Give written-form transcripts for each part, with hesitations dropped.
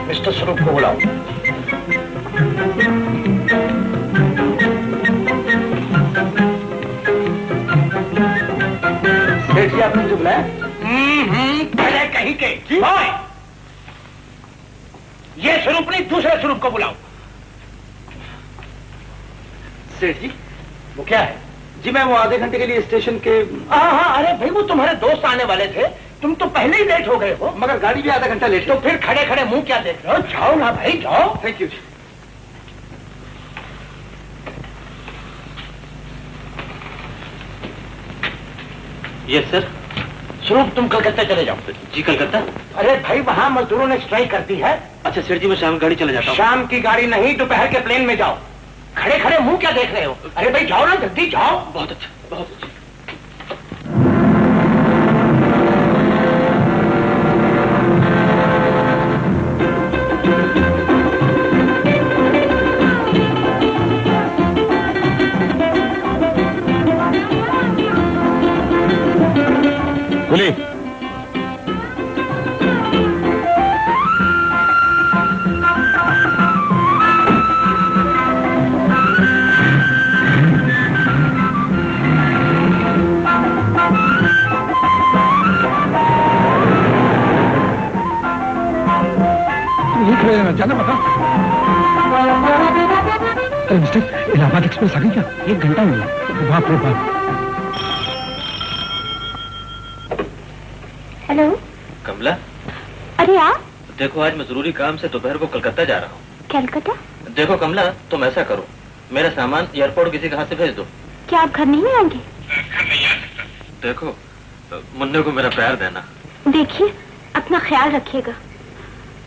Mister स्वरूप को बुलाओ। सेठ जी आपने मुझे बुलाया? पहले कहीं के ये स्वरूप नहीं, दूसरे स्वरूप को बुलाओ। सेठ जी वो क्या है? जी मैं वो आधे घंटे के लिए स्टेशन के। हाँ, अरे भाई वो तुम्हारे दोस्त आने वाले थे, तुम तो पहले ही लेट हो गए हो। मगर गाड़ी भी आधा घंटा लेट। तो फिर खड़े खड़े मुंह क्या देख रहे हो? जाओ ना भाई, जाओ। थैंक यू जी। Yes sir. स्वरूप तुम कलकत्ता चले जाओ। जी कलकत्ता? अरे भाई वहाँ मजदूरों ने स्ट्राइक कर दी है। अच्छा सेठ जी मैं शाम गाड़ी चला जाता हूँ। शाम की गाड़ी नहीं, दोपहर के प्लेन में जाओ। खड़े खड़े मुंह क्या देख रहे हो? अरे भाई जाओ ना, जल्दी जाओ। बहुत अच्छा, बहुत अच्छा। बोलिए। जाना बता। अरे मिस्टर, इलाहाबाद एक्सप्रेस आ गई क्या? 1 घंटा हो गया। बाप रे बाप। हेलो कमला। अरे आप? देखो आज मैं जरूरी काम से दोपहर को कलकत्ता जा रहा हूँ। कलकत्ता? देखो कमला तुम ऐसा करो, मेरा सामान एयरपोर्ट किसी के हाथ से भेज दो। क्या आप घर नहीं आएंगे? देखो मुन्ने को मेरा प्यार देना। देखिए अपना ख्याल रखिएगा,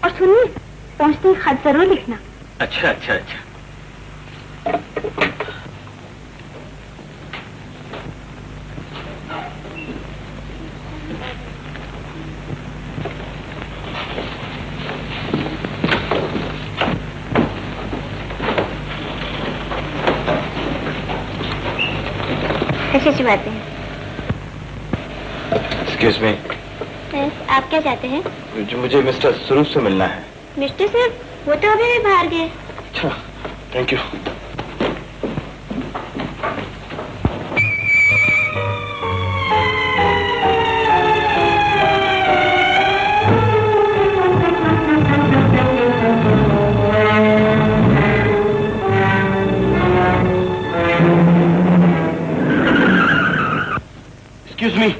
और सुनिए पहुंचते ही खत जरूर लिखना। अच्छा अच्छा अच्छा। अच्छी बात है। Excuse me. आप क्या चाहते हैं? मुझे मिस्टर स्वरूप से मिलना है। मिस्टर साहब वो तो अभी भी बाहर गए। अच्छा थैंक यू। एक्सक्यूज मी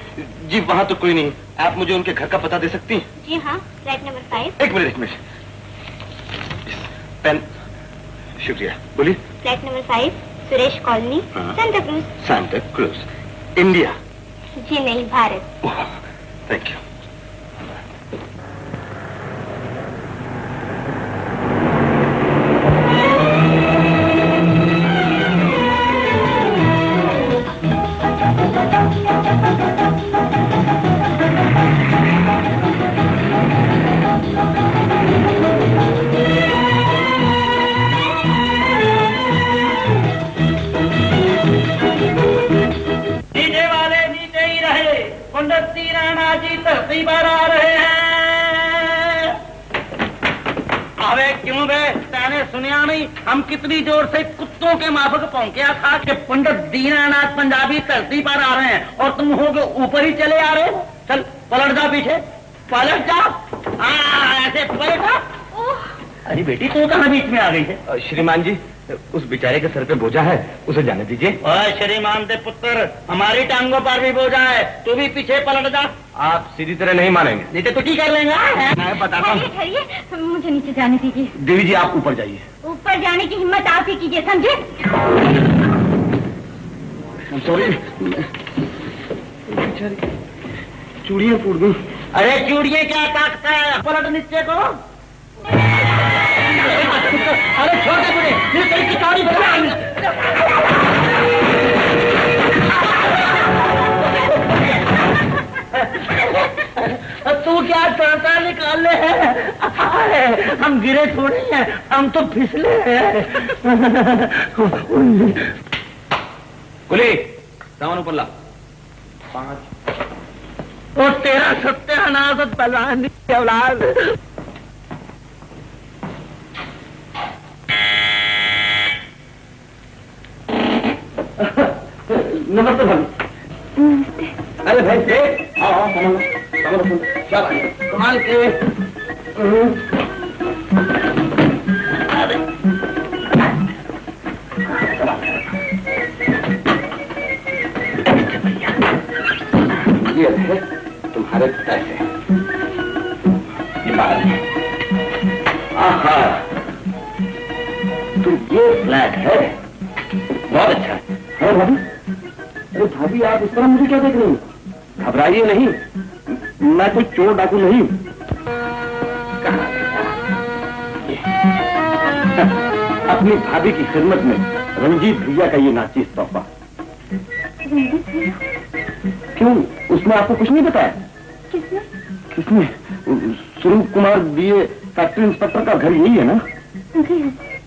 जी, वहाँ तो कोई नहीं, आप मुझे उनके घर का पता दे सकती हैं? जी हाँ, फ्लैट नंबर 5। एक मिनट पेन। शुक्रिया, बोलिए। Flat number 5, Suresh colony, Santa Cruz. Santa Cruz, India? जी नहीं, भारत। Thank you. धरती पर आ रहे हैं। अबे क्यों बे, तैने सुनिया नहीं हम कितनी जोर से कुत्तों के माफक पहुंचा था कि पंडित दीनानाथ पंजाबी धरती पर आ रहे हैं और तुम हो ऊपर ही चले आ रहे हो। चल पलट जा पीछे, पलट जा। ऐसे पलट जा। अरे बेटी तू कहाँ बीच में आ गई है? श्रीमान जी उस बेचारे के सर पे बोझा है, उसे जाने दीजिए। श्रीमान दे पुत्र, हमारी टांगों पर भी बोझा है, तू भी पीछे पलट जा। आप सीधी तरह नहीं मानेंगे। नहीं तो की कर लेंगे। मैं बताता हूँ। मुझे नीचे जाने दीजिए। देवी जी आप ऊपर जाइए। ऊपर जाने की हिम्मत आप ही कीजिए, समझे? सॉरी, चूड़ियाँ फूट गई। अरे चूड़िए क्या काटता है, पलट नीचे को। अरे छोटे बड़े ये कहीं की चौड़ी तू क्या चढ़ता निकाल ले है? हम गिरे थोड़ी हैं, हम तो फिसले हैं। कुली सामान ऊपर ला। 5 और तेरा सत्यानाश पहलवान की औलाद। नमस्ते भाभी। अरे भाई देख, आओ कमाल के। ये है तुम्हारे पैसे, ये बात है। आहा, तो ये फ्लैट है, बहुत अच्छा है भाभी। अरे भाभी आप इस तरह मुझे क्या देख रही हैं? घबराइए नहीं, मैं कोई चोर डाकू नहीं। अपनी भाभी की खिदमत में रंजीत भैया का ये नाचीज तोहफा। क्यों, उसने आपको कुछ नहीं बताया? किसने? स्वरूप कुमार बीए फैक्ट्री इंस्पेक्टर का घर यही है ना?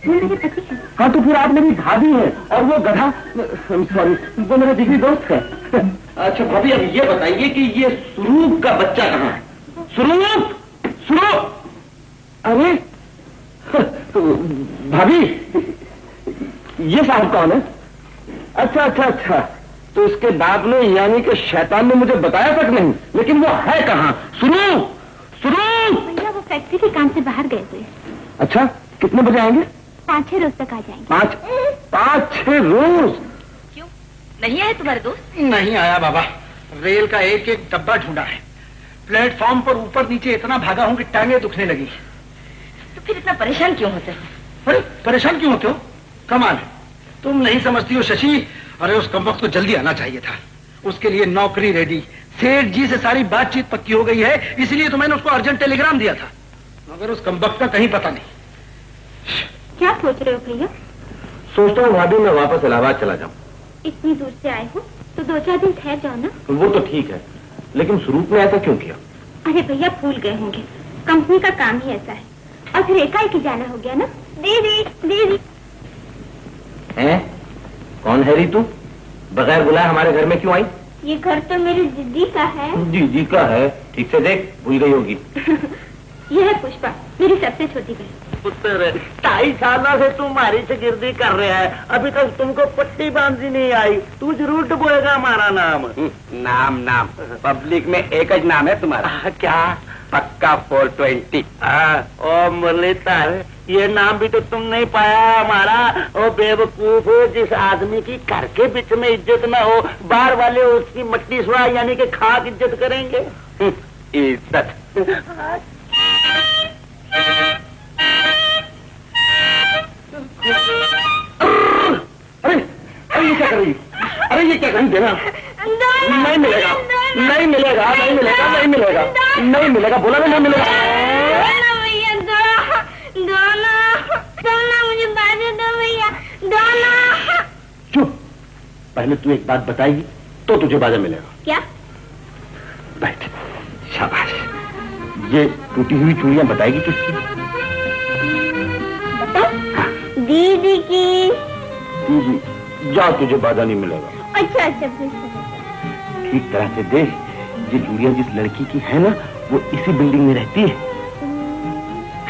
वो मेरे पति है। हाँ तो फिर आप मेरी भाभी है और वो गधा, सॉरी, वो मेरा जिगरी दोस्त है। अच्छा भाभी अब ये बताइए कि ये स्वरूप का बच्चा कहाँ है? स्वरूप, स्वरूप। अरे तो भाभी ये साहब कौन है? अच्छा अच्छा अच्छा, तो इसके बाप ने यानी कि शैतान ने मुझे बताया तक नहीं, लेकिन वो है कहाँ? स्वरूप, स्वरूप। भैया वो फैक्ट्री के काम से बाहर गए थे। अच्छा, कितने बजे आएंगे? 5-6 रोज तक आ जाएंगे। 5-6 रोज? क्यों, नहीं आए तुम्हारे दोस्त? नहीं आया बाबा, रेल का एक एक डब्बा ढूंढा है। प्लेटफॉर्म पर ऊपर नीचे इतना भागा हूं कि टांगे दुखने लगी। तो फिर इतना परेशान क्यों होते हो? अरे परेशान क्यों होते हो? कमाल है, तुम नहीं समझती हो शशि। अरे उस कमबख्त को जल्दी आना चाहिए था, उसके लिए नौकरी रेडी, सेठ जी से सारी बातचीत पक्की हो गई है, इसलिए तो मैंने उसको अर्जेंट टेलीग्राम दिया था, मगर उस कमबख्त का कहीं पता नहीं। क्या सोच रहे हो भैया? सोचता हूँ भाभी मैं वापस इलाहाबाद चला जाऊँ। इतनी दूर से आए हो तो 2-4 दिन ठहर जाओ ना। वो तो ठीक है, लेकिन स्वरूप ने ऐसा क्यों किया? अरे भैया भूल गए होंगे, कंपनी का काम ही ऐसा है, और फिर एकाएक ही जाना हो गया ना। दीदी दीदी। हैं? कौन है री तू? बगैर बुलाए हमारे घर में क्यों आई? ये घर तो मेरी दीदी का है। दीदी का है? ठीक से देख, भूल गई होगी। ये है पुष्पा, मेरी सबसे छोटी बहन। पुत्र 2.5 सालों से तुम्हारी शागिर्दी कर रहा है, अभी तक तुमको पट्टी बांधी नहीं आई। तू जरूर बोलेगा हमारा नाम। नाम नाम पब्लिक में एक ही नाम है तुम्हारा। क्या? पक्का 420। ओ मुरलीधर, ये नाम भी तो तुम नहीं पाया हमारा। ओ बेवकूफ हो, जिस आदमी की घर के बीच में इज्जत न हो, बाहर वाले उसकी मट्टी सुहा यानी कि खाक इज्जत करेंगे। इज्जत। अरे अरे ये क्या कर रही? अरे ये क्या कहीं देना नहीं मिलेगा, नहीं मिलेगा, नहीं मिलेगा, नहीं मिलेगा, नहीं मिलेगा, बोला ना नहीं मिलेगा। भैया दो मुझे बाजू दो भैया, दो। चुप, पहले तू एक बात बताएगी तो तुझे बाजा मिलेगा। क्या? बैठ, शाबाश। ये टूटी हुई चूड़ियां बताएगी किसकी? दीदी की। दीदी, जा, तुझे बाजा नहीं मिलेगा। अच्छा अच्छा, ठीक तरह से देख, ये चूड़ियां जिस लड़की की है ना, वो इसी बिल्डिंग में रहती है।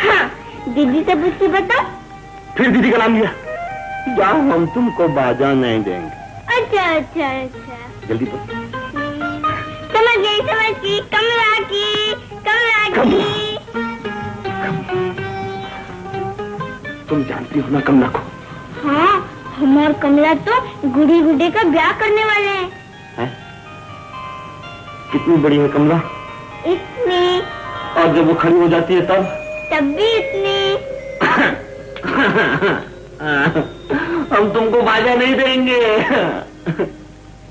हाँ, दीदी से पूछ के बता। फिर दीदी का नाम लिया। जा, हम तुमको बाजा नहीं देंगे। अच्छा अच्छा अच्छा, जल्दी बोल। समझ गई, कमला की, कमला की। तुम जानती हो ना कमला को? हाँ, हम और कमला तो गुड़ी गुड्डे का ब्याह करने वाले हैं। है? कितनी बड़ी है कमला? इतनी। और जब वो खड़ी हो जाती है तब भी इतनी। हम तुमको बाजा नहीं देंगे।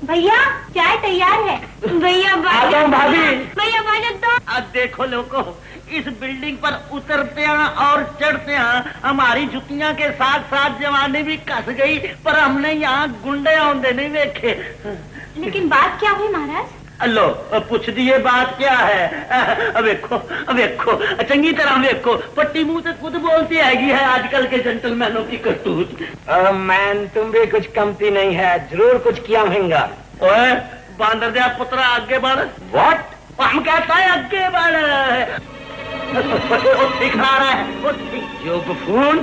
भैया चाय तैयार है। भैया आ जाओ भाभी। भैया बाजा दो। अब देखो लोगों, इस बिल्डिंग पर उतरते हैं और चढ़ते हैं, हमारी जुतियां के साथ साथ जवानी भी कस गई, पर हमने यहाँ गुंडे औंधे नहीं देखे। लेकिन बात क्या हुई महाराज? लो पूछ दिए बात क्या है। अब देखो चंगी तरह देखो, पट्टी मुंह से खुद बोलती हैगी है आजकल के जेंटलमैनों की करतूत। मैन तुम भी कुछ कमती नहीं है, जरूर कुछ किया होगा। ओए बांदर दिया पुत्रा आगे बढ़। व्हाट? हम कहता है आगे बढ़। वो दिखा रहा है, वो जो गुफून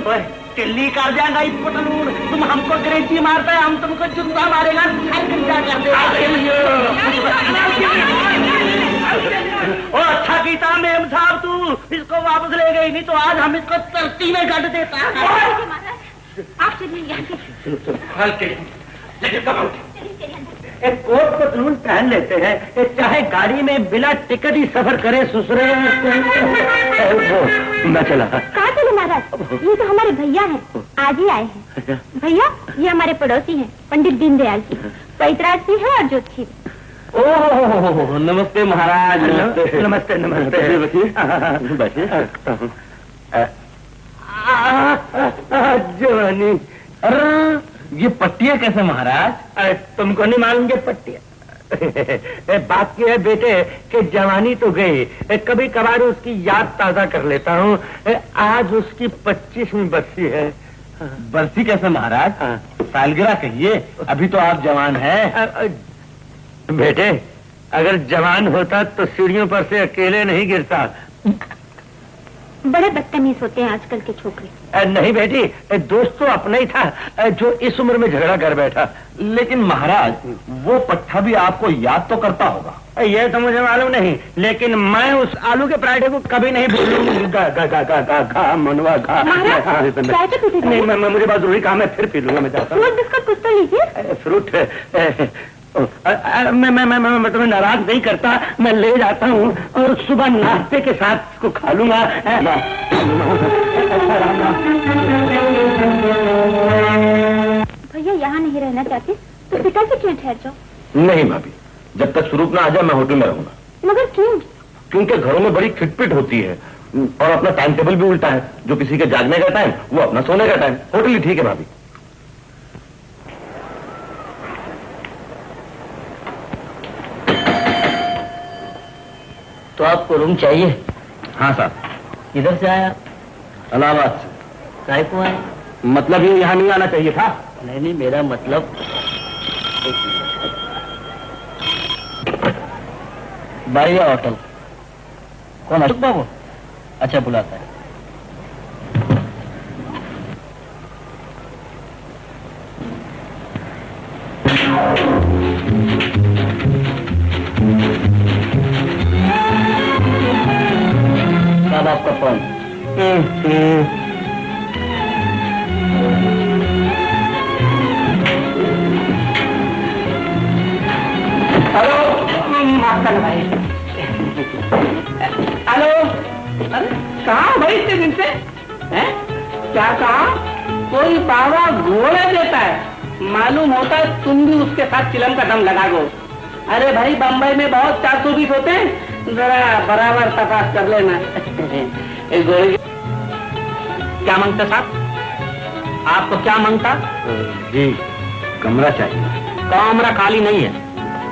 टिल्ली कर जाएगा इस पतलून। तुम हमको अंग्रेजी मारता है, हम तुमको जूता मारेगा, क्या कर ओ अच्छा कीता मेम साहब, तू इसको वापस ले गई, नहीं तो आज हम इसको धरती में गढ़ देता है। आप चलिए यहाँ से। एक कोट पतलून पहन लेते हैं, चाहे गाड़ी में बिना टिकट ही सफर करे ससुरे। मैं चला। कहाँ चले महाराज? ये तो हमारे भैया हैं, आज ही आए हैं। भैया ये हमारे पड़ोसी हैं, पंडित दीनदयाल जी, पैतराज सिंह है और ज्योति। ओह नमस्ते महाराज। नमस्ते नमस्ते नमस्ते। जवानी। अरे ये पट्टियां कैसे महाराज? अरे तुमको नहीं मालूम ये पट्टियां? बात की है बेटे कि जवानी तो गई, कभी कभार उसकी याद ताजा कर लेता हूँ। आज उसकी 25वीं बरसी है। बरसी कैसे महाराज? सालगिरह कहिए, अभी तो आप जवान हैं। बेटे अगर जवान होता तो सीढ़ियों पर से अकेले नहीं गिरता। बड़े बदतमीज होते हैं आजकल के छोकरे। नहीं बेटी, दोस्त तो अपना ही था जो इस उम्र में झगड़ा कर बैठा। लेकिन महाराज वो पट्टा भी आपको याद तो करता होगा। ये तो मुझे मालूम नहीं, लेकिन मैं उस आलू के पराठे को कभी नहीं भूलूंगा। मनवा नहीं, मुझे बहुत जरूरी काम है, फिर पी लूंगा। मैं चाहता हूँ बिस्कुट कुछ तो लीजिए। फ्रूट। मैं तुम्हें नाराज नहीं करता, मैं ले जाता हूँ और सुबह नाश्ते के साथ इसको खा लूंगा। भैया यहाँ नहीं रहना चाहते तो पिता से क्यों ठहर जाओ? नहीं भाभी, जब तक स्वरूप ना आ जाए मैं होटल में रहूंगा। मगर क्यों? क्योंकि घरों में बड़ी खिटपिट होती है और अपना टाइम टेबल भी उल्टा है। जो किसी के जागने का टाइम वो अपना सोने का टाइम। होटल ही ठीक है भाभी। तो आपको रूम चाहिए? हाँ साहब। किधर से आया? इलाहाबाद से। काय को आया? मतलब ये यहाँ नहीं आना चाहिए था। नहीं मेरा मतलब बारिया होटल। कौन? अशोक बाबू? अच्छा बुलाता है। साहब आपका फोन। हेलो मास्टर भाई। हेलो, अरे कहाँ भाई इतने दिन से? हैं? क्या कहा? कोई बाबा घोड़े देता है, मालूम होता है तुम भी उसके साथ चिलम का दम लगा दो। अरे भाई बम्बई में बहुत 420 होते हैं, जरा बराबर तपास कर लेना। घोड़े क्या मांगता साहब? आपको क्या मांगता? जी कमरा चाहिए। कमरा खाली नहीं है।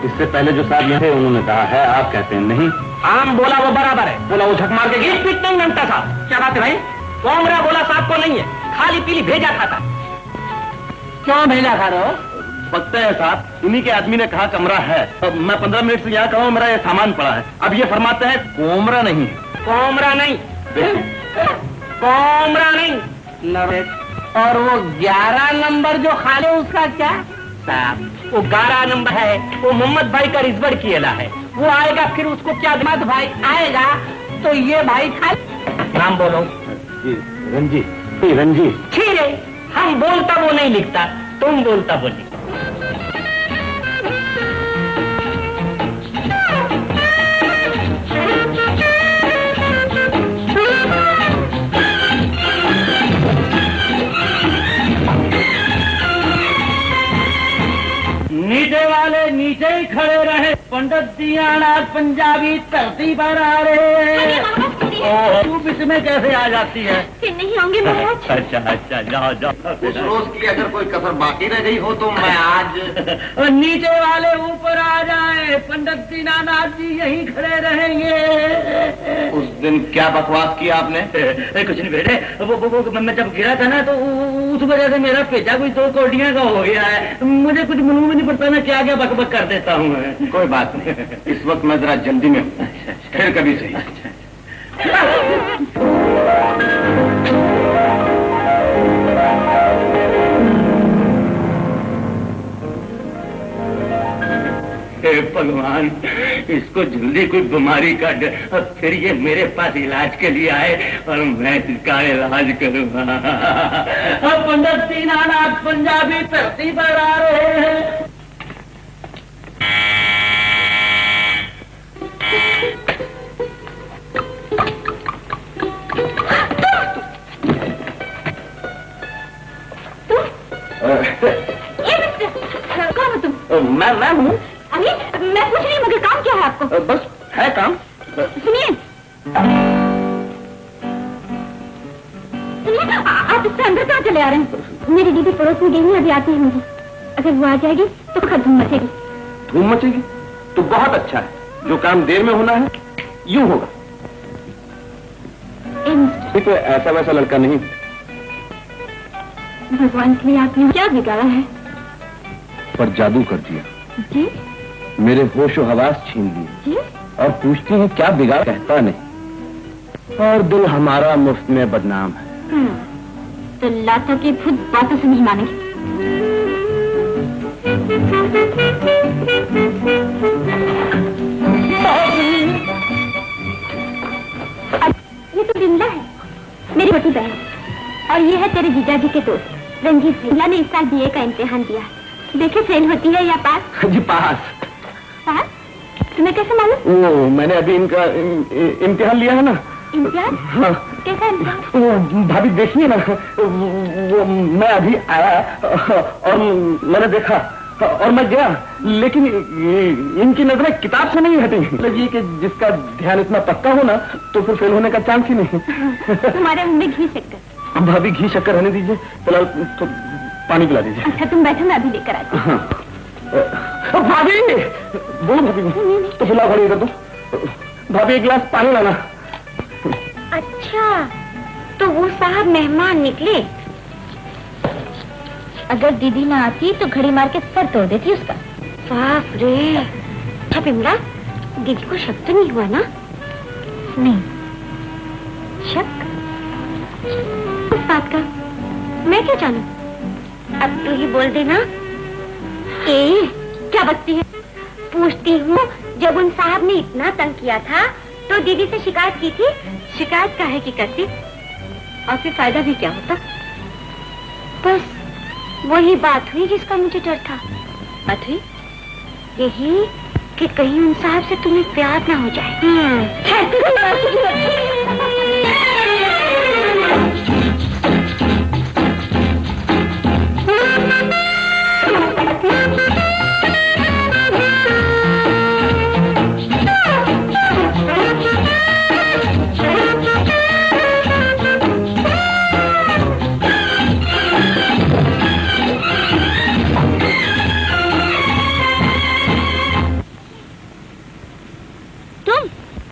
इससे पहले जो साहब यहाँ थे उन्होंने कहा है, आप कहते हैं नहीं। आम बोला वो बराबर है, बोला वो झक मार के एक फीट नहीं मांगता साहब। क्या बात है भाई? कमरा बोला साहब को नहीं है, खाली पीली भेजा खाता। क्यों भेजा खा रहे हो? पता है साहब, इन्हीं के आदमी ने कहा कमरा है। अब मैं 15 मिनट से यहाँ खड़ा हूँ, मेरा ये सामान पड़ा है। अब ये फरमाते हैं कोमरा नहीं है। कमरा नहीं, कमरा नहीं। और वो 11 नंबर जो खाली उसका क्या? साहब वो 11 नंबर है, वो मोहम्मद भाई का रिजवर किया है। वो आएगा फिर उसको क्या? दामाद भाई आएगा तो ये भाई खाली नाम बोलो। रंजीत। रंजीत। ठीक है, हम बोलता वो नहीं लिखता, तुम बोलता वो लिखता। नीचे वाले नीचे ही खड़े रहे, पंडित पंडित दीनानाथ पंजाबी धरती पर आ रहे हैं। तू बीच में कैसे आ जाती है? फिर नहीं होंगे महाराज। अच्छा अच्छा, जाओ जाओ। उस रोज की अगर कोई कसर बाकी रह गई हो तो मैं आज नीचे वाले ऊपर आ जाए, पंडित दीनानाथ जी यहीं खड़े रहेंगे। उस दिन क्या बकवास किया आपने? कुछ नहीं बेटे, वो मैं जब गिरा था ना तो उस वजह से मेरा पेचा कोई 2 कौड़ियां का हो गया है। मुझे कुछ मालूम भी नहीं पड़ता ना क्या क्या बकबक कर देता हूँ मैं। कोई बात नहीं, इस वक्त मैं जरा जल्दी में हूँ, फिर कभी सही। हे भगवान, इसको जल्दी कोई बीमारी का फिर ये मेरे पास इलाज के लिए आए और मैं इसका इलाज करूँगा। अब पंडित दीनानाथ पंजाबी धरती पर आ रहे हैं। कौन हो तुम? मैं हूँ। अरे मैं पूछ रही हूँ, मगर काम क्या है आपको? बस है काम। सुनिए सुनिए, आप इससे अंदर कहाँ चले आ रहे हैं? मेरी दीदी पड़ोस में गई है, अभी आती है मुझे। अगर वो आ जाएगी तो खत धूम मचेगी। धूम मचेगी तो बहुत अच्छा है, जो काम देर में होना है यूं होगा। ये तो ऐसा वैसा लड़का नहीं। भगवान के लिए आपने क्या बिगाड़ा है? पर जादू कर दिया जी मेरे होश और हवास छीन लिए जी। और पूछती है क्या बिगाड़, कहता नहीं और दिल हमारा मुफ्त में बदनाम है। तो लातों की खुद बातों से नहीं मानेंगे। ये तो बिमला है, मेरी छोटी बहन, और ये है तेरे जीजाजी के दोस्त रंजीत। बिमला ने इस साल बीए का इम्तिहान दिया, देखे फेल होती है या पास। जी पास। पास? तुम्हें कैसे मालूम? वो मैंने अभी इनका इम्तिहान लिया है ना। इम्तिहान? हाँ। कैसा इम्तिहान? वो भाभी देखिए ना, वो मैं अभी आया और मैंने देखा और मैं गया, लेकिन इनकी नजरें किताब से नहीं हटी। मतलब ये कि जिसका ध्यान इतना पक्का हो ना तो फिर फेल होने का चांस ही नहीं। तुम्हारे मुंह में घी शक्कर। भाभी घी शक्कर रहने दीजिए, फिलहाल तो पानी पिला दीजिए। अच्छा तुम बैठो, मैं अभी लेकर आती हूँ। भाभी बोलो भाभी, तो फिलहाल घड़ी कर दो। भाभी एक गिलास पानी लाना। अच्छा तो वो साहब मेहमान निकले। अगर दीदी ना आती तो घड़ी मार के सर तोड़ देती उसका। बाप रे। अच्छा बिमला, दीदी को शक तो नहीं हुआ ना? नहीं। शक उस बात का मैं क्या जानूं? अब तू ही बोल देना। क्या बकती है? पूछती हूँ, जब उन साहब ने इतना तंग किया था तो दीदी से शिकायत की थी। शिकायत काहे की करती? और फिर फायदा भी क्या होता? बस वही बात हुई जिसका मुझे डर था। बात हुई यही कि कहीं उन साहब से तुम्हें प्यार ना हो जाए।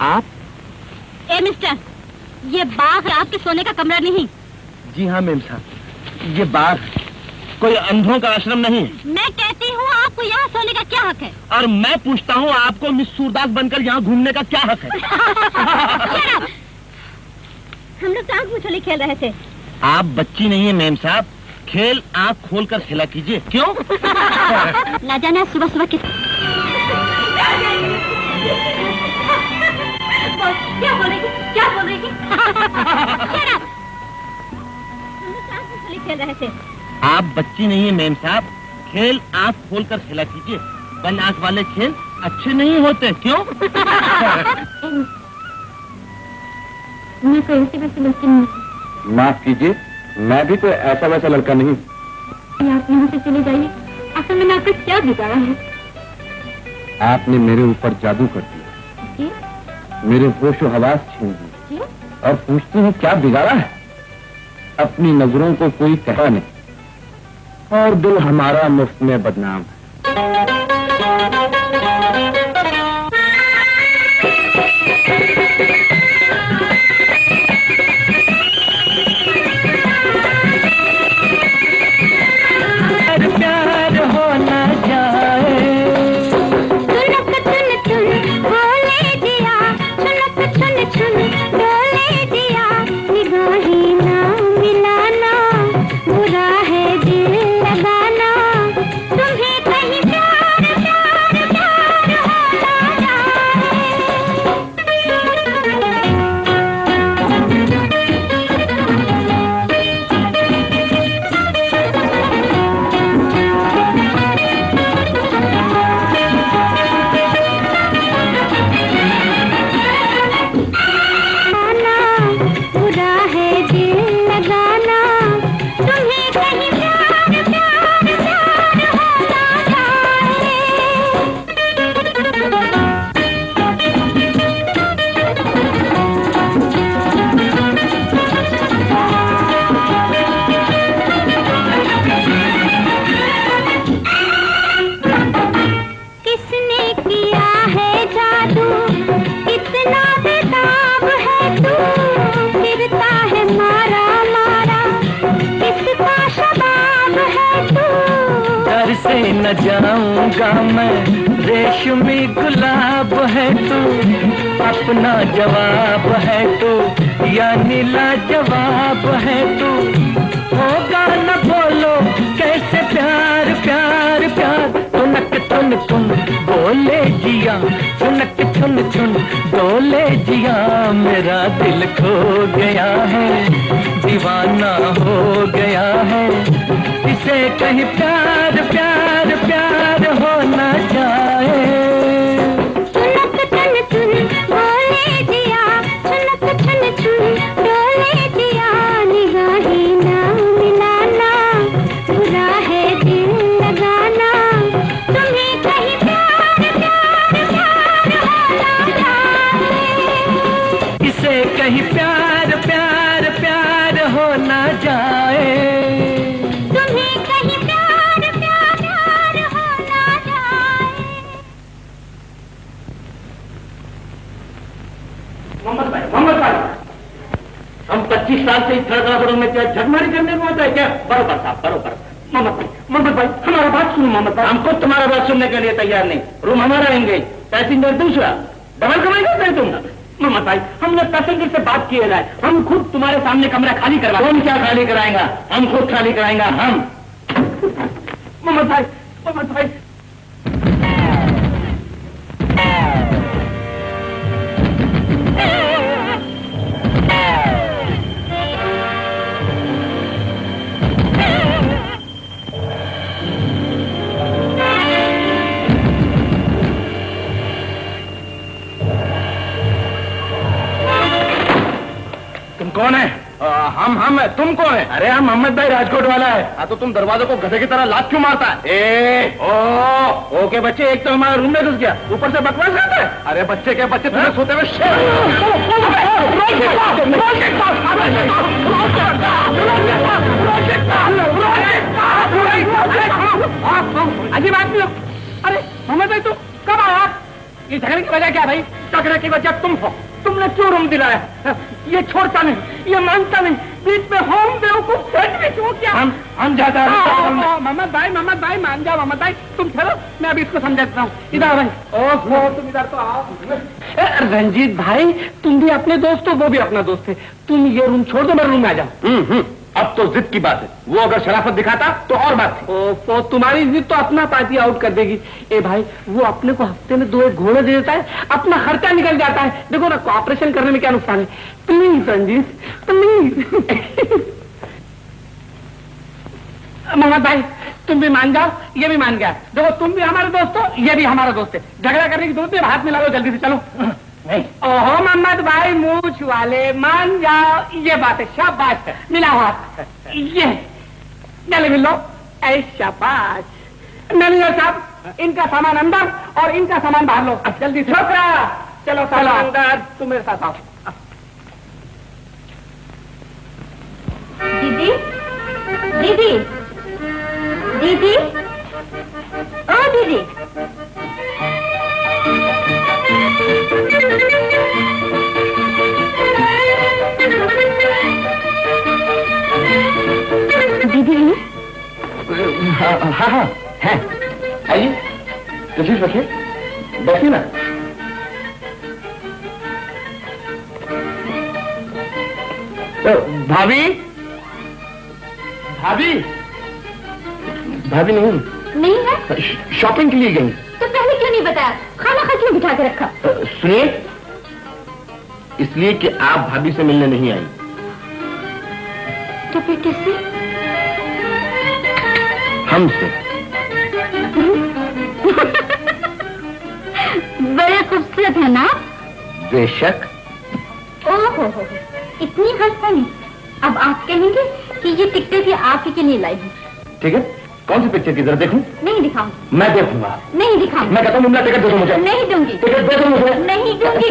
आप? ए मिस्टर, ये बाग है, आपके सोने का कमरा नहीं। जी हाँ मेम साहब, ये बाग कोई अंधों का आश्रम नहीं है। मैं कहती हूँ आपको यहाँ सोने का क्या हक है? और मैं पूछता हूँ आपको मिस सूरदास बनकर यहाँ घूमने का क्या हक है? हम लोग तो आँख मुछोली खेल रहे थे। आप बच्ची नहीं है मेम साहब, खेल आँख खोल कर खेला कीजिए। क्यों? ना जाना सुबह सुबह किस क्या बोल रही थी? क्या बोल रही थी? खेल रहे थे। आप बच्ची नहीं है मेम साहब, खेल आँख खोल कर खेला कीजिए। बंद आँख वाले खेल अच्छे नहीं होते। क्यों? मैं कोई ऐसी वैसी लड़की नहीं। माफ कीजिए, मैं भी कोई ऐसा वैसा लड़का नहीं। आप यहाँ से चले जाइए, असल में आपका क्या बिगाड़ा है? आपने मेरे ऊपर जादू कर दिया, जी मेरे होश और हवास छीन दी जी और पूछती हूँ क्या बिगाड़ा है? अपनी नजरों को कोई कहा नहीं और दिल हमारा मुफ्त में बदनाम है। प्यार हो न जाए, तुनक तुन तुन बोले दिया, तुनक तुन तुन बोले दिया, निगाही ना मिलाना, बुरा है दिल लगाना, तुम्हें कहीं प्यार प्यार प्यार हो ना बुरा है दिल लगाना, तुम्हें कहीं प्यार प्यार प्यार हो ना किसने किया है जादू, कितना बेताब है तू, फिरता है मारा मारा, किसका शबाब है तू। घर से न जाऊंगा मैं, रेशमी गुलाब है तू, अपना जवाब है तू, या नीला जवाब है तू। होगा न बोलो कैसे प्यार प्यार प्यार, तुनक तुन तुन बोले जिया, तुनक तुन तुन बोले जिया, मेरा दिल खो गया है, दीवाना हो गया है, इसे कहीं प्यार प्यार प्यार हो न जाए। तुनक तुन तुन बोले दिया, तुनक तुन तुन बोले दिया, निगाही ना मिलाना, बुरा है दिल लगाना, तुम्हें कहीं प्यार प्यार प्यार हो ना जाए। इसे कहीं प्यार प्यार प्यार हो न जाए। तुम्हें कहीं प्यार प्यार प्यार हो ना जाए। मोहम्मद भाई, हम 25 साल से इस धड़कड़ापड़ों में क्या झकमारी करने को होता है क्या? बरोबर साहब बरोबर। मोहम्मद भाई हमारा बात सुनो। मोहम्मद भाई हम खुद तुम्हारा बात सुनने के लिए तैयार नहीं। रूम हमारा एंगेज, पैसेंजर दूसरा, डबल कमाई करते हैं तुम। मोहम्मद भाई हमने पैसेंजर से बात किए है, हम खुद तुम्हारे सामने कमरा खाली करवा। तुम क्या खाली कराएंगा? हम खुद खाली कराएंगा हम। मोहम्मद भाई कौन है? हम तुम कौन है? अरे हम मोहम्मद भाई राजकोट वाला है। हाँ तो तुम दरवाजे को गधे की तरह लात क्यों मारता है? ओके बच्चे, एक तो हमारे रूम में घुस गया, ऊपर से बकवास करता है। अरे बच्चे क्या बच्चे, तुम्हें सोते हुए अजीब आदमी हो। अरे मोहम्मद भाई तुम कब आया? ये झगड़े की वजह क्या भाई? झगड़े की वजह तुम हो। तुमने क्यों रूम दिलाया? ये छोड़ता नहीं, ये मानता नहीं, बीच में हम बेवकूफ सैंडविच हो क्या? हम जाता है। मोहम्मद भाई मान जाओ। मोहम्मद भाई तुम चलो, मैं अभी इसको समझाता हूँ। इधर भाई। ओहो तुम इधर तो आओ। रंजीत भाई तुम भी अपने दोस्त हो, वो भी अपना दोस्त है। तुम ये रूम छोड़ दो, मेरे रूम में आ जाओ। अब तो जिद की बात है, वो अगर शराफत दिखाता तो और बात थी। तो तुम्हारी जिद तो अपना पार्टी आउट कर देगी। ए भाई वो अपने को हफ्ते में 2 घोड़े दे देता है, अपना खर्चा निकल जाता है। देखो ना ऑपरेशन करने में क्या नुकसान है। Please Ranjit please. मोहम्मद भाई तुम भी मान जाओ, ये भी मान गया। देखो तुम भी हमारे दोस्त हो, ये भी हमारा दोस्त है। झगड़ा करने की जरूरत है, हाथ मिला लो जल्दी से, चलो। नहीं। ओहो मोहम्मद भाई मूछ वाले, मान जाओ, ये बात है। शाबाश है, मिला हाथ। ये गले मिल लो। ऐ शाबाश। मैनेजर साहब इनका सामान अंदर और इनका सामान बाहर लो। जल्दी से छोकरा, चलो सामान अंदर, तुम मेरे साथ आओ। दीदी, दीदी, दीदी, ओ दीदी, दीदी। हाँ हाँ हाँ है, आइए तशरीफ रखिए, बैठिए ना। भाभी, भाभी, भाभी नहीं है? शॉपिंग के लिए गई। तो पहले क्यों नहीं बताया? खाना खा क्यों बिठा के रखा? सुनिए, इसलिए कि आप भाभी से मिलने नहीं आई। तो फिर किससे? हमसे। बड़े खूबसूरत है ना? बेशक। ओहो, इतनी हंसनी। अब आप कहेंगे कि ये टिकटें भी आप ही के लिए लाई हूँ। ठीक है, कौन सी पिक्चर की जरा देखूं? नहीं दिखाऊंगी। मैं देखूंगा। नहीं दिखाऊंगी। मैं कहता हूँ मुमला टिकट दे दो मुझे। नहीं दूंगी। टिकट दे दो मुझे। नहीं दूंगी।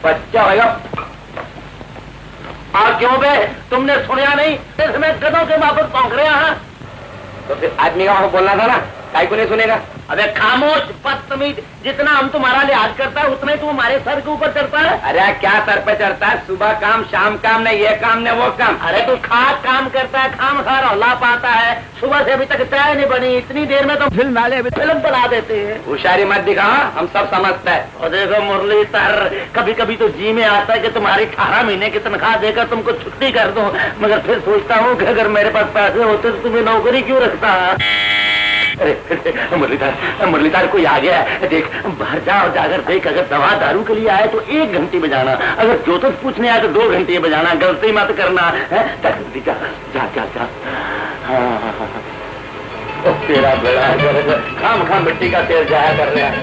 बच्चा भैया क्यों बे, तुमने सुना नहीं? इसमें गधों के वापस पहुंच रहे हैं। तो फिर आदमी का वहां बोलना था ना, काहे को नहीं सुनेगा? अबे खामोश बदतमीज, जितना हम तुम्हारा लिहाज करता है उतना ही तुम हमारे सर के ऊपर चढ़ता है। अरे क्या सर पे चढ़ता है? सुबह काम शाम काम, नहीं ये काम नहीं वो काम। अरे तू खास काम करता है, खाम खा रौला पाता है। सुबह से अभी तक चाय नहीं बनी, इतनी देर में तो फिल्म वाले फिल्म बना देते हैं। होशियारी मत दिखा, हम सब समझते हैं। और देखो मुरलीधर, कभी कभी तो जी में आता है कि तुम्हारी 18 महीने की तनख्वाह देकर तुमको छुट्टी कर दूं, मगर फिर सोचता हूँ कि अगर मेरे पास पैसे होते तो तुम्हें नौकरी क्यों रखता है। मुरलीधर कोई आ गया है, देख बाहर जा और जाकर देख, अगर दवा दारू के लिए आए तो 1 घंटे में जाना, अगर ज्योतिष पूछने आए तो 2 घंटे में जाना, गलती मत करना है। जा जा जा जा। तेरा बड़ा खाम मिट्टी का तेल जाया कर रहा है।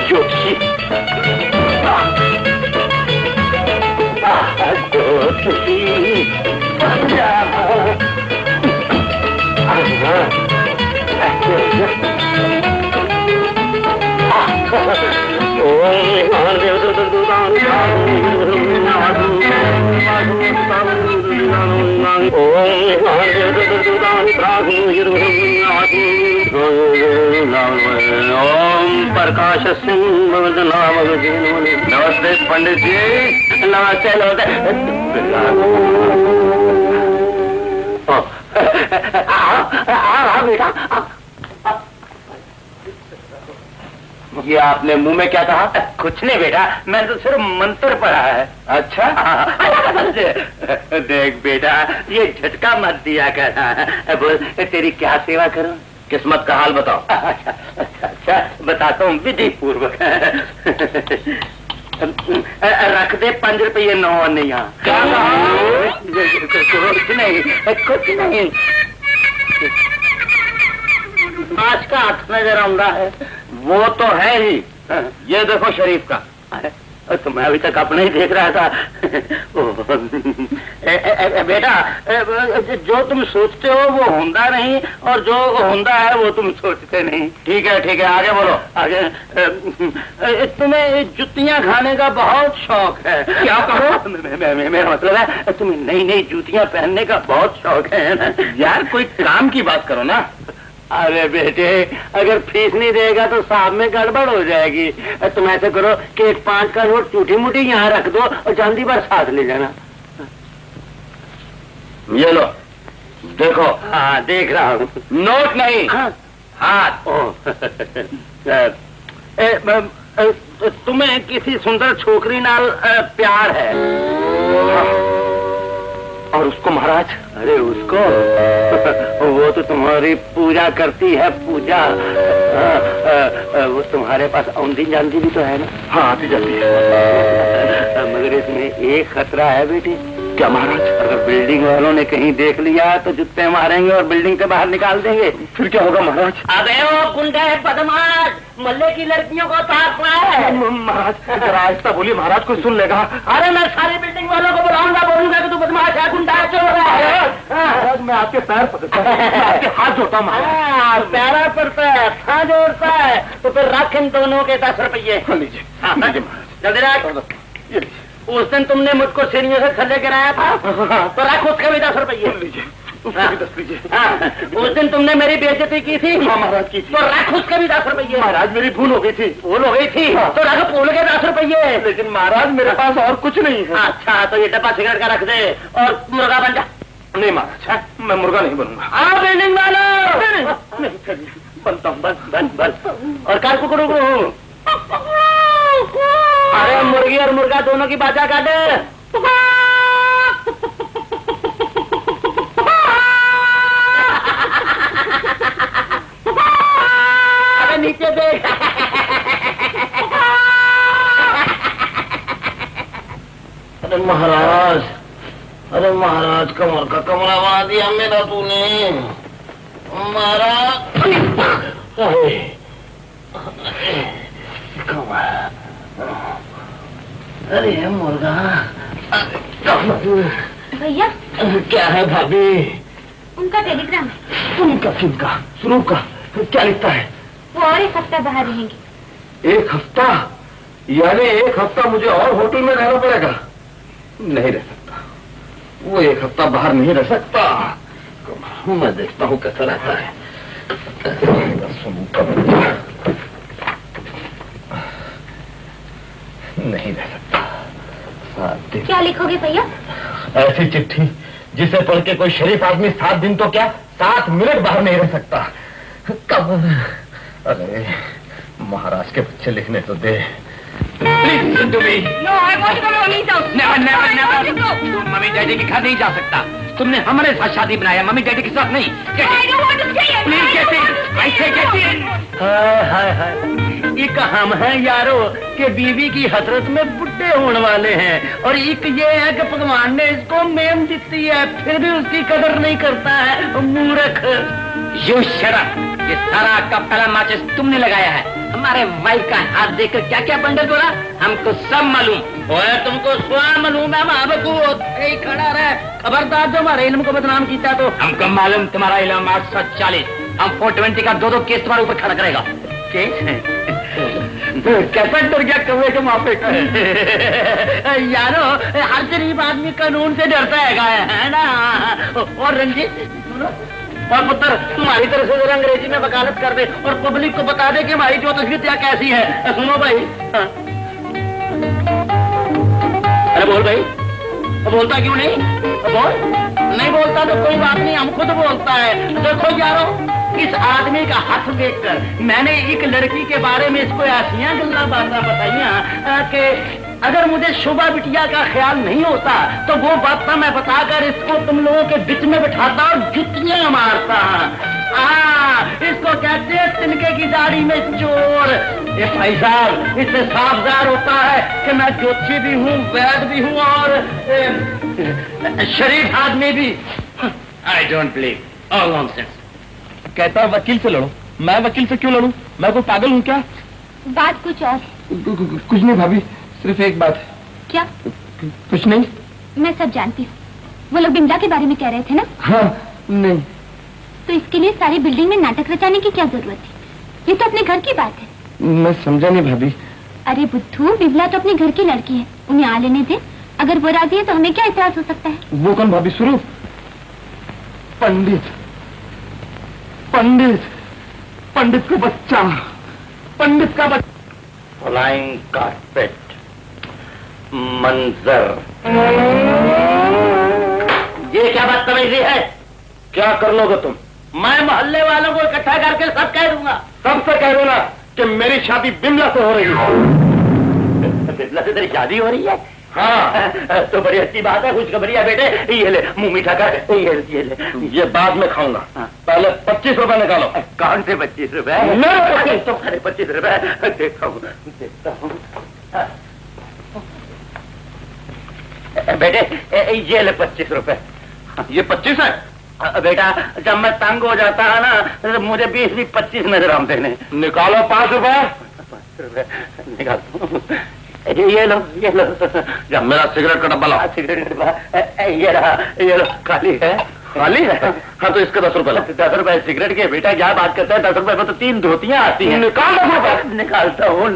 जोशी ओम प्रकाश सिंह। नमस्ते पंडित जी। नमस्ते बेटा। ये आपने मुंह में क्या कहा? कुछ नहीं बेटा, मैंने तो सिर्फ मंत्र पढ़ा है। अच्छा देख बेटा, ये झटका मत दिया कर। बोल तेरी क्या सेवा करूं? किस्मत का हाल बताओ। अच्छा बताता हूँ विधि पूर्वक। रख दे 5 रुपये 9 आने यहाँ। कुछ नहीं। आज का हाथ नजर आ रहा है। वो तो है ही। ये देखो शरीफ का। तो मैं अभी तक अपने ही देख रहा था। बेटा, जो तुम सोचते हो वो होता नहीं, और जो होता है वो तुम सोचते नहीं। ठीक है आगे बोलो। आगे तुम्हें जुतियां खाने का बहुत शौक है। क्या कहो? मेरा मतलब है तुम्हें नई जूतियां पहनने का बहुत शौक है ना। यार कोई काम की बात करो ना। अरे बेटे, अगर फीस नहीं देगा तो साहब में गड़बड़ हो जाएगी। तुम ऐसे करो कि एक 5 का नोट टूटी मुटी यहाँ रख दो और चांदी पर साथ ले जाना। ये लो देखो। हाँ देख रहा हूँ। नोट नहीं, हाथ। तुम्हें किसी सुंदर छोकरी नाल प्यार है? और उसको महाराज? अरे उसको वो तो तुम्हारी पूजा करती है, पूजा। वो तुम्हारे पास औंधी जानती भी तो है ना? हाँ आती जाती है। मगर इसमें एक खतरा है बेटी। क्या महाराज? अगर बिल्डिंग वालों ने कहीं देख लिया तो जुत्ते मारेंगे और बिल्डिंग से बाहर निकाल देंगे। फिर क्या होगा महाराज? अबे वो गुंडे बदमाश मल्ले की लड़कियों को ताक रहा है। महाराज जरा आहिस्ता बोलिए, महाराज कोई सुन लेगा। अरे मैं सारी बिल्डिंग वालों को बुलाऊंगा, बोलूंगा कि तू बदमाश है, गुंडा है, चोर है। महाराज मैं आपके पैर पकड़ता हूं, आपके हाथ जोड़ता हूँ। पैरा पड़ता है, हाथ जोड़ता है, तो फिर रख इन दोनों के 10 रुपये। लीजिए जल्दी रख। उस दिन तुमने मुझको सीढ़ियों से थल्ले गिराया था, तो रख उसके भी 10 रुपये। लीजिए उसके भी 10 लीजिए। उस दिन तुमने मेरी बेइज्जती की थी। हाँ महाराज की थी। तो रख उसके भी 10 रुपये। महाराज मेरी भूल हो गई थी। भूल हो गई थी तो रख भूल के 10 रुपये। लेकिन महाराज मेरे पास और कुछ नहीं है। अच्छा तो ये डब्बा सिगरेट का रख दे और मुर्गा बन जा। नहीं महाराज मैं मुर्गा नहीं बनूंगा। बिल्डिंग वालों बनता हूँ, बन। और कार कुकड़ू। अरे मुर्गी और मुर्गा दोनों की बाजा काटे। अरे नीचे देख। अरे महाराज कमर का कमरा बना दिया मेरा तूने। महाराज अरे मुर्गा। भैया क्या है भाभी? उनका टेलीग्राम है। उनका किनका? स्वरूप का? क्या लिखता है? वो और 1 हफ्ता बाहर रहेंगे। 1 हफ्ता? यानी 1 हफ्ता मुझे और होटल में रहना पड़ेगा? नहीं रह सकता, वो 1 हफ्ता बाहर नहीं रह सकता। मैं देखता हूँ कैसा रहता है। नहीं रह सकता। क्या लिखोगे भैया? ऐसी चिट्ठी जिसे पढ़ के कोई शरीफ आदमी 7 दिन तो क्या 7 मिनट बाहर नहीं रह सकता। कब? अरे महाराज के बच्चे लिखने तो दे। Please listen to me. No, I want to go to Mummy house. Never never I want to never. go. तुम मम्मी डैडी के घर नहीं जा सकता। तुमने हमारे साथ शादी बनाया, मम्मी डैडी के साथ नहीं। I don't want to stay here. Please get in. I say get इन। हाय हाय हाय, एक हम हैं यारो कि बीवी की हसरत में बुढ़े होने वाले हैं, और एक ये है कि भगवान ने इसको मेम दी है फिर भी उसकी कदर नहीं करता है, मूर्ख। You shut up. ये सारा का पहला माचिस तुमने लगाया है। हमारे वाइफ का हाथ देखकर क्या क्या बंडल बोला, हमको सब मालूम। ओए तुमको स्वयं मालूम है, यही खड़ा रहे, खबरदार जो हमारे इल्म को बदनाम किया तो। हमको मालूम तुम्हारा इल्म 840, हम 420 का 2-2 केस तुम्हारे ऊपर खड़ा करेगा। कैसा डर गया कौवे के माफे का। यारो हर गरीब आदमी कानून से डरता है ना। और रंजीत सुनो, और पुत्र तुम्हारी तरफ से जरा अंग्रेजी में वकालत कर दे और पब्लिक को बता दे कि हमारी जो तस्वीर कैसी है। सुनो भाई। हाँ। अरे बोल भाई, बोलता क्यों नहीं? बोल। नहीं बोलता तो कोई बात नहीं, हम खुद बोलता है। देखो यारो, इस आदमी का हाथ देखकर मैंने एक लड़की के बारे में इसको ऐसियां गल्ला बातें बताइया कि अगर मुझे शोभा बिटिया का ख्याल नहीं होता तो वो बात मैं बताकर इसको तुम लोगों के बीच में बिठाता और जुतियां मारता। इसको कहते हैं तिनके की दाढ़ी में चोर। ये भाई साहब, इससे साफ ज़ाहिर होता है कि मैं ज्योतिषी भी हूँ, वैद भी हूँ और शरीफ आदमी भी। I don't believe all nonsense. कहता वकील से लड़ो। मैं वकील से क्यों लड़ूं? मैं कोई पागल हूँ क्या? बात कुछ और। कुछ नहीं भाभी, सिर्फ एक बात। क्या? कुछ नहीं। मैं सब जानती हूँ। वो लोग बिमला के बारे में कह रहे थे ना? हाँ। नहीं तो इसके लिए सारी बिल्डिंग में नाटक रचाने की क्या जरूरत थी? ये तो अपने घर की बात है। मैं समझा नहीं भाभी। अरे बुद्धू, बिमला तो अपने घर की लड़की है, उन्हें आ लेने दे। अगर वो राजी है तो हमें क्या एतराज हो सकता है? वो कौन भाभी? शुरू। पंडित पंडित पंडित का बच्चा, पंडित का बच्चा। फ्लाइंग कारपेट, मंजर। ये क्या बदतमीजी है? क्या कर लोगे तुम? मैं मोहल्ले वालों को इकट्ठा करके सब कह दूंगा। सबसे कह दो ना कि मेरी शादी बिमला से हो रही है। बिमला से तेरी शादी हो रही है? हाँ। तो बड़ी अच्छी बात है, खुशखबरी है बेटे। ये ले मुंह मीठा कर। ये ले। ये बाद में खाऊंगा। हाँ। पहले 25 रुपए निकालो। कौन से 25 रुपए? मेरे तुम्हारे 25 रुपए। देखता हूँ। बेटे ये ले 25 रुपए। ये 25 है? बेटा जब मैं तंग हो जाता है ना तो मुझे 20-25 नजर आते हैं। निकालो 5 रुपए। 5 रुपए निकाल। ये लो जब मेरा सिगरेट का डब्बा लाओ। सिगरेट का डब्बा ये लो खाली है। खाली है? हाँ तो इसके 10 रुपए लो। 10 रुपए सिगरेट के? बेटा क्या बात करता है? 10 रुपए में तो 3 धोतियां आती हैं। निकाल 10 रुपए। निकालता हूँ।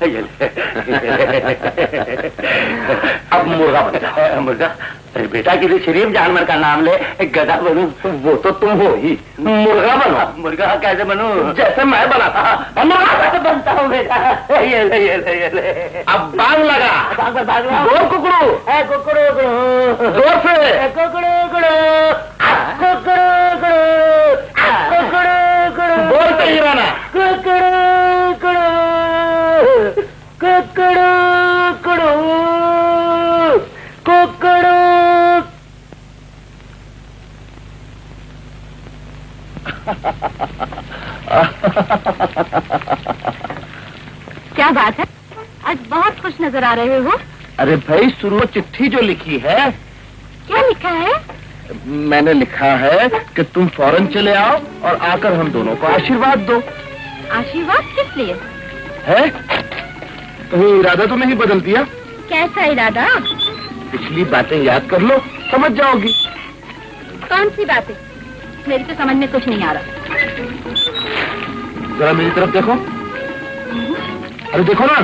ये ले। अब मुर्गा बन जाओ। मुर्गा? बेटा किसी शरीफ जानवर का नाम ले। गधा बनूं? वो तो तुम हो ही। मुर्गा बनो। मुर्गा कैसे बनूं? जैसे मैं बना था। मुर्गा बनता हूँ बेटा। ये ले। अब बांग लगा। भाग दो कुकड़ू। कुकड़ू जोर से। कुकड़ू बोलते ही रहना। क्या बात है, आज बहुत खुश नजर आ रहे हो। अरे भाई सुनो, चिट्ठी जो लिखी है। क्या लिखा है? मैंने लिखा है कि तुम फौरन चले आओ और आकर हम दोनों को आशीर्वाद दो। आशीर्वाद किस लिए है? तो इरादा तो नहीं बदल दिया? कैसा इरादा? पिछली बातें याद कर लो, समझ जाओगी। कौन सी बातें? मेरी तो समझ में कुछ नहीं आ रहा। जरा मेरी तरफ देखो। अरे देखो ना।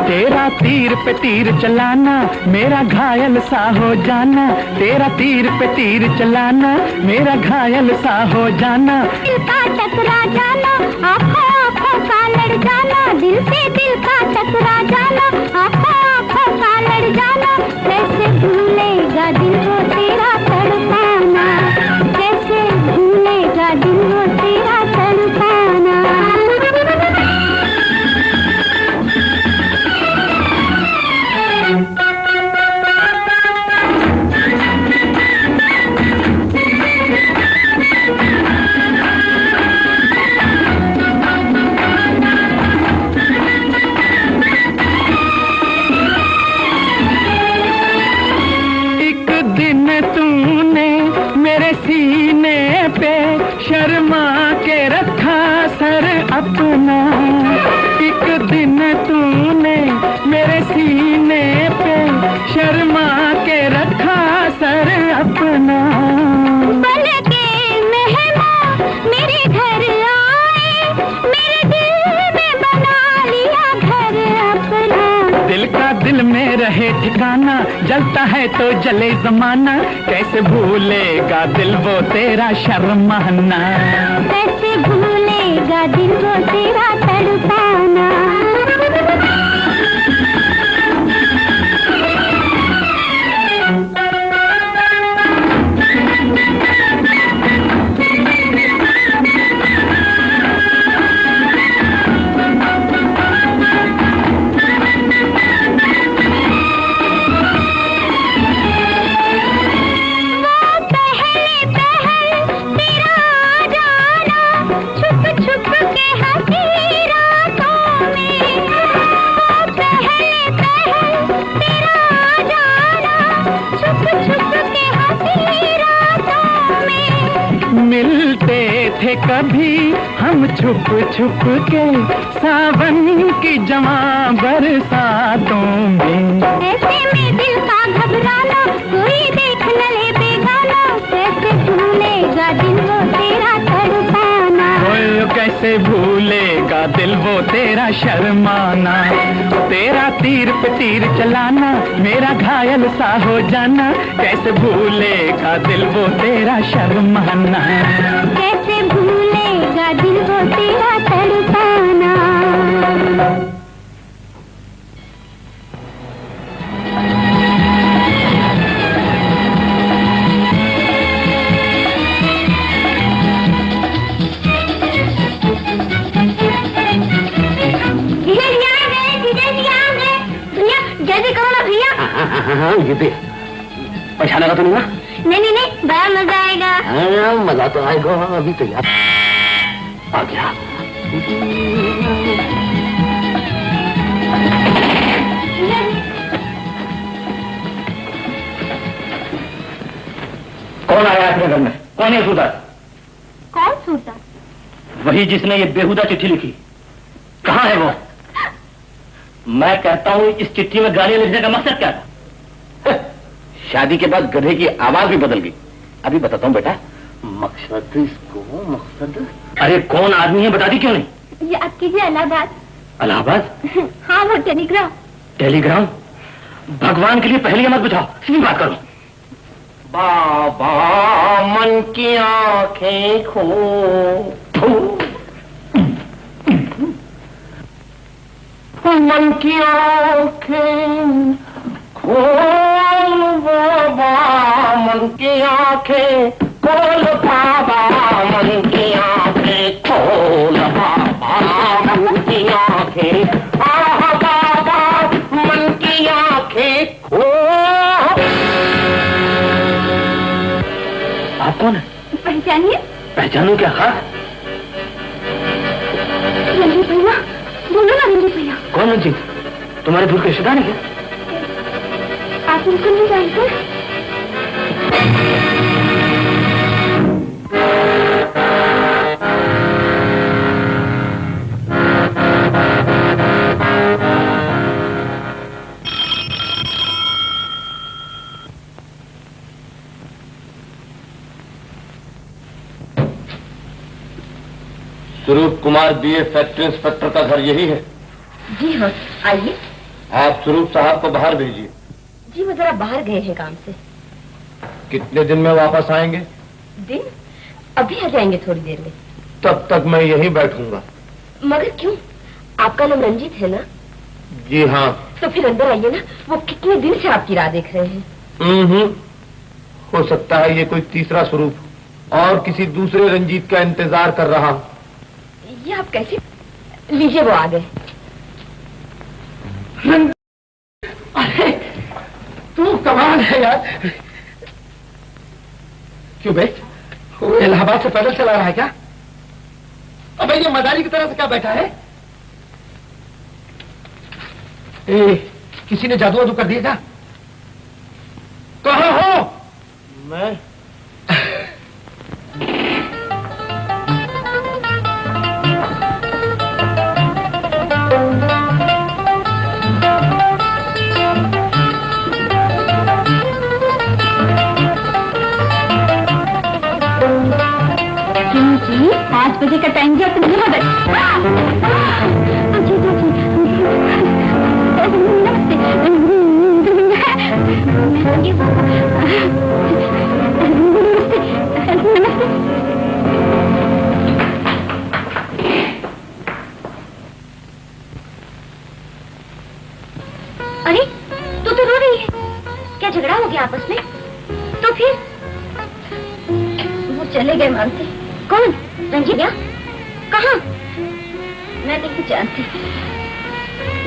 तेरा तीर पे तीर चलाना, मेरा घायल सा हो जाना। तेरा तीर पे तीर चलाना, मेरा घायल सा हो जाना। दिल का टकरा जाना, आँखों आँखों का लड़ जाना। दिल से दिल का टकरा जाना, आँखों आँखों का लड़ जाना। कैसे भूलेगा दिल वो तेरा तड़पाना, कैसे भूलेगा दिल वो तेरा तड़पाना। सीने पे शर्मा के रखा सर अपना। एक दिन तूने मेरे सीने पे शर्मा के रखा सर अपना। बन के मेहमान मेरे घर आए, मेरे दिल में बना लिया घर अपना। दिल का दिल में रहे ठिकाना, जलता है तो जले जमाना। कैसे भूलेगा दिल वो तेरा शर्माना, कैसे भूलेगा दिल वो तेरा तड़पाना। मिलते थे कभी हम छुप छुप के सावन की जमा बरसातों में। ऐसे में दिल का घबराना, कोई देख न ले बेगाना। कैसे भूलेगा दिल वो तेरा तड़पाना, कैसे भूलेगा दिल वो तेरा शर्माना। तेरा तीर पे तीर चलाना, मेरा घायल सा हो जाना। कैसे भूलेगा दिल वो तेरा शर्माना, कैसे भूलेगा दिल वो तेरा तड़पाना। जल्दी करो ना भैया। हाँ ये दे। पैसा लगा तो नहीं ना? नहीं, बड़ा मजा आएगा। हाँ मजा तो आएगा, अभी तो यार आ गया। कौन आया अपने घर में? कौन है सूरदास? कौन सूरदास? वही जिसने ये बेहुदा चिट्ठी लिखी। कहाँ है वो? मैं कहता हूँ इस चिट्ठी में गालियां लिखने का मकसद क्या था? शादी के बाद गधे की आवाज भी बदल गई। अभी बताता हूँ बेटा मकसद। इसको मकसद। अरे कौन आदमी है बता दी क्यों नहीं? याद कीजिए, इलाहाबाद। इलाहाबाद? हाँ वो टेलीग्राम। टेलीग्राम? भगवान के लिए पहले मत बुझाओ, सीधी बात करो। बाबा मन की आंखें खो, मन की आंखें खोल बाबा, मन की आंखें खोल बाबा, मन की आंखें खोल बाबा, मन की आंखें, आह बाबा मन की आंखें खोल। आप कौन है? पहचानिए। पहचानू क्या? खास रंजीत भैया, बोलो ना रंजीत भैया। कौन रंजीत? तुम्हारे दूर के रिश्तेदार है क्या? आप उनको नहीं जानते? स्वरूप कुमार बीए फैक्ट्री इंस्पेक्टर का घर यही है? जी हाँ, आइए। आप स्वरूप साहब को बाहर भेजिए। जी वो जरा बाहर गए हैं काम से। कितने दिन में वापस आएंगे? दिन? अभी आ जाएंगे थोड़ी देर में। तब तक मैं यहीं बैठूंगा। मगर क्यों? आपका नाम रंजीत है ना? जी हाँ। तो फिर अंदर आइए ना, वो कितने दिन से आपकी राह देख रहे हैं। हो सकता है ये कोई तीसरा स्वरूप और किसी दूसरे रंजीत का इंतजार कर रहा हूँ। ये आप कैसे? लीजिए वो आ गए। अरे तू कमाल है यार। क्यों बे, वो इलाहाबाद से पैदल चला रहा है क्या? अबे ये मदारी की तरह से क्या बैठा है? किसी ने जादू वादू कर दिया क्या? कहाँ हो? मैं जी 5 बजे का टाइम दिया तुमने। अरे तू तो रो रही है, क्या झगड़ा हो गया आपस में? तो फिर वो चले गए मानते। कौन? रंजीत? क्या? कहाँ? मैं नहीं जानती।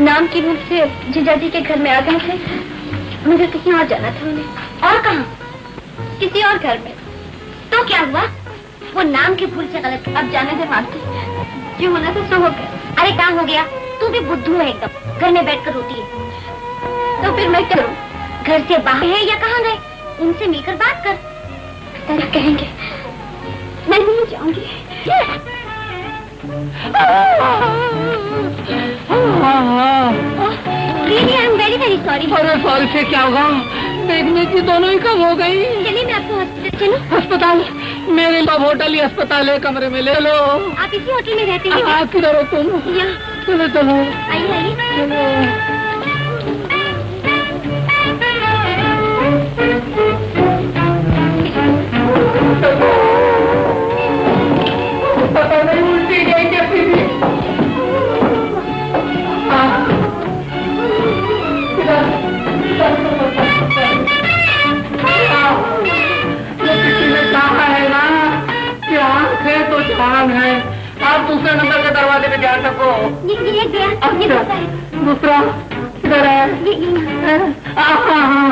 नाम की भूल से जीजाजी के घर में आ गए थे, मुझे कहीं और जाना था उन्हें। और कहाँ? किसी और घर में। तो क्या हुआ? वो नाम की भूल से गलत। अब जाने दे मानती, जो होना था सो हो गया। अरे क्या हो गया? तू भी बुद्धू है एकदम, घर में बैठकर रोती है। तो फिर मैं क्या करूं? घर से बाहर है या कहाँ गए? उनसे मिलकर बात कर। तरह कहेंगे मैं नहीं जाऊंगी। Really I am very very sorry. अरे सॉरी से क्या होगा? देखने की दोनों ही कम हो गई। चलिए मैं आपको हॉस्पिटल चलूं? अस्पताल? मेरे लिए होटल ही अस्पताल है, कमरे में ले लो। आप इसी होटल में रहते हैं? किधर हो तुम? यहाँ। चलो चलो आइए आइए। चलो। पता नहीं उल्टी गई कैसी थी। किसी ने कहा है ना कि आँख है तो जान है। आप दूसरे नंबर के दरवाजे पे ध्यान रखो। ये गया। ये दूसरा किधर है? हाँ,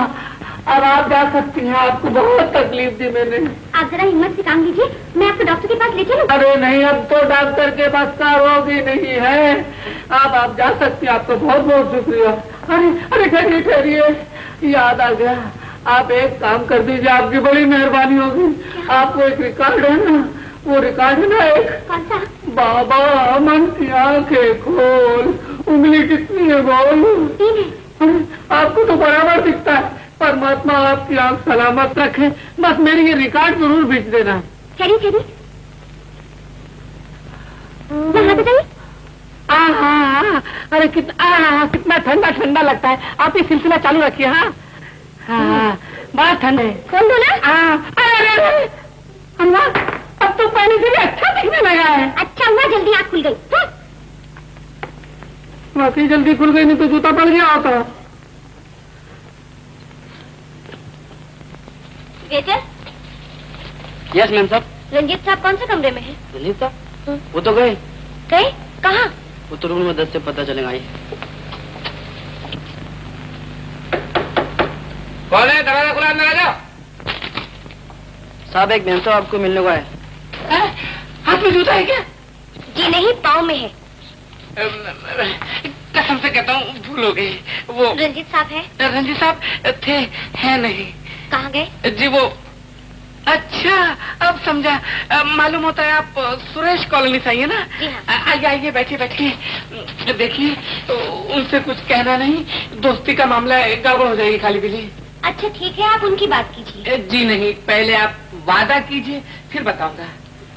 अब आप जा सकती हैं। आपको बहुत तकलीफ दी मैंने। आप जरा हिम्मत से काम लीजिए, मैं आपको डॉक्टर के पास ले चलूं? अरे नहीं, अब तो डॉक्टर के पास का रोग ही नहीं है। आप जा सकती हैं। आपको बहुत बहुत शुक्रिया। अरे ठहरिए ठहरिए, याद आ गया। आप एक काम कर दीजिए, आपकी बड़ी मेहरबानी होगी। आपको एक रिकॉर्ड है ना, वो रिकॉर्ड है ना एक। कौन सा? बाबा मन की आंखें खोल, उंगली कितनी है बोल। 3 है। आपको तो बराबर दिखता है। परमात्मा आपकी आंख सलामत रखे। बस मेरी ये रिकॉर्ड जरूर भेज देना। चलिए चलिए, हाथ बताइए। अरे कितना ठंडा ठंडा लगता है। आप ये सिलसिला चालू रखिए। हाँ बहुत ठंडा है। कौन बोला? अरे अम्मा, अब तो पानी से भी अच्छा दिखने लगा है। अच्छा हुआ जल्दी आँख खुल गई। वाकई जल्दी खुल गई, नहीं तो जूता पड़ गया होता। वेटर। यस मैम साहब। रंजीत साहब कौन से कमरे में है? रंजीत साहब वो तो गए। गए? कहाँ? वो तो रूम में 10 से पता चलेगा। कौन है? दरवाजा खुला, अंदर आ जाओ। साहब एक मैम साहब आपको मिलने को आए। हाथ में जूता है क्या? जी नहीं, पाँव में है। कसम से कहता हूँ भूल हो गई। वो रंजीत साहब है? रंजीत साहब थे, है नहीं। कहाँ गए? जी वो, अच्छा अब समझा। मालूम होता है आप सुरेश कॉलोनी से आइए ना। जी हाँ। आइए आइए, बैठिए बैठिए। देखिए उनसे कुछ कहना नहीं, दोस्ती का मामला है, गड़बड़ हो जाएगी खाली पीली। अच्छा ठीक है, आप उनकी बात कीजिए। जी नहीं, पहले आप वादा कीजिए, फिर बताऊंगा।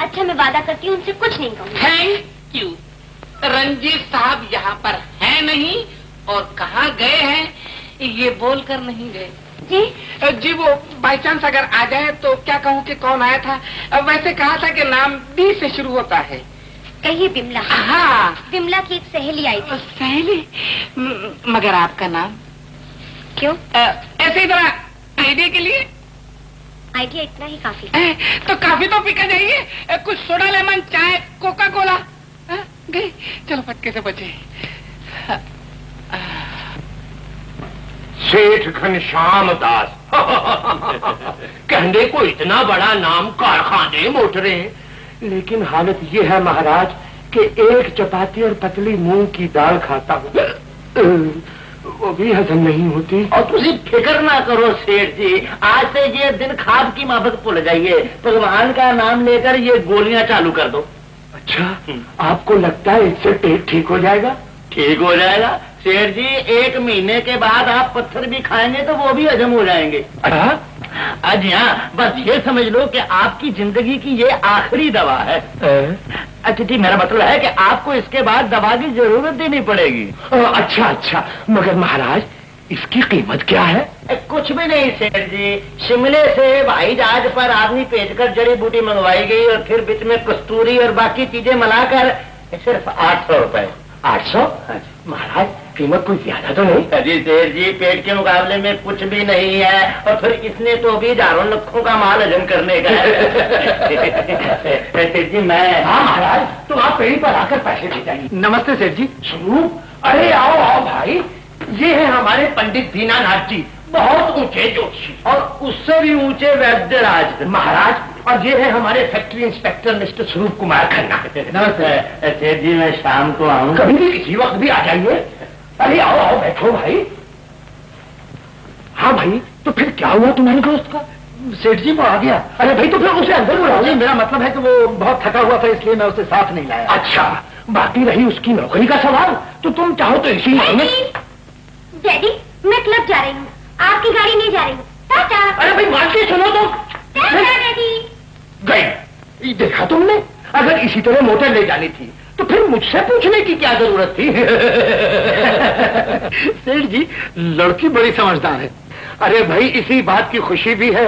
अच्छा मैं वादा करती हूँ, उनसे कुछ नहीं कहूँगी। Thank you. रंजीत साहब यहाँ पर है नहीं, और कहाँ गए हैं ये बोलकर नहीं गए। जी वो बाई चांस अगर आ जाए तो क्या कहूँ कि कौन आया था। वैसे कहा था कि नाम बी से शुरू होता है। कहिए बिमला। हाँ, बिमला की एक सहेली आई थी। सहेली? मगर आपका नाम क्यों? ऐसे ही जरा आइडिया के लिए। आइडिया इतना ही काफी। तो काफी तो पीका जाइए। कुछ सोडा लेमन चाय कोका कोला। गई, चलो फटके से बचे। सेठ घनश्याम दास कहने को इतना बड़ा नाम, कारखाने, मोटरें, लेकिन हालत ये है महाराज कि एक चपाती और पतली मूंग की दाल खाता हूँ, वो भी हजम नहीं होती। और तुसी फिक्र ना करो सेठ जी, आज से ये दिन खाब की माफक भूल जाइए। भगवान का नाम लेकर ये गोलियां चालू कर दो। अच्छा, आपको लगता है इससे पेट ठीक हो जाएगा? ठीक हो जाएगा सेठ जी। 1 महीने के बाद आप पत्थर भी खाएंगे तो वो भी हजम हो जाएंगे। आज यहाँ बस ये समझ लो कि आपकी जिंदगी की ये आखिरी दवा है। अच्छा जी, मेरा मतलब है कि आपको इसके बाद दवा की जरूरत देनी पड़ेगी। अच्छा अच्छा, मगर महाराज इसकी कीमत क्या है? कुछ भी नहीं सेठ जी, शिमले से हवाई जहाज पर आदमी भेजकर जड़ी बूटी मंगवाई गई और फिर बीच में कस्तूरी और बाकी चीजें मिलाकर सिर्फ 800 रुपए। 800? महाराज कीमत कोई ज्यादा तो नहीं? अजी सेठ जी, पेट के मुकाबले में कुछ भी नहीं है, और फिर इसने तो भी हजारों लाखों का माल हजम करने का है। सेठ जी मैं। हाँ महाराज, तो आप पेड़ी पर आकर पैसे दे जाइए। नमस्ते सेठ जी। स्वरूप, अरे आओ आओ भाई, ये है हमारे पंडित दीनानाथ जी, बहुत ऊंचे जोशी और उससे भी ऊंचे वैद्यराज महाराज। और ये है हमारे फैक्ट्री इंस्पेक्टर मिस्टर स्वरूप कुमार खन्ना। नमस्ते सेठ जी, मैं शाम को आऊँ? कभी भी किसी वक्त भी आ जाइए। अरे आओ आओ बैठो भाई। हाँ भाई, तो फिर क्या हुआ तुम्हारे दोस्त का? सेठ जी वो आ गया। अरे भाई तो फिर उसे अंदर बुलाओ। मेरा मतलब है कि वो बहुत थका हुआ था, इसलिए मैं उसे साथ नहीं लाया। अच्छा, बाकी रही उसकी नौकरी का सवाल, तो तुम चाहो तो इसी महीने। डैडी, मैं क्लब जा रही हूँ, आपकी गाड़ी नहीं जा रही हूँ। टाटा। अरे भाई मान के सुनो तो। डैडी। गई, देखा तुमने, अगर इसी तरह मोटर ले जानी थी तो फिर मुझसे पूछने की क्या जरूरत थी? सेठ जी लड़की बड़ी समझदार है। अरे भाई इसी बात की खुशी भी है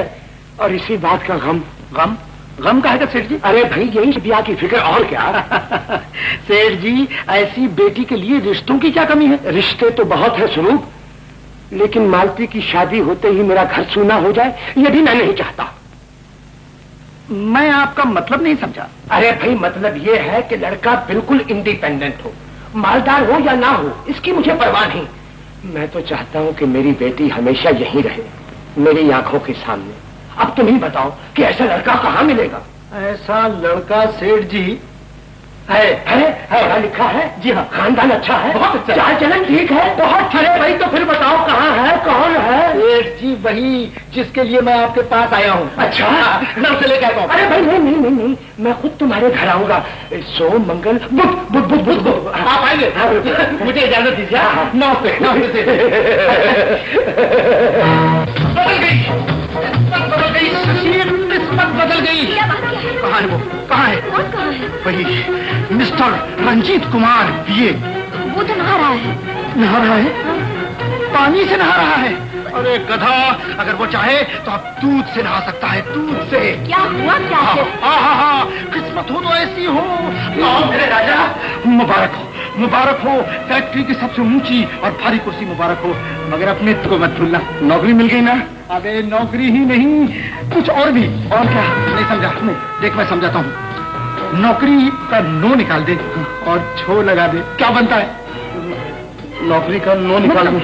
और इसी बात का गम। गम? गम का है सेठ जी? अरे भाई यही ब्याह की फिक्र, और क्या। सेठ जी ऐसी बेटी के लिए रिश्तों की क्या कमी है? रिश्ते तो बहुत है स्वरूप, लेकिन मालती की शादी होते ही मेरा घर सूना हो जाए, ये भी मैं नहीं चाहता। मैं आपका मतलब नहीं समझा। अरे भाई मतलब ये है कि लड़का बिल्कुल इंडिपेंडेंट हो, मालदार हो या ना हो, इसकी मुझे परवाह नहीं। मैं तो चाहता हूँ कि मेरी बेटी हमेशा यहीं रहे, मेरी आंखों के सामने। अब तुम ही बताओ कि ऐसा लड़का कहाँ मिलेगा? ऐसा लड़का सेठ जी है लिखा है। जी हाँ। खानदान अच्छा है, बहुत अच्छा। चाल चलन ठीक है, बहुत। अरे भाई तो फिर बताओ कहाँ है, कौन है? सेठ जी वही जिसके लिए मैं आपके पास आया हूँ। अच्छा, मैं उसे लेकर आता हूँ। अरे भाई नहीं नहीं नहीं नहीं, मैं खुद तुम्हारे घर आऊंगा। सोम मंगल बुध बुध बुध बुध बुध। आप आइए, मुझे इजाजत दीजिए। नमस्ते। नमस्ते। बदल गई, बदल गई, किस्मत बदल गई। कहाँ है वो? कहाँ है? कौन कहाँ है? वही मिस्टर रंजीत कुमार, ये वो तो नहा रहा है। नहा रहा है, पानी से नहा रहा है। अरे गधा, अगर वो चाहे तो अब दूध से नहा सकता है, दूध से। क्या हुआ क्या? हाँ, किस्मत हो तो ऐसी हो। मेरे राजा, मुबारक हो, मुबारक हो। फैक्ट्री की सबसे ऊंची और भारी कुर्सी मुबारक हो, मगर अपने को मत भूलना, नौकरी मिल गई ना? अबे नौकरी ही नहीं, कुछ और भी। और क्या? नहीं समझा? नहीं, देख मैं समझाता हूँ। नौकरी का नो निकाल दे और छो लगा दे, क्या बनता है? नौकरी का नो निकाल दूं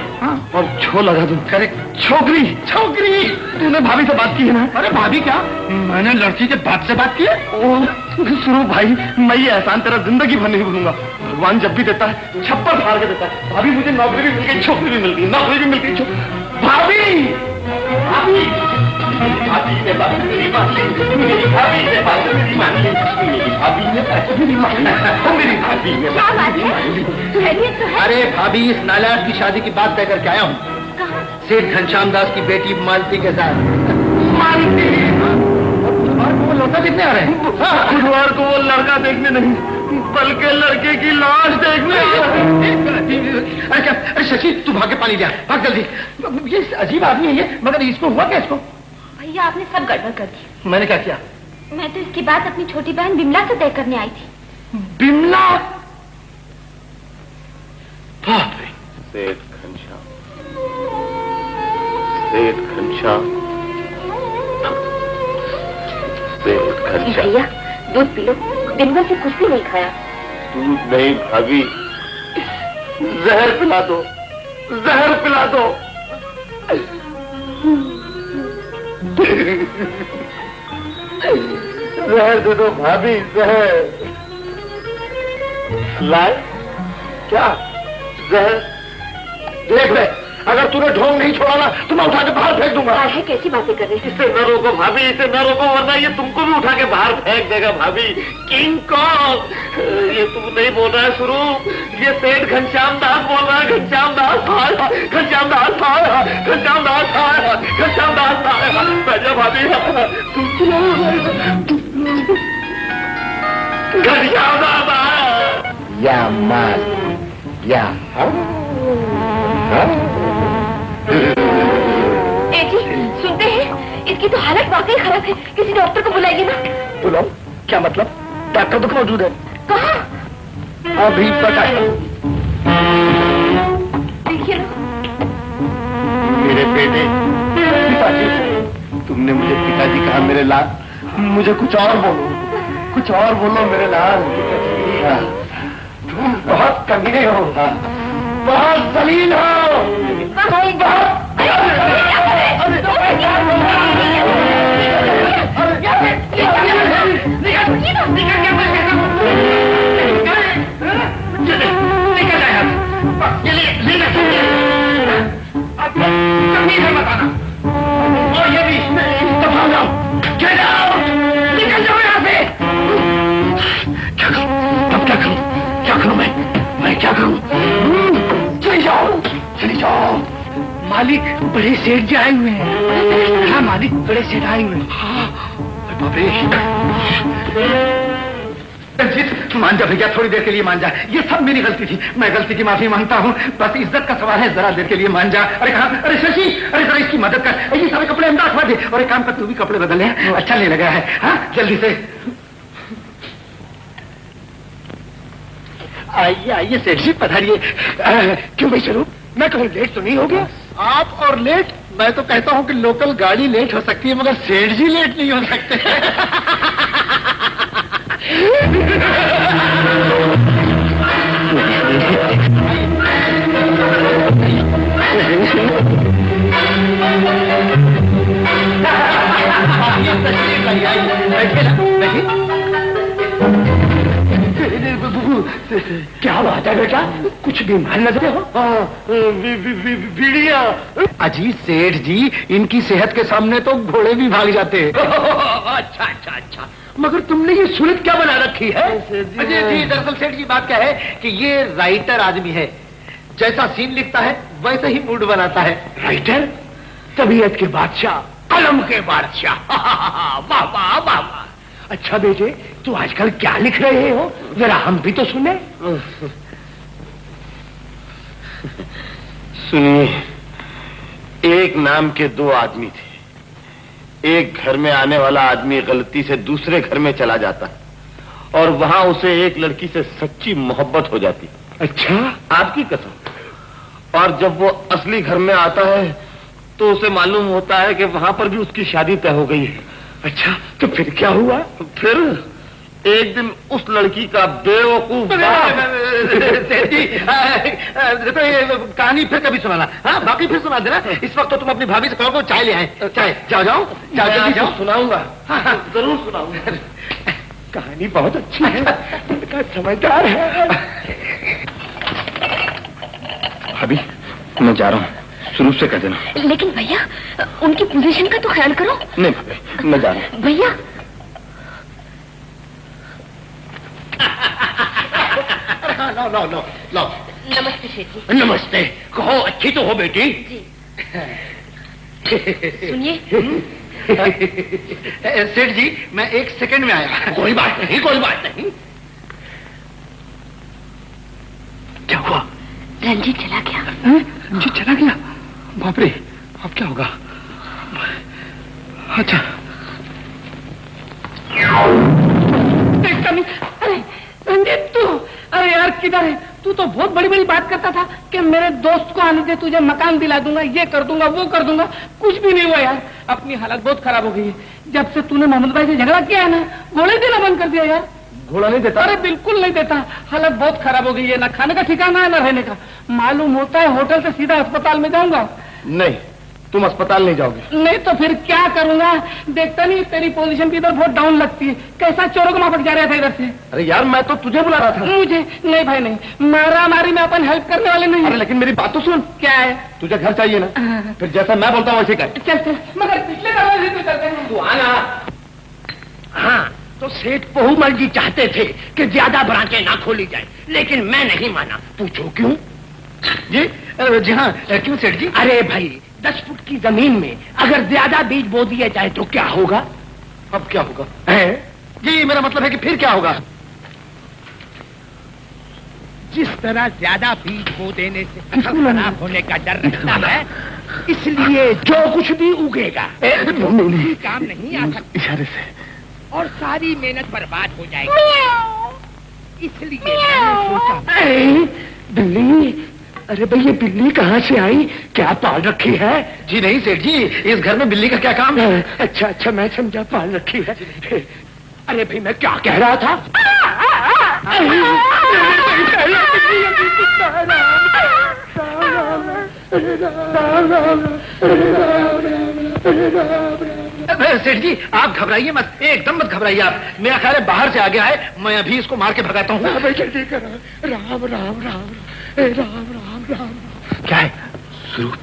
और छो लगा दूं। करेक्ट, छोकरी। छोकरी, तूने भाभी से बात की है ना? अरे भाभी क्या, मैंने लड़की के बाप से बात की है। स्वरूप भाई, मैं ये एहसान तेरा जिंदगी भर नहीं भूलूंगा। भगवान जब भी देता है छप्पर फाड़ के देता है। भाभी मुझे नौकरी भी मिल गई, छोकरी भी मिल गई, नौकरी भी मिल गई। भाभी, भाभी, भाभी ने बात मेरी मान ली, मेरी भाभी ने बात मेरी मान ली, मेरी भाभी ने बात मेरी मान ली, मेरी भाभी ने क्या बात है? खैरियत तो है? अरे भाभी, इस नालायक की शादी की बात तय करके आया हूँ, सेठ घनश्याम दास की बेटी मालती के साथ। मालती? बुधवार को वो लड़का देखने आ रहे हैं। बुधवार को वो लड़का देखने नहीं, बल्कि लड़के की लाश देखने। अरे शशि, तू भाग के पानी लिया, भाग जल्दी। ये अजीब आदमी है ये, मगर इसको हुआ क्या? इसको भैया आपने सब गड़बड़ कर दी। मैंने क्या किया? मैं तो इसकी बात अपनी छोटी बहन बिमला से तय करने आई थी। बिमला? सेठ घनश्याम, सेठ घनश्याम, सेठ घनश्याम। भैया दूध पी लो, दिन भर से कुछ भी नहीं खाया। दूध नहीं भाभी, जहर पिला दो, जहर पिला दो। जहर दे दो भाभी, जहर। लाए क्या जहर? देख ले, अगर तूने ढोंग नहीं छोड़ा ना तो मैं उठा के बाहर फेंक दूंगा। है कैसी बातें कर रही है? इसे न रोको भाभी, इसे न रोको, वरना ये तुमको भी उठा के बाहर फेंक देगा भाभी। King Kong. ये तुम नहीं बोल रहा है स्वरूप, ये सेठ घनश्याम दास बोल रहा है। घनश्याम दास, घनश्याम दास, घनश्याम दास, घनश्याम दास। बैठा भाभी, घनश्याम दास। या माल या जी सुनते हैं, इसकी तो हालत वाकई खराब है, किसी डॉक्टर को बुलाइए ना। बुलाओ? क्या मतलब? डॉक्टर तो मौजूद है। कहाँ? अभी पता है। देखिए ना। मेरे बेटे, पिताजी, तुमने मुझे पिताजी कहा मेरे लाल, मुझे कुछ और बोलो, कुछ और बोलो मेरे लाल। तुम बहुत कमीने हो, बहुत जलील हो, तुम बहुत और ये भी दफा जाओ, निकल जाओ यहाँ से। क्या करूं? अब क्या करूं? क्या करूं मैं क्या करूं? चली जाओ, चली जाओ। मालिक बड़े सेठ जी आए हुए हैं। हाँ मालिक, बड़े सेठ आए हुए हैं। मान जा भैया, थोड़ी देर के लिए मान जा। ये सब मेरी गलती थी, मैं गलती की माफी मांगता हूँ। बस इज्जत का सवाल है, जरा देर के लिए मान जा। अरे कहाँ? अरे शशि, अरे जरा इसकी मदद कर, ये सारे कपड़े अंदर रखवा दे। और एक काम कर, तू भी कपड़े बदल ले, अच्छा नहीं लगा है। हाँ जल्दी से आइए आइए सेठ जी, पधारिए। क्यों भाई स्वरूप, मैं कहूँ लेट तो नहीं हो गया? आप और लेट? मैं तो कहता हूँ कि लोकल गाड़ी लेट हो सकती है, मगर सेठ जी लेट नहीं हो सकते। क्या बात है बेटा, कुछ बीमार नजर हो? बीड़िया। अजी सेठ जी, इनकी सेहत के सामने तो घोड़े भी भाग जाते हैं। अच्छा अच्छा अच्छा, मगर तुमने ये सूरत क्या बना रखी है? अजय जी, दरअसल सेठ जी बात क्या है कि ये राइटर आदमी है, जैसा सीन लिखता है वैसे ही मूड बनाता है। राइटर? तबीयत के बादशाह, कलम के बादशाह। वाह वाह वाह। अच्छा बेटे, तो आजकल क्या लिख रहे हो? जरा हम भी तो सुने। सुनिए, एक नाम के दो आदमी थे। एक घर में आने वाला आदमी गलती से दूसरे घर में चला जाता और वहां उसे एक लड़की से सच्ची मोहब्बत हो जाती। अच्छा? आपकी कसम। और जब वो असली घर में आता है तो उसे मालूम होता है कि वहां पर भी उसकी शादी तय हो गई है। अच्छा, तो फिर क्या हुआ? फिर एक दिन उस लड़की का बेवकूफ कहानी फिर कभी सुनाना। हाँ, बाकी फिर सुना देना। इस वक्त तो तुम अपनी भाभी से कहो चाय ले आए। चाय, जाओ जाओ जाओ, जल्दी जाओ। सुनाऊंगा। हाँ, जरूर सुनाऊंगा। कहानी बहुत अच्छी है, लड़का समझदार है। भाभी, मैं जा रहा हूँ, शुरू से कर देना। लेकिन भैया, उनकी पोजीशन का तो ख्याल करो। नहीं भाभी, मैं जा रहा हूँ। भैया, लो लो लो लो। नमस्ते सेठ जी। नमस्ते। कहो, अच्छी तो हो बेटी? जी। सुनिए, सेठ जी, मैं एक सेकंड में आया। कोई बात नहीं, कोई बात नहीं। क्या हुआ? रंजीत चला गया। रंजीत चला गया? बाप रे, अब क्या होगा? अच्छा, देखता नहीं। अरे रंजीत तू, अरे यार किधर है तू? तो बहुत बड़ी बड़ी बात करता था कि मेरे दोस्त को आने दे, तुझे मकान दिला दूंगा, ये कर दूंगा, वो कर दूंगा। कुछ भी नहीं हुआ यार, अपनी हालत बहुत खराब हो गई है। जब से तूने मोहम्मद भाई से झगड़ा किया है ना, घोड़े देना बंद कर दिया यार। घोड़ा नहीं देता? अरे बिल्कुल नहीं देता, हालत बहुत खराब हो गई है, ना खाने का ठिकाना है ना रहने का। मालूम होता है होटल से सीधा अस्पताल में जाऊंगा। नहीं, तुम अस्पताल नहीं जाओगे। नहीं तो फिर क्या करूंगा? देखता नहीं तेरी पोजीशन भी इधर बहुत डाउन लगती है, कैसा चोरों को माफक जा रहा था इधर से। अरे यार, मैं तो तुझे बुला रहा था। मुझे नहीं भाई, नहीं, मारा मारी में अपन हेल्प करने वाले नहीं। अरे लेकिन मेरी बात तो सुन। क्या है? तुझे घर चाहिए ना, फिर जैसा मैं बोलता हूँ वैसे कर। चल चल, मगर पिछले दरवाजे से चलते हैं। तू आना। हाँ, तो सेठ बहुमल जी चाहते थे कि ज्यादा ब्रांचें ना खोली जाए, लेकिन मैं नहीं माना। पूछो क्यों? जी हाँ, क्यों सेठ जी? अरे भाई, 10 फुट की जमीन में अगर ज्यादा बीज बो दिए जाए तो क्या होगा? अब क्या होगा? है जी, मेरा मतलब है कि फिर क्या होगा? जिस तरह ज्यादा बीज बो देने से फसल खराब होने का डर रहता है, इसलिए जो कुछ भी उगेगा नहीं, काम नहीं आ सकता इशारे से। और सारी मेहनत बर्बाद हो जाएगी। इसलिए मैंने सोचा। बिल्ली? अरे भाई, ये बिल्ली कहाँ से आई? क्या पाल रखी है? जी नहीं सेठ जी, इस घर में बिल्ली का क्या काम है? अच्छा अच्छा, मैं समझा पाल रखी है। अरे भाई, मैं क्या कह रहा था? सेठ जी, आप घबराइए मत, एकदम मत घबराइए आप। मेरा ख्याल है बाहर से आ गया है, मैं अभी इसको मार के भगाता हूँ। राम राम राम राम राम राम। क्या है? स्वरूप,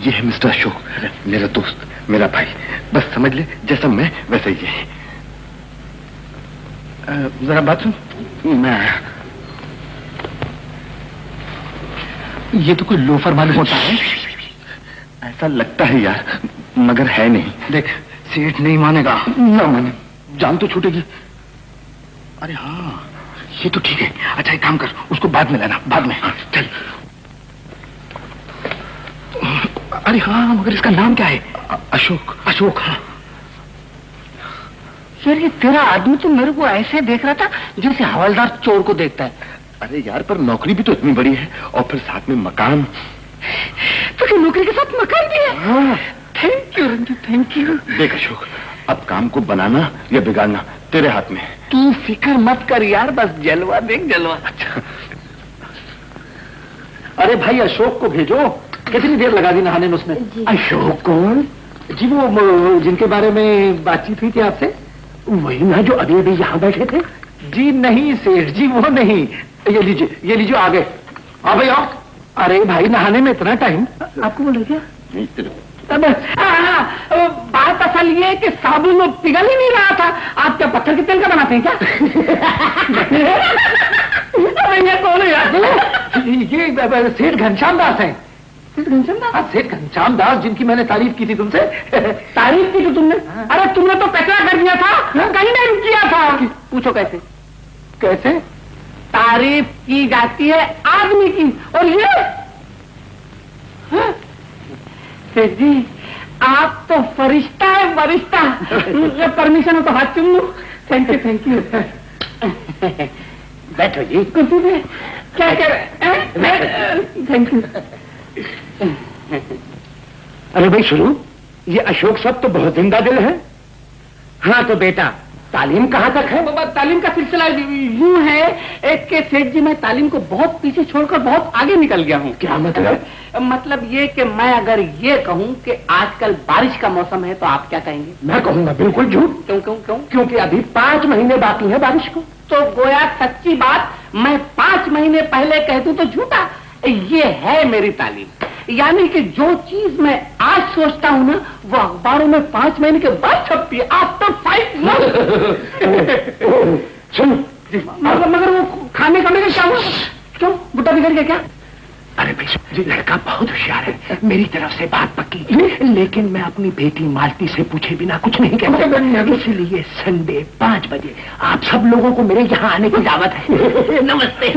ये है मिस्टर अशोक, मेरा दोस्त, मेरा भाई। बस समझ ले, जैसा मैं वैसा ही है। जरा बात सुन। मैं ये तो कोई लोफर मालूम होता है। ऐसा लगता है यार, मगर है नहीं। देख, सेठ नहीं मानेगा। ना माने, जान तो छूटेगी। अरे हाँ, ये तो ठीक है। अच्छा, एक काम कर, उसको बाद में लाना, बाद में। हाँ, चल। अरे हाँ, मगर इसका नाम क्या है? अशोक। अशोक, हाँ। यार, ये तेरा आदमी तो मेरे को ऐसे देख रहा था जैसे हवलदार चोर को देखता है। अरे यार, पर नौकरी भी तो इतनी बड़ी है, और फिर साथ में मकान। तो क्या नौकरी के साथ मकान भी है? हाँ। Thank you Ranjit, thank you. देख अशोक, अब काम को बनाना या बिगाड़ना तेरे हाथ में है। तू फिक्र मत कर यार, बस जलवा देख, जलवा। अच्छा। अरे भाई, अशोक को भेजो। कितनी देर लगा दी नहाने में उसने? अशोक कौन? जी, वो जिनके बारे में बातचीत हुई थी आपसे। वही ना जो अभी अभी यहाँ बैठे थे। जी नहीं सेठ जी, वो नहीं। ये लीजिए, ये लीजिए, आ गए। हाँ भाई आओ। अरे भाई, नहाने में इतना टाइम? आपको बोले क्या? नहीं, बात असल ये है कि साबुन में पिघल ही नहीं रहा था। आप क्या पत्थर के तेल का बनाते हैं क्या? अरे ये कौन है यार? ये सेठ घनश्याम दास है। सेठ घनश्याम दास, जिनकी मैंने तारीफ की थी तुमसे। तारीफ की थी तुमने? अरे तुमने तो कचरा कर दिया था, कहीं नहीं किया था। पूछो कैसे? कैसे तारीफ की जाती है आदमी की, और ये सेठ जी, आप तो फरिश्ता है, फरिश्ता। परमिशन हो तो हाथ चूम लूं? Thank you, thank you. बैठो जी। कुछ भी क्या कह रहे हैं? Thank you. अरे भाई शुरू, ये अशोक सब तो बहुत जिंदा दिल है। हाँ तो बेटा, तालीम कहाँ तक है? बाबा, तालीम का सिलसिला यूं है एक के सेठ जी, मैं तालीम को बहुत पीछे छोड़कर बहुत आगे निकल गया हूँ। क्या मतलब? मतलब ये कि मैं अगर ये कहूँ कि आजकल बारिश का मौसम है तो आप क्या कहेंगे? मैं कहूंगा बिल्कुल झूठ। क्यों क्यों क्यों? क्योंकि अभी 5 महीने बाकी है बारिश को। तो गोया सच्ची बात मैं 5 महीने पहले कह दूं तो झूठा। ये है मेरी तालीम, यानी कि जो चीज मैं आज सोचता हूँ ना, वो अखबारों में 5 महीने के बाद छपती है, आफ्टर 5 मंथ। सुन, मगर वो खाने का मेरे क्या हुआ? क्यों, बुढ़ा बिगड़ गया क्या? अरे भाई, ये लड़का बहुत होशियार है, मेरी तरफ से बात पक्की, लेकिन मैं अपनी बेटी मालती से पूछे बिना कुछ नहीं कह सकता। इसलिए संडे 5 बजे आप सब लोगों को मेरे यहाँ आने की दावत है। नमस्ते।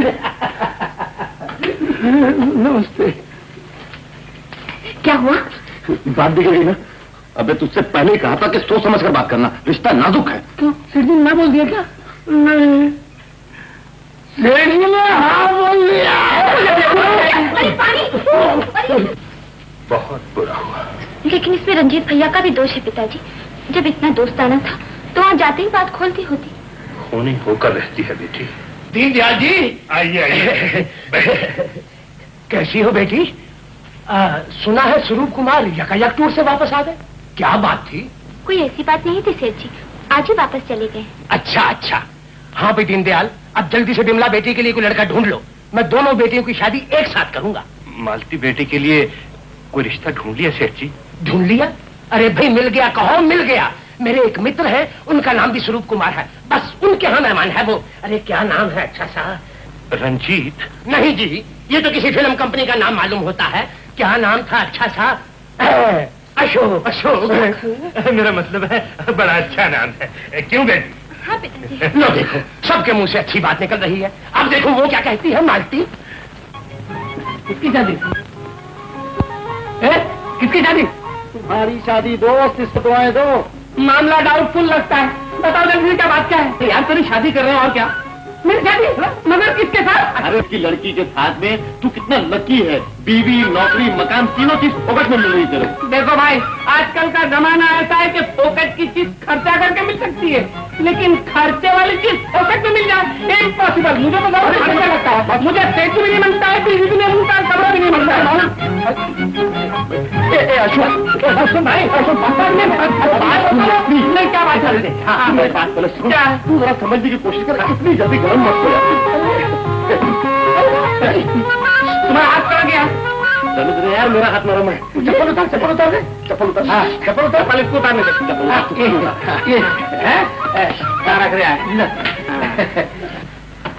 नमस्ते। क्या हुआ? बात बिगड़ गई ना। अबे तुझसे पहले ही कहा था कि सोच समझ कर बात करना, रिश्ता नाजुक है। तो सेठ जी ना बोल दिया क्या? नहीं, सेठ जी ने हाँ बोल दिया। बहुत बुरा हुआ। लेकिन इसमें रंजीत भैया का भी दोष है पिताजी। जब इतना दोस्ताना था तो वहाँ जाते ही बात खोलती होती। होनी होकर रहती है बेटी। दीनदयाल जी, आइए आइए। कैसी हो बेटी? सुना है स्वरूप कुमार यकायक टूर से वापस आ गए, क्या बात थी? कोई ऐसी बात नहीं थी सेठ जी, आज ही वापस चले गए। अच्छा अच्छा। हाँ भाई दीनदयाल, अब जल्दी से बिमला बेटी के लिए कोई लड़का ढूंढ लो। मैं दोनों बेटियों की शादी एक साथ करूंगा। मालती बेटी के लिए कोई रिश्ता ढूंढ लिया सेठ जी? ढूंढ लिया? अरे भाई मिल गया, कहो मिल गया। मेरे एक मित्र है, उनका नाम भी स्वरूप कुमार है, बस उनके यहाँ मेहमान है वो। अरे क्या नाम है अच्छा सा? रंजीत? नहीं जी, ये तो किसी फिल्म कंपनी का नाम मालूम होता है। क्या नाम था अच्छा सा? अशोक। अशोक? मेरा मतलब है बड़ा अच्छा नाम है। क्यों बेटी? हाँ पिताजी। लो देखो, सबके मुंह से अच्छी बात निकल रही है। अब देखो वो क्या कहती है मालती। किसकी शादी? किसकी शादी? तुम्हारी शादी दोस्त, इसको दुआएं दो। मामला डाउटफुल लगता है। बताओ जल्दी क्या बात क्या है? यार तेरी शादी कर रहे हो और क्या? मेरी शादी? मगर किसके साथ? अरे उसकी लड़की के साथ में तू कितना लकी है। बीवी, नौकरी, मकान, तीनों चीज फोकट में मिल रही तेरे। देखो भाई, आजकल का जमाना ऐसा है कि फोकट की चीज खर्चा करके मिल सकती है, लेकिन खर्चे वाली चीज फोकट में मिल जाए इम्पॉसिबल। मुझे तो बहुत खर्चा लगता है। मुझे सेठ भी नहीं मिलता है, बीवी भी नहीं मिलता है, कपड़ा भी नहीं मिलता है। अशोक भाई, अशोक क्या बात कर रहे थे? क्या? तू जरा समझने की कोशिश कर, इतनी जल्दी गरम मत हो यार। तुम्हारा हाथ कहाँ गया? चलो यार, मेरा हाथ नरम है। चप्पल उतार, चप्पल उतार दे। चप्पल उतार। चप्पल उतार। पहले इसको उतारने दे। चप्पल उतार।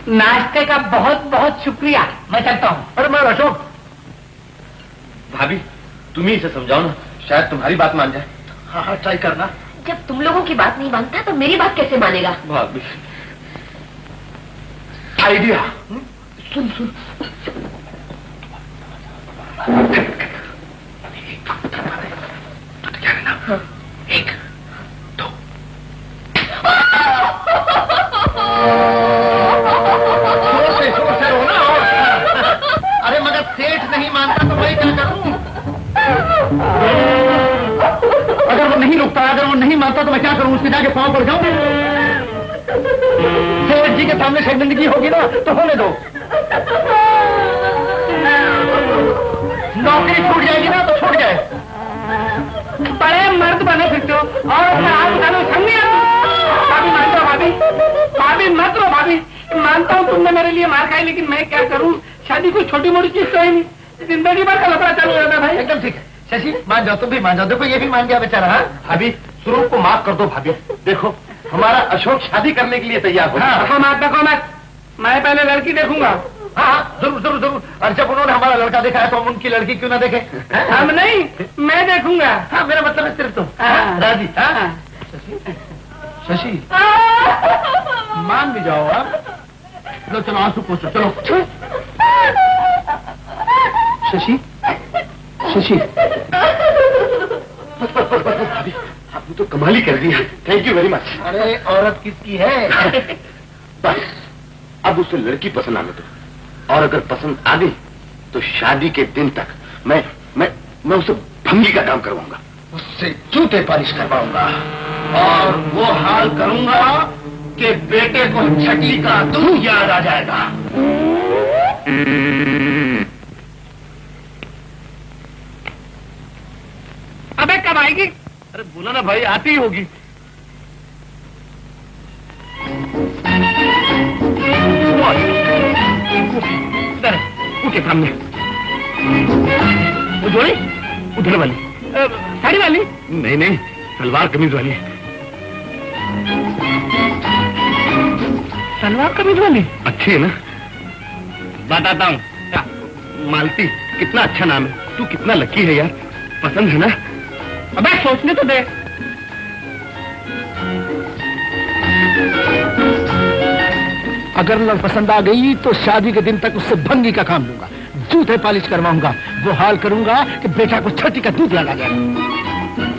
नाश्ते का बहुत बहुत शुक्रिया, मैं चलता हूँ। अरे मैं अशोक। भाभी तुम ही इसे समझाओ ना, शायद तुम्हारी बात मान जाए। हाँ हाँ ट्राई करना। जब तुम लोगों की बात नहीं मानता तो मेरी बात कैसे मानेगा? भाभी आइडिया। सुन सुन। एक दो। जोर से रो ना। अरे मगर सेठ नहीं मानता तो मैं क्या करूं? अगर वो नहीं रुकता, अगर वो नहीं मानता तो मैं क्या करूं? उसके जाके पांव पड़ जाऊं? सेठ जी के सामने शर्मिंदगी होगी ना तो होने दो। नौकरी छूट जाएगी ना तो छूट जाए। बड़े मर्द बने फिरते हो और मैं आप बता दो संग नहीं आती। भाभी मान लो, भाभी भाभी मत रो। भाभी मानता हूँ तुमने मेरे लिए मार खाई, लेकिन मैं क्या करूँ? शादी कोई छोटी मोटी चीज तो है नहीं, जिंदगी भर का लफड़ा चालू रहता है भाई। एकदम ठीक है शशि, मान जाओ, तुम भी मान जाओ। देखो ये भी मान गया बेचारा। हाँ भाभी, स्वरूप को माफ कर दो। भाभी देखो, हमारा अशोक शादी करने के लिए तैयार हो। हाँ मत देखो मत, मैं पहले लड़की देखूंगा। हाँ जरूर जरूर जरूर। और जब उन्होंने हमारा लड़का देखा है तो हम उनकी लड़की क्यों ना देखें? हम नहीं, मैं देखूंगा। हाँ मेरा मतलब है सिर्फ तुम। हाँ। राजी? हाँ शशि मान भी जाओ आप। लो चलो आंसू पोछो, चलो। शशि शशि भाभी आपने तो कमाल ही कर दिया। Thank you very much. अरे औरत किसकी है? बस अब उसे लड़की पसंद आने दो, और अगर पसंद आ गई तो शादी के दिन तक मैं उसे भंगी का काम करवाऊंगा, उससे जूते पालिश करवाऊंगा और वो हाल करूंगा कि बेटे को छठी का दूध याद आ जाएगा। अबे कब आएगी? अरे बोला ना भाई, आती ही होगी। इधर उनके सामने वो जोड़ी उधर वाली। साड़ी वाली? नहीं नहीं, सलवार कमीज वाली। सलवार कमीज वाली अच्छी है ना? बताता हूँ। मालती कितना अच्छा नाम है। तू कितना लकी है यार, पसंद है ना? अबे सोचने तो दे। अगर लड़ पसंद आ गई तो शादी के दिन तक उससे भंगी का काम लूंगा। जूते पॉलिश करवाऊंगा, वो हाल करूंगा कि बेटा को छठी का दूध लगा जाए।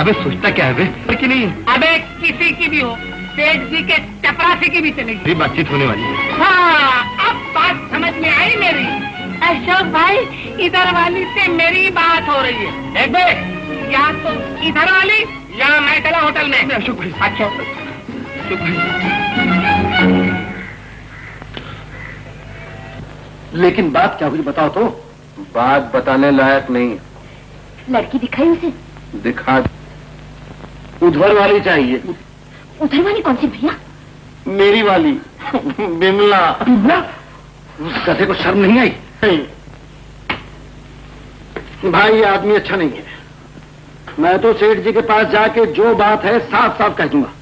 अबे सोचता क्या है बे कि नहीं? अबे किसी की भी हो, सेठ जी के चपरासी की भी चलेगी। बातचीत होने वाली है। हाँ, अब बात समझ में आई मेरी। अशोक भाई, इधर वाली से मेरी बात हो रही है। देख बे, या तो इधर वाली या मैं चला होटल में। अशोक भाई, अच्छा अशोक भाई, लेकिन बात क्या हुई बताओ तो। बात बताने लायक नहीं। लड़की दिखाई उसे? दिखा। उधर वाली चाहिए। उधर वाली कौन सी भैया? मेरी वाली बिमला। बिमला? उस गधे को शर्म नहीं आई? भाई ये आदमी अच्छा नहीं है। मैं तो सेठ जी के पास जाके जो बात है साफ साफ कह दूंगा।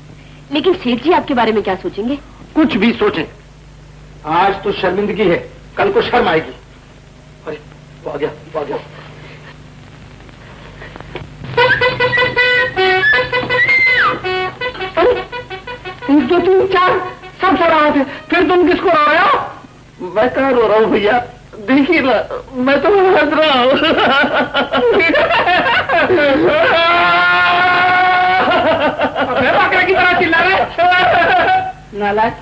लेकिन सेठ जी आपके बारे में क्या सोचेंगे? कुछ भी सोचें, आज तो शर्मिंदगी है, कल को शर्म आएगी। अरे वो आ गया, वो आ गया। एक दो तीन चार सब सो रहे थे, फिर तुम किसको रो रहे हो? मैं कहाँ रो रहा हूँ भैया, देखिए ना, मैं तो हंस रहा हूँ। बकरे की तरह चिल्ला रहे नालायक।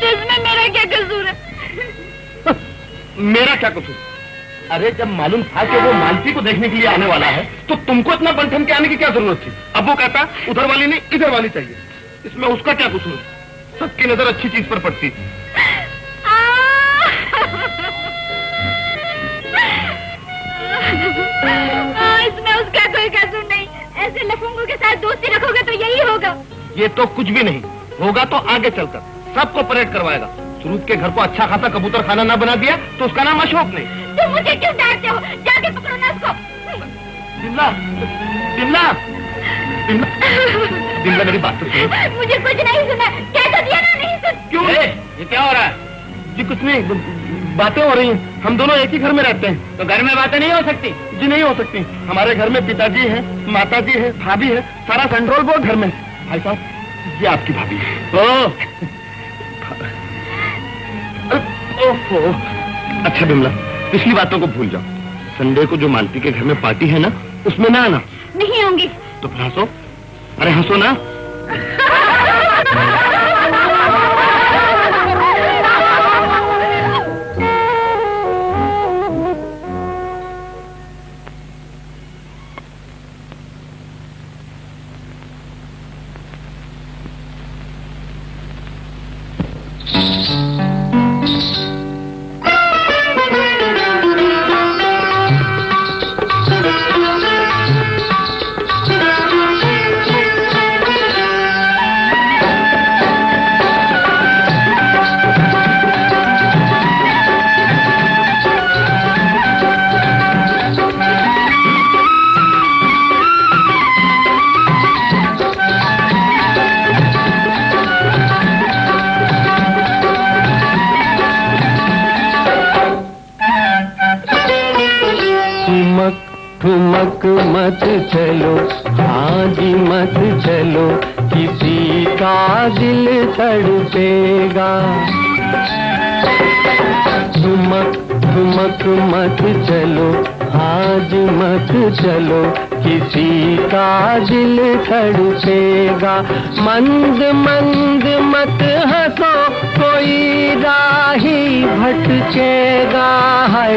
इसमें मेरा क्या कसूर है? मेरा क्या कसूर? अरे जब मालूम था कि वो मालती को देखने के लिए आने वाला है, तो तुमको इतना बंठन के आने की क्या जरूरत थी? अब वो कहता उधर वाली नहीं इधर वाली चाहिए, इसमें उसका क्या कसूर? सबकी नजर अच्छी चीज पर पड़ती। इसमें उसका कोई कसूर नहीं। ऐसे लफंगों के साथ दोस्ती रखोगे तो यही होगा। ये तो कुछ भी नहीं होगा, तो आगे चलकर सबको परेड करवाएगा। सुरूप के घर को अच्छा खासा कबूतर खाना ना बना दिया तो उसका नाम अशोक नहीं। तुम मुझे क्यों डांटते हो? जाके पकड़ो ना उसको। बिमला, बिमला, बिमला, बिमला मेरी बात तो सुनो। मुझे कुछ नहीं सुना। क्या तो दिया ना, नहीं सुन। क्यों? ये क्या हो रहा है? जी कुछ नहीं, बातें हो रही हैं। हम दोनों एक ही घर में रहते हैं। तो घर में बातें नहीं हो सकती? जी नहीं हो सकती। हमारे घर में पिताजी है, माताजी है, भाभी है, सारा कंट्रोल बोर्ड घर में। भाई साहब, ये आपकी भाभी है। ओहो, अच्छा बिमला, पिछली बातों को भूल जाओ। संडे को जो मालती के घर में पार्टी है ना, उसमें ना आना। नहीं होंगी। तो फिर हंसो। अरे हंसो ना। ठुमक मत चलो, हाँ जी मत चलो, किसी का दिल तड़पेगा। ठुमक ठुमक मत चलो, हाँ जी मत चलो, किसी का दिल तड़पेगा। मंद मंद मत हंसो, कोई राही भटकेगा है,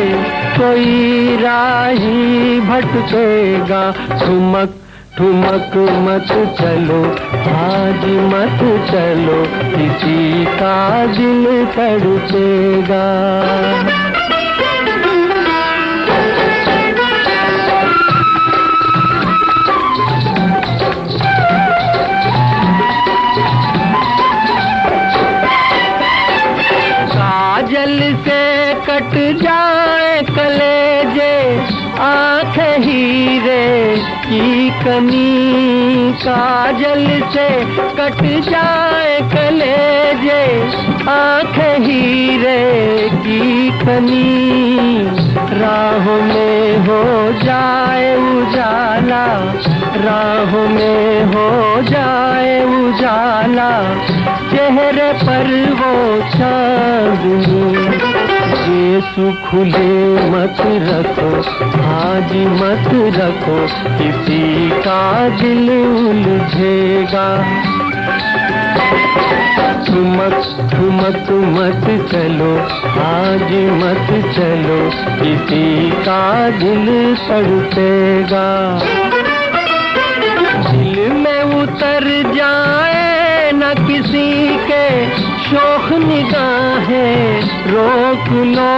कोई राही भटकेगा। ठुमक ठुमक मत चलो, आज मत चलो, किसी का दिल तड़पेगा। काजल से कट जाए कलेजे, आँख हीरे की कनी। काजल से कट जाए कलेजे, आँख हीरे की कनी। राहों में हो जाए उजाला, राहों में हो जाए उजाला, चेहरे पर वो चांदनी। यीशु खुले मत रखो, आज मत रखो, किसी का दिल उलझेगा। ठुमक ठुमक मत चलो, आज मत चलो, किसी का दिल तड़पेगा। दिल में उतर जाए न किसी के शोख निगाहें, रोक लो।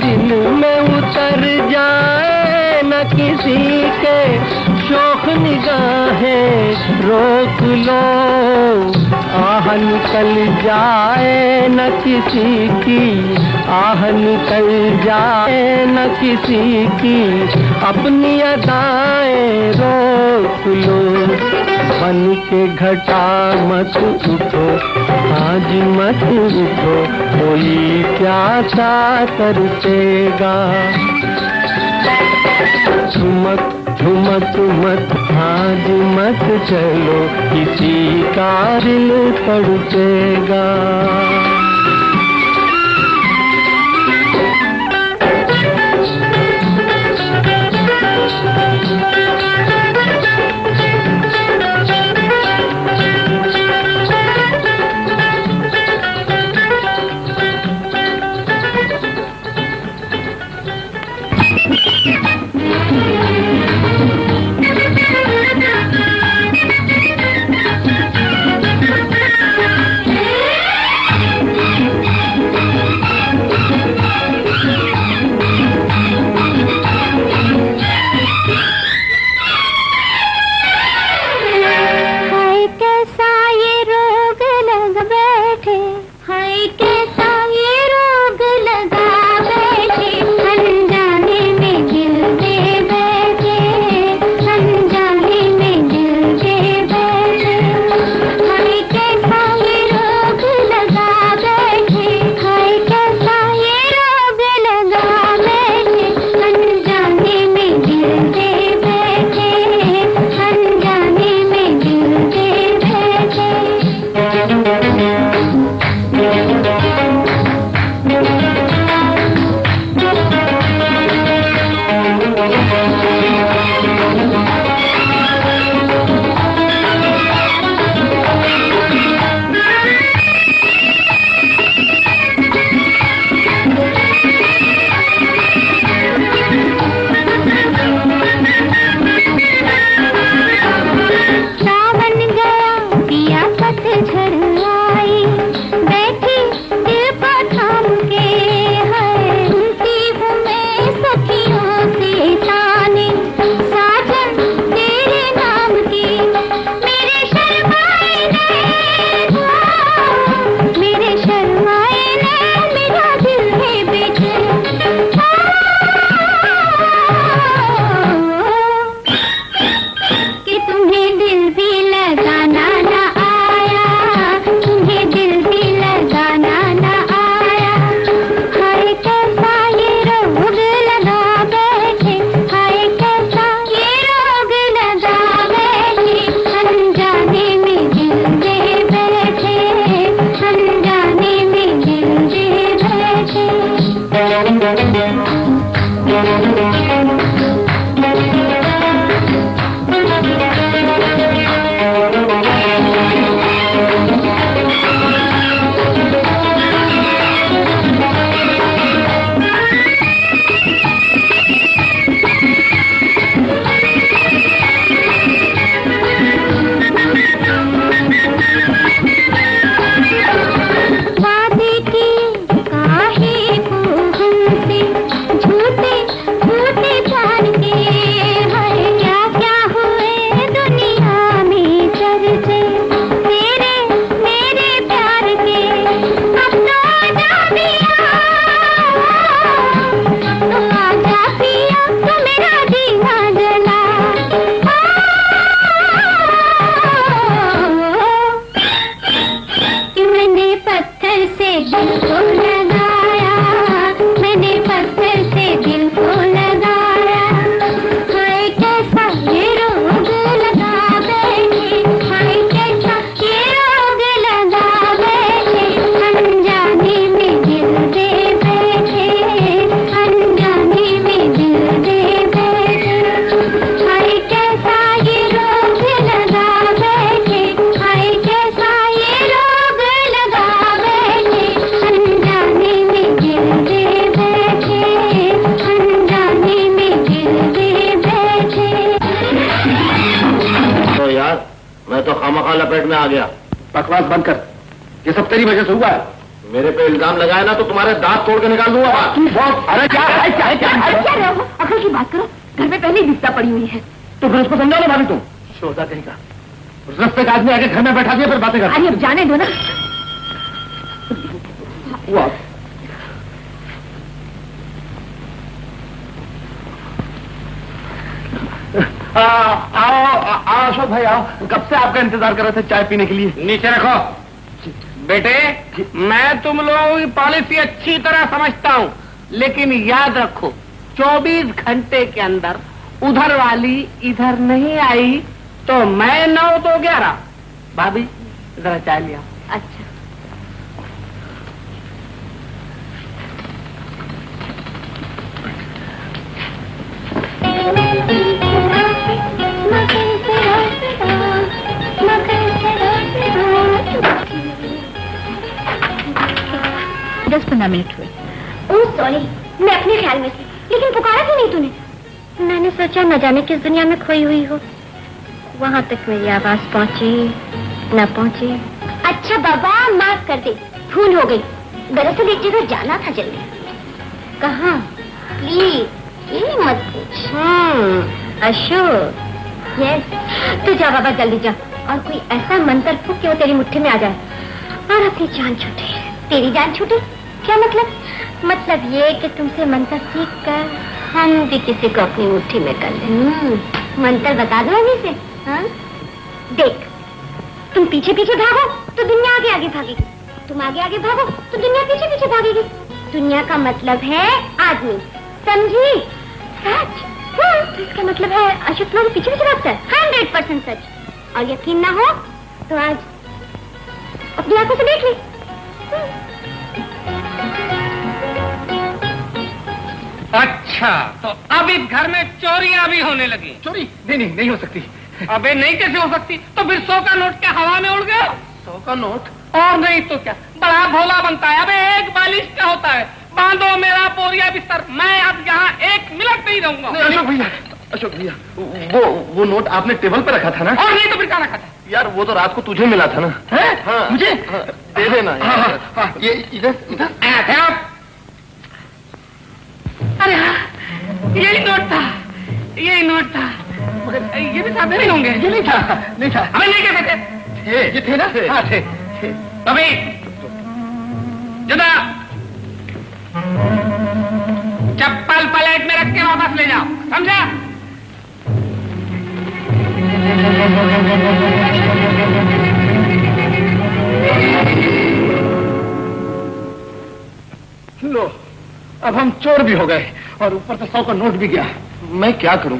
दिल में उतर जाए न किसी के शोख निगाहें, रोक लो। आह निकल जाए न किसी की, आह निकल जाए न किसी की, अपनी अदाएं रोक लो। बन के घटा मत उठो, आज मत उठो, कोई प्यासा तरसेगा। ठुमक ठुमक मत, आज मत चलो, किसी का दिल तड़पेगा। झूठे झूठे खामखा लपेट में आ गया। बकवास बंद कर, ये सब तेरी वजह से हुआ है। मेरे पे इल्जाम लगाया ना तो तुम्हारे दांत तोड़ के निकाल दूंगा। तू बहुत, अरे क्या है, क्या है, क्या है? क्या रहे हो? अकल की बात करो, घर में पहले ही बिस्ता पड़ी हुई है। तो फिर उसको समझा लो भाभी तुम। शोधा कहीं का, उस रस्ते का आदमी आके घर में बैठा दिया, फिर बातें कर। अरे अब जाने दो ना। वो आओ अशोक भाई आओ, कब से आपका इंतजार कर रहे थे चाय पीने के लिए। नीचे रखो। बेटे, मैं तुम लोगों की पॉलिसी अच्छी तरह समझता हूँ, लेकिन याद रखो 24 घंटे के अंदर उधर वाली इधर नहीं आई तो मैं 9 तो 11। भाभी जरा चाय लिया। अच्छा, दस 15 मिनट हुए। ओह सॉरी, मैं अपने ख्याल में थी, लेकिन पुकारा क्यों नहीं तूने? मैंने सोचा न जाने किस दुनिया में खोई हुई हो। वहाँ तक मेरी आवाज पहुँची न पहुँची। अच्छा बाबा, माफ कर दे, भूल हो गई। दरअसल एक जगह जाना था जल्दी। कहाँ? प्लीज ये मत पूछ। अशोक। यस, तो जा बाबा, जल्दी जा और कोई ऐसा मंत्र फूक कि वो तेरी मुट्ठी में आ जाए और अपनी जान छूटे। तेरी जान छूटे? क्या मतलब? मतलब ये कि तुमसे मंत्र सीख कर हम भी किसी को अपनी मुट्ठी में कर लें। मंत्र बता दो अभी से। हाँ? देख, तुम पीछे पीछे भागो तो दुनिया आगे आगे भागेगी, तुम आगे आगे भागो तो दुनिया पीछे पीछे भागेगी। दुनिया का मतलब है आदमी, समझी? सच? तो इसका मतलब है अशोक लोग पीछे पीछे भागता है। 100% सच। और यकीन ना हो तो आज अपनी आंखों से देख ले। अच्छा, तो अब इस घर में चोरियां भी होने लगी। चोरी? नहीं हो सकती। अबे नहीं कैसे हो सकती? तो फिर 100 का नोट क्या हवा में उड़ गया? 100 का नोट? और नहीं तो क्या, बड़ा भोला बनता है। अबे एक बालिश का होता है। बांधो मेरा बोरिया बिस्तर, मैं अब यहाँ 1 मिनट नहीं रहूंगा। अशोक भैया, वो नोट आपने टेबल पे रखा था ना? और नहीं तो फिर क्या रखा था? यार वो तो रात को तुझे मिला था ना? है? हाँ, मुझे? हाँ, दे देना। ये इधर। अरे हाँ, यही नोट था, यही नोट था। मगर ये भी साथ नहीं होंगे। ये नहीं था। अबे नहीं कहते थे। ये थे ना? हाँ थे। अभी जुदा चप्पल पलेट में रख के वापस ले जाओ, समझा? लो, अब हम चोर भी हो गए और ऊपर से 100 का नोट भी गया। मैं क्या करूं?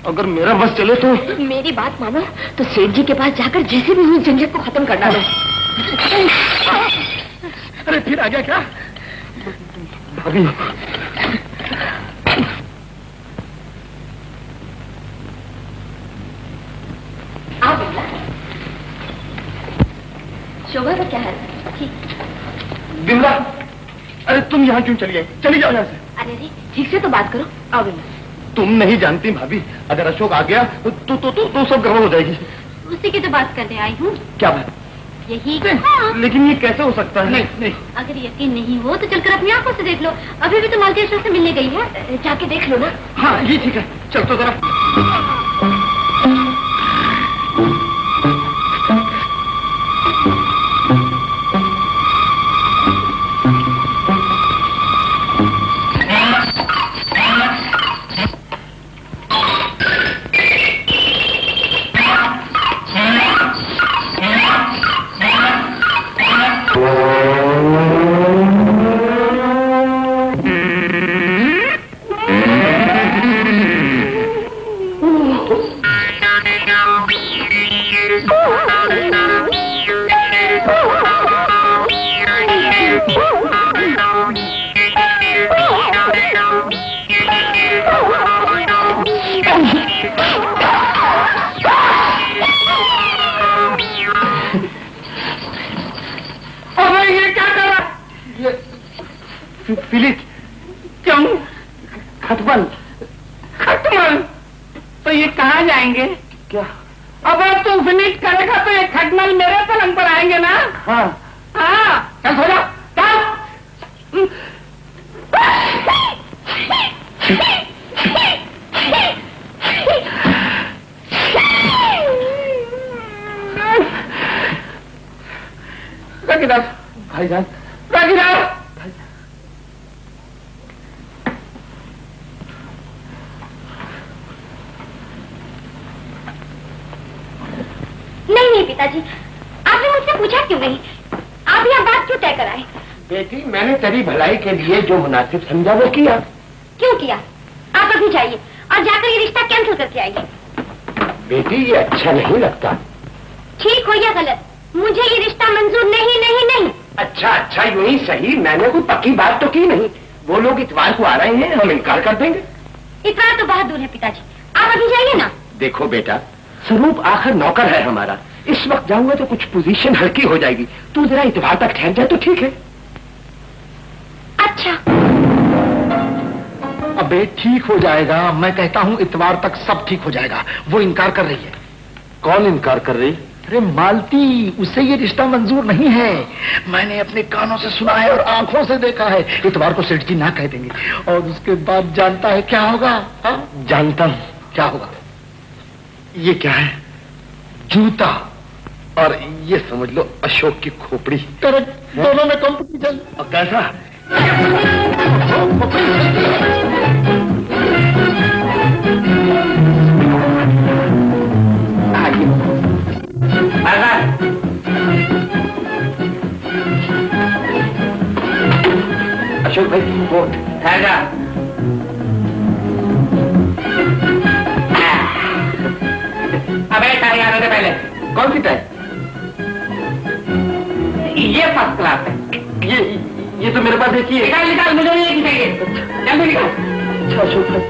अगर मेरा बस चले तो। मेरी बात मानो तो सेठ जी के पास जाकर जैसे भी हुई झंझट को खत्म कर डालो। अरे फिर आ गया क्या? भाभी, शोभा का क्या हाल? बिमला, अरे तुम यहाँ क्यों चली आई? चली जाओ यहाँ से। अरे ठीक से तो बात करो। आओ बिमला। तुम नहीं जानती भाभी, अगर अशोक आ गया तो सब गड़बड़ हो जाएगी। उसी की तो बात करने आई हूँ। क्या बात? यही। लेकिन ये कैसे हो सकता है? नहीं। अगर यकीन नहीं हो तो चलकर अपनी आंखों से देख लो। अभी भी तो मालती से मिलने गई है, जाके देख लो ना। हाँ ये ठीक है, चल तो जरा। फिलिप, क्यों? खटमल। खटमल? तो ये कहाँ जाएंगे? क्या? अब तू फिनिश करेगा तो ये खटमल मेरे पलंग पर आएंगे ना? हाँ हाँ, चल सो जा, चल। रखीदार भाईजान, रखीदार, नहीं पिताजी, आपने मुझसे पूछा क्यों नहीं? आप यहाँ बात क्यों तय कराए? बेटी मैंने तेरी भलाई के लिए जो मुनासिब समझा वो किया। क्यों किया? आप अभी जाइए और जाकर ये रिश्ता कैंसिल करके आइए। बेटी ये अच्छा नहीं लगता। ठीक हो या गलत, मुझे ये रिश्ता मंजूर नहीं नहीं नहीं। अच्छा अच्छा यूं ही सही, मैंने कोई पक्की बात तो की नहीं। वो लोग इतवार को आ रहे हैं, हम इनकार कर देंगे। इतवार तो बहुत दूर है पिताजी, आप अभी जाइए ना। देखो बेटा, स्वरूप आखिर नौकर है हमारा, इस वक्त जाऊंगा तो कुछ पोजीशन हल्की हो जाएगी। तू जरा इतवार तक ठहर जाए तो ठीक है। अच्छा अबे ठीक हो जाएगा, मैं कहता हूँ इतवार तक सब ठीक हो जाएगा। वो इनकार कर रही है। कौन इनकार कर रही? अरे मालती, उसे ये रिश्ता मंजूर नहीं है। मैंने अपने कानों से सुना है और आंखों से देखा है। इतवार को सेठ जी ना कह देंगे और उसके बाद जानता है क्या होगा? हा? जानता हूँ। क्या होगा? ये क्या है? जूता। और ये समझ लो अशोक की खोपड़ी। करेक्ट, दोनों में कंपटीशन। और कैसा? अशोक भाई वो ठहर जा। अबे टाई आने से पहले। कौन सी टाई? ये फर्स्ट क्लास है। ये तो मेरे पास एक ही है। निकाल निकाल, मुझे नहीं चाहिए, जल्दी निकाल। अच्छा अशोक भाई,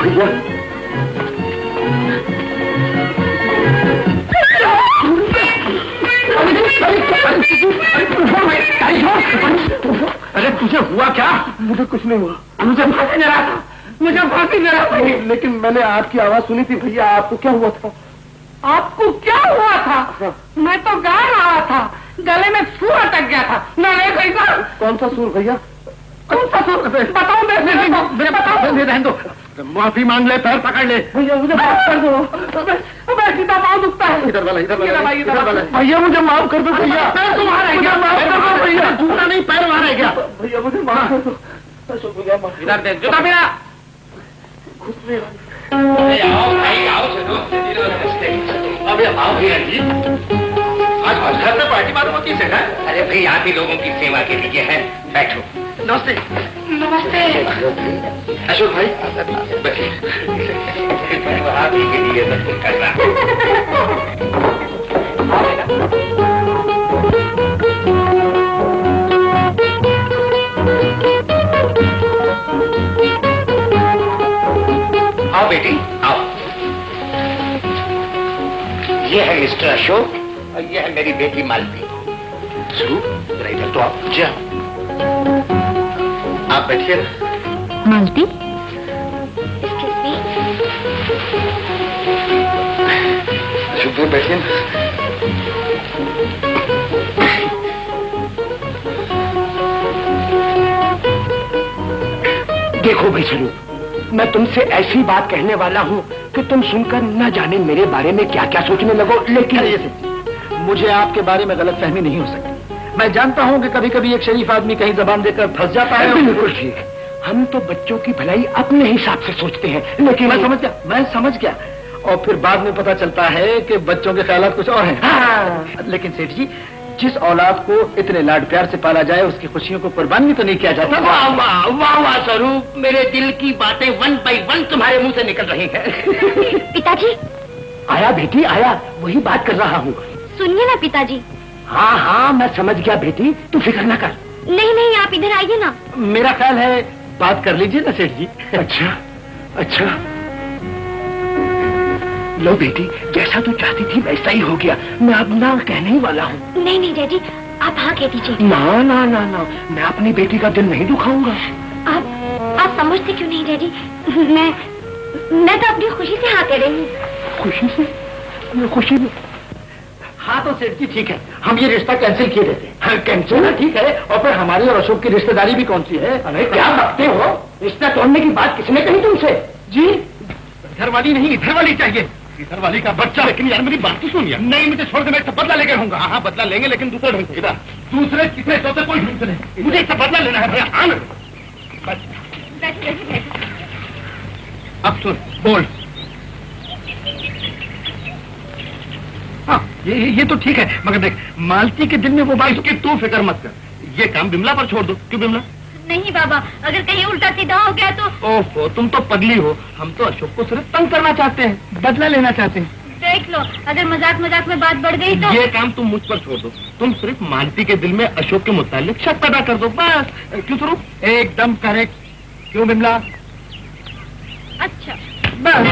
भैया अरे तुझे हुआ क्या? मुझे कुछ नहीं हुआ। मुझे फांसी दे रहा था, मुझे फांसी दे रहा था। लेकिन मैंने आपकी आवाज सुनी थी भैया। आपको क्या हुआ था? आपको क्या हुआ था? मैं तो गा रहा था, गले में सुर अटक गया था। मैं कैसा? कौन सा सुर भैया? कौन सा सुर? बताओ। मैं बताओ। रहने दो, माफी मांग ले, पैर पकड़ ले। भैया मुझे माफ कर दो। मैं सीधा पाँव दुखता है। इधर वाला, इधर वाला, इधर वाला। भैया मुझे माफ कर दो भैया। पैर तुम्हारा है क्या? भैया जूता नहीं, पैर वहां रह गया। भैया मुझे माफ कर दो। अशोक भैया माफ। इधर देख, जूता मेरा। आओ भाई, आओ अबे आओ भैया जी, आज घर में पार्टी मालूम होती है। अरे भाई, आप ही लोगों की सेवा के लिए है। बैठो। नमस्ते। नमस्ते। अशोक भाई आप ही के लिए सब कुछ कर रहा। आओ बेटी, आओ। ये है मिस्टर अशोक और ये है मेरी बेटी मालती। जरा इधर तो आप। जी आप बैठिए। मालती, अशोक भाई बैठिए। देखो भाई स्वरूप, मैं तुमसे ऐसी बात कहने वाला हूँ कि तुम सुनकर न जाने मेरे बारे में क्या क्या सोचने लगो। लेकिन मुझे आपके बारे में गलतफहमी नहीं हो सकती। मैं जानता हूँ कि कभी कभी एक शरीफ आदमी कहीं जबान देकर फंस जाता है। बिल्कुल ठीक। हम तो बच्चों की भलाई अपने हिसाब से सोचते हैं, लेकिन मैं समझ गया और फिर बाद में पता चलता है कि बच्चों के ख्यालात कुछ और हैं। हाँ। लेकिन सेठ जी, जिस औलाद को इतने लाड प्यार से पाला जाए उसकी खुशियों को कुर्बानी तो नहीं किया जाता। वाह वाह वाह वाह स्वरूप, मेरे दिल की बातें 1 by 1 तुम्हारे मुंह से निकल रही हैं। पिताजी। आया बेटी आया, वही बात कर रहा हूँ। सुनिए ना पिताजी। हाँ हाँ मैं समझ गया बेटी, तू फिक्र ना कर। नहीं नहीं, आप इधर आइए ना। मेरा ख्याल है बात कर लीजिए ना सेठ जी। अच्छा अच्छा, लो बेटी, जैसा तू चाहती थी वैसा ही हो गया। मैं अब ना कहने ही वाला हूँ। नहीं नहीं डैडी, आप हाँ कह दीजिए। ना ना ना ना, मैं अपनी बेटी का दिल नहीं दुखाऊंगा। आप समझते क्यों नहीं डैडी? मैं तो अपनी खुशी से हाँ कह रही हूँ। खुशी से? ये खुशी में? हाँ तो सेठ जी ठीक है, हम ये रिश्ता कैंसिल किए देते हैं। हाँ, कैंसिल है, ठीक है। और फिर हमारी और अशोक की रिश्तेदारी भी कौन सी है? अरे क्या बकते हो? रिश्ता तोड़ने की बात किसने कही तुमसे? जी घर वाली नहीं, इधर वाली चाहिए। इधर वाली का बच्चा? लेकिन यार मेरी बात तो सुनिए। नहीं, मुझे छोड़ के मैं इससे बदला लेकर रहूंगा। हाँ बदला लेंगे, लेकिन दूसरे ढंग से। दूसरे कितने सोते कोई ढंग से नहीं, मुझे इससे बदला लेना है भैया। अब सुन, बोल। हाँ ये तो ठीक है, मगर देख मालती के दिल में वो बात की तू फिक्र मत कर। ये काम बिमला पर छोड़ दो। क्यों बिमला? नहीं बाबा, अगर कहीं उल्टा सीधा हो गया तो। ओहो, तुम तो पगली हो। हम तो अशोक को सिर्फ तंग करना चाहते हैं, बदला लेना चाहते हैं। देख लो, अगर मजाक मजाक में बात बढ़ गई तो। ये काम तुम मुझ पर छोड़ दो। तुम सिर्फ मालती के दिल में अशोक के मुतालिक शक पैदा कर दो, बस। क्यों स्वरूप? एकदम करेक्ट। क्यों बिमला? अच्छा बस।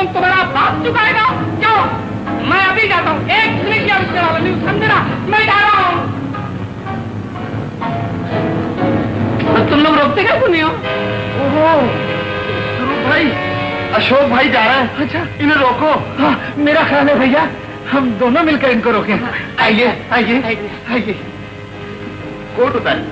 तुम्हारा बाप चुकाएगा? क्यों? मैं अभी जाता हूँ, एक मिनट की आवश्यकता वाली समझना, मैं जा रहा हूँ। तुम लोग रोकते क्या सुनी हो? ओहो, स्वरूप भाई, अशोक भाई जा रहे हैं। अच्छा, इन्हें रोको। हाँ, मेरा ख्याल है भैया हम दोनों मिलकर इनको रोकें। आइए आइए आइए। कोट उतारिए।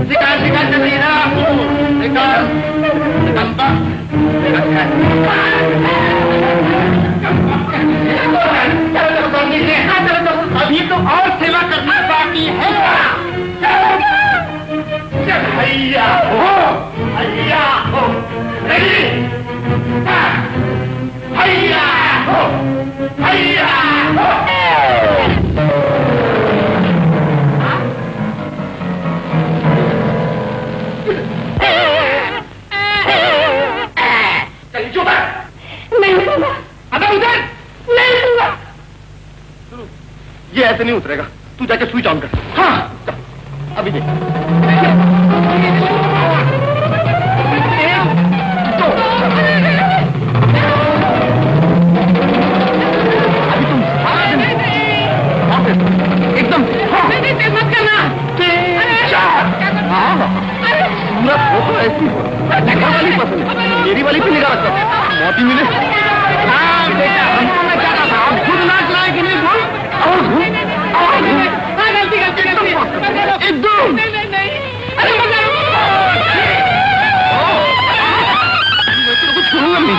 शिकार शिकार चलिए ना, शिकार अभी तो और सेवा करना बाकी है। भैया हो, भैया हो, भैया हो, भैया हो। चलिए चुप है। नहीं दूंगा। अबे उधर नहीं दूंगा। ये ऐसे नहीं उतरेगा, तू जाके स्विच ऑन कर। हाँ अभी देख। अभी तुम एकदम मत करना। पूरा फोटो ऐसी वाली पसंद है, मेरी वाली पे निगाह रखो, मोती मिले। हाँ बेटा, हमको मैं क्या रहा था, आप खुद नाच लाए कि नहीं? भूल और भूल गलती गलती गलती एकदम। अरे मैं तेरे को छोड़ूंगा नहीं।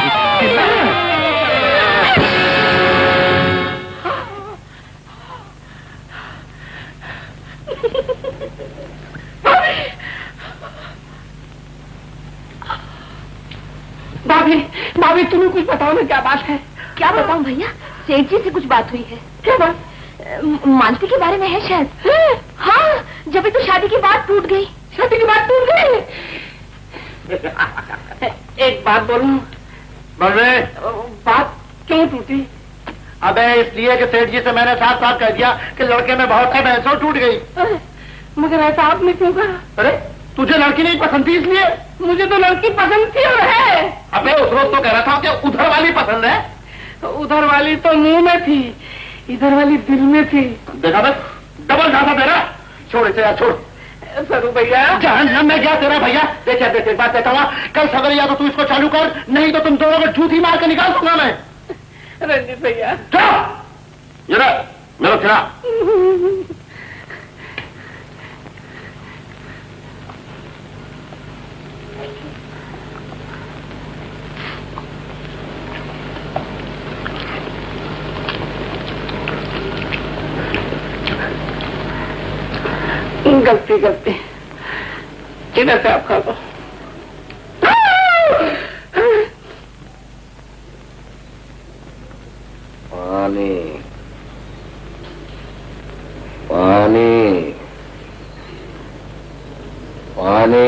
भाभी भाभी तुम्हें कुछ बताओ ना, क्या बात है? क्या बताऊं भैया, सेठ जी से कुछ बात हुई है। क्या बात? मालती के बारे में है शायद। हाँ, जब भी तो शादी की बात टूट गई। शादी की बात टूट गई? एक बात बोलूं? बड़े बात क्यों टूटी? अबे इसलिए कि सेठ जी से मैंने साफ साफ कह दिया कि लड़के में बहुत है, भैंसों टूट गई। मगर ऐसा आपने क्यों कहा? अरे तुझे लड़की नहीं पसंद थी इसलिए? मुझे तो लड़की पसंद थी और है। अबे उस रोज तो कह रहा था कि उधर वाली पसंद है। उधर वाली तो मुंह में थी, इधर वाली दिल में थी। देखा बस, डबल झांसा दे रहा। छोड़ इसे यार, छोड़। सरू भैया, जहन्नम में गया तेरा भैया। देखिए देख एक बात कहता हूँ, कल सवेरे या तो तू इसको चालू कर, नहीं तो तुम दोनों को जूठी मार के निकाल दूंगा मैं। रंजीत भैया, ये मेरा खिला। गलती गलती, इधर से आप खा लो। पानी पानी पानी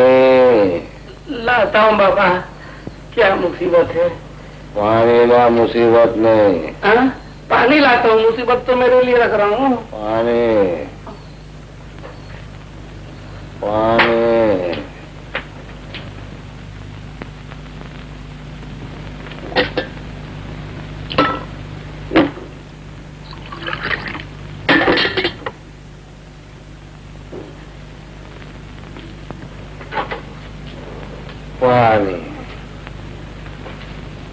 लाता हूँ बाबा, क्या मुसीबत है? पानी ना मुसीबत नहीं। हाँ? पानी लाता हूँ, मुसीबत तो मेरे लिए रख रहा हूँ। पानी पानी पानी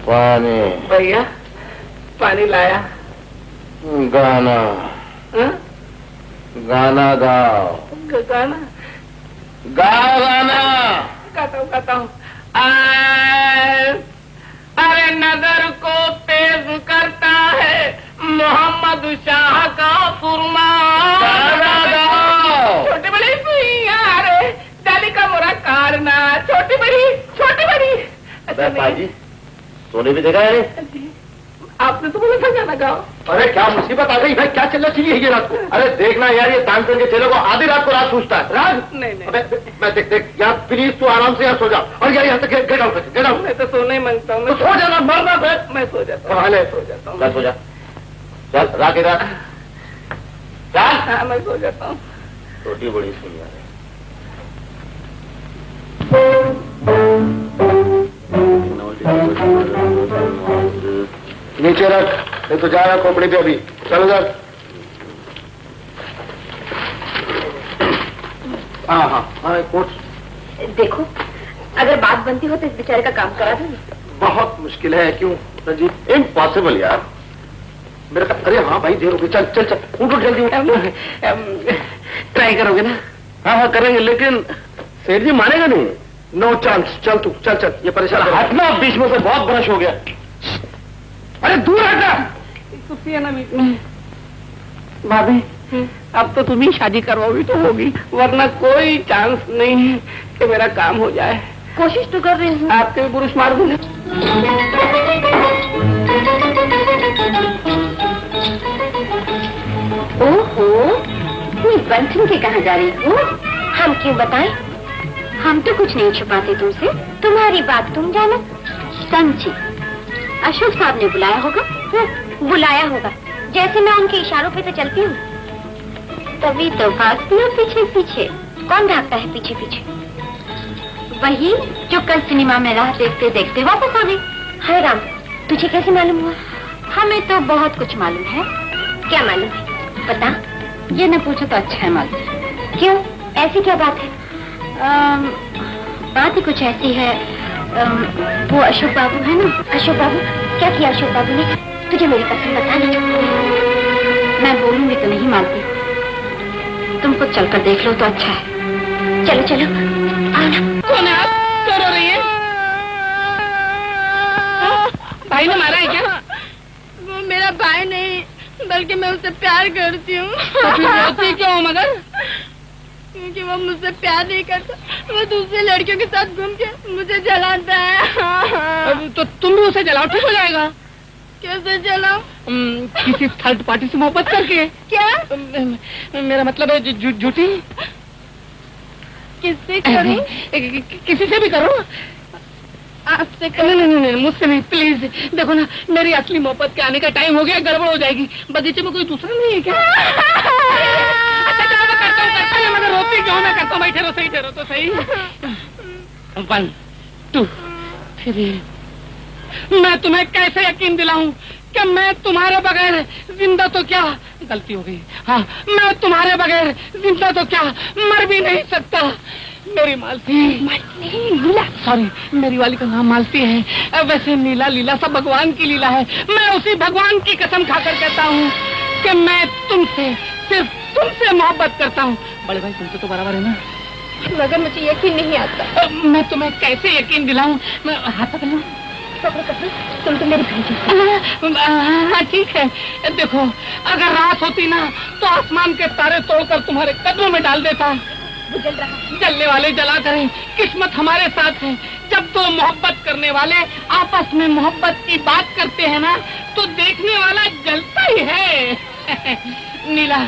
पानी भैया पानी लाया। गाना हाँ? गाना गाओ गाना गाओ गाना गाता हूँ। अरे नजर को तेज करता है मोहम्मद शाह का सुरमा। गाना गाओ। छोटी बड़ी सुइयां रे डाली का मोरा कारना। छोटी बड़ी अच्छा भाई सोने भी देखा है? आपने तो बोला था गाना गाओ। अरे क्या मुसीबत आ गई भाई, क्या चलना चाहिए ये रात को? अरे देखना यार, ये तानसेन के चेलों को आधी रात को रात पूछता है। राज नहीं अबे मैं देख यार, प्लीज तू आराम से यार सो जा। और यार यहाँ से गेट आउट। मैं तो सोना ही मांगता हूँ। तो सो जाना, मरना मैं सो जाता हूँ। पहले सो जाता हूँ। चल सो जा, चल रात चल। हाँ मैं सो जाता हूँ। छोटी बड़ी सुन यार। नीचे रख, नहीं तो जा रहा खोपड़ी पे अभी। चलो जा। हाँ कोच। देखो अगर बात बनती हो तो इस बेचारे का काम करा दूंगी। बहुत मुश्किल है। क्यों रंजीत? इम्पॉसिबल यार मेरे साथ। अरे हाँ भाई देर हो गई, चल चल चल उठ जल्दी। ट्राई करोगे ना? हाँ करेंगे, लेकिन सेठ जी मानेगा नहीं। No chance. चल तू चल चल, ये परेशान हटना बीच में से, बहुत ब्रश हो गया। अरे दूर हटना। कुर्सी है ना बीच में। भाभी अब तो तुम ही शादी करवाओगी तो होगी, वरना कोई चांस नहीं है कि मेरा काम हो जाए। कोशिश तो कर रही हूँ। आपके भी पुरुष मार दूंगा। ओहो तुम बंसन के कहाँ जा रही हो? हम क्यों बताएं? हम तो कुछ नहीं छुपाते तुमसे, तुम्हारी बात तुम जानो। समझी? अशोक साहब ने बुलाया होगा। बुलाया होगा, जैसे मैं उनके इशारों पे तो चलती हूँ, तभी तो भागती हूँ पीछे पीछे। कौन भागता है पीछे पीछे? वही जो कल सिनेमा में राह देखते देखते वापस आ गई। हाय राम, तुझे कैसे मालूम हुआ? हमें तो बहुत कुछ मालूम है। क्या मालूम है बता? ये न पूछो तो अच्छा है मालूम। क्यों, ऐसी क्या बात है? बात ही कुछ ऐसी है। वो अशोक बाबू है ना, अशोक बाबू। क्या किया अशोक बाबू ने? तुझे मेरी कसम बता नहीं। मैं बोलूंगी तो नहीं मानती, तुम खुद चलकर देख लो तो अच्छा है। चलो चलो आओ ना। कौन है आप? क्यों रो रही है? भाई ने मारा है क्या? वो मेरा भाई नहीं, बल्कि मैं उससे प्यार करती हूँ। तो फिर रोती क्यों हो मगर? क्योंकि वो मुझसे प्यार नहीं करता, वो दूसरे लड़कियों के साथ घूम के मुझे जलाता है। तो तुम भी उसे जलाओ, ठीक हो जाएगा। कैसे जलाऊं? किसी थर्ड पार्टी से मोहब्बत करके। क्या? मेरा मतलब है झूठी। किससे करूं? किसी से भी करो। आपसे नहीं, मुझसे नहीं, प्लीज। देखो ना, मेरी असली मोहब्बत के आने का टाइम हो गया, गड़बड़ हो जाएगी। बगीचे में कोई दूसरा नहीं है क्या? अच्छा चलो मैं करता हूँ, मगर रोती क्यों? मैं करता हूँ, भाई ठहरो तो सही। 1 2 3। मैं तुम्हें कैसे यकीन दिलाऊं कि मैं तुम्हारे बगैर जिंदा तो क्या, गलती हो गई। हाँ, मैं तुम्हारे बगैर जिंदा तो क्या, मर भी नहीं सकता। मेरी मालती, नीला, सॉरी, मेरी वाली का नाम मालती है। वैसे नीला लीला सब भगवान की लीला है। मैं उसी भगवान की कसम खाकर कहता हूँ कि मैं तुमसे, सिर्फ तुमसे मोहब्बत करता हूँ। बड़े भाई तुमसे तो बराबर है ना? मगर मुझे यकीन नहीं आता। मैं तुम्हें कैसे यकीन दिलाऊं? मैं हाथ पकड़ लूं? तुम तो मेरी भाई। हाँ ठीक है। देखो, अगर रात होती ना तो आसमान के तारे तोड़कर तुम्हारे कदमों में डाल देता। वो जल रहा है। जलने वाले जला करें, किस्मत हमारे साथ है। जब दो मोहब्बत करने वाले आपस में मोहब्बत की बात करते हैं ना, तो देखने वाला जलता ही है। नीला,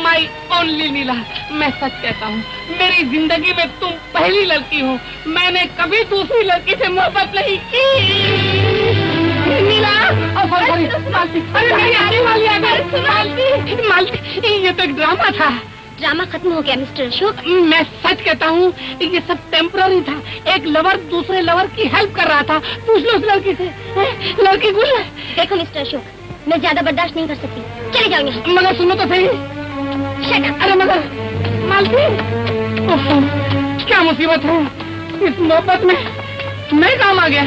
माई ओनली नीला, मैं सच कहता हूँ, मेरी जिंदगी में तुम पहली लड़की हो। मैंने कभी दूसरी लड़की से मोहब्बत नहीं की। नीला, मालती, अरे मेरी आने वाली आ गई। मालती, मालती, ये तो एक ड्रामा था। ड्रामा खत्म हो गया मिस्टर अशोक। मैं सच कहता हूँ, ये सब टेम्पररी था। एक लवर दूसरे लवर की हेल्प कर रहा था। पूछ लो उस लड़की से, लड़की गुल है। देखो मिस्टर अशोक, मैं ज्यादा बर्दाश्त नहीं कर सकती, चले जाओ यहाँ। मगर सुनो तो सही। अरे मगर मालती, क्या मुसीबत है इस मोहब्बत में। मैं काम आ गया।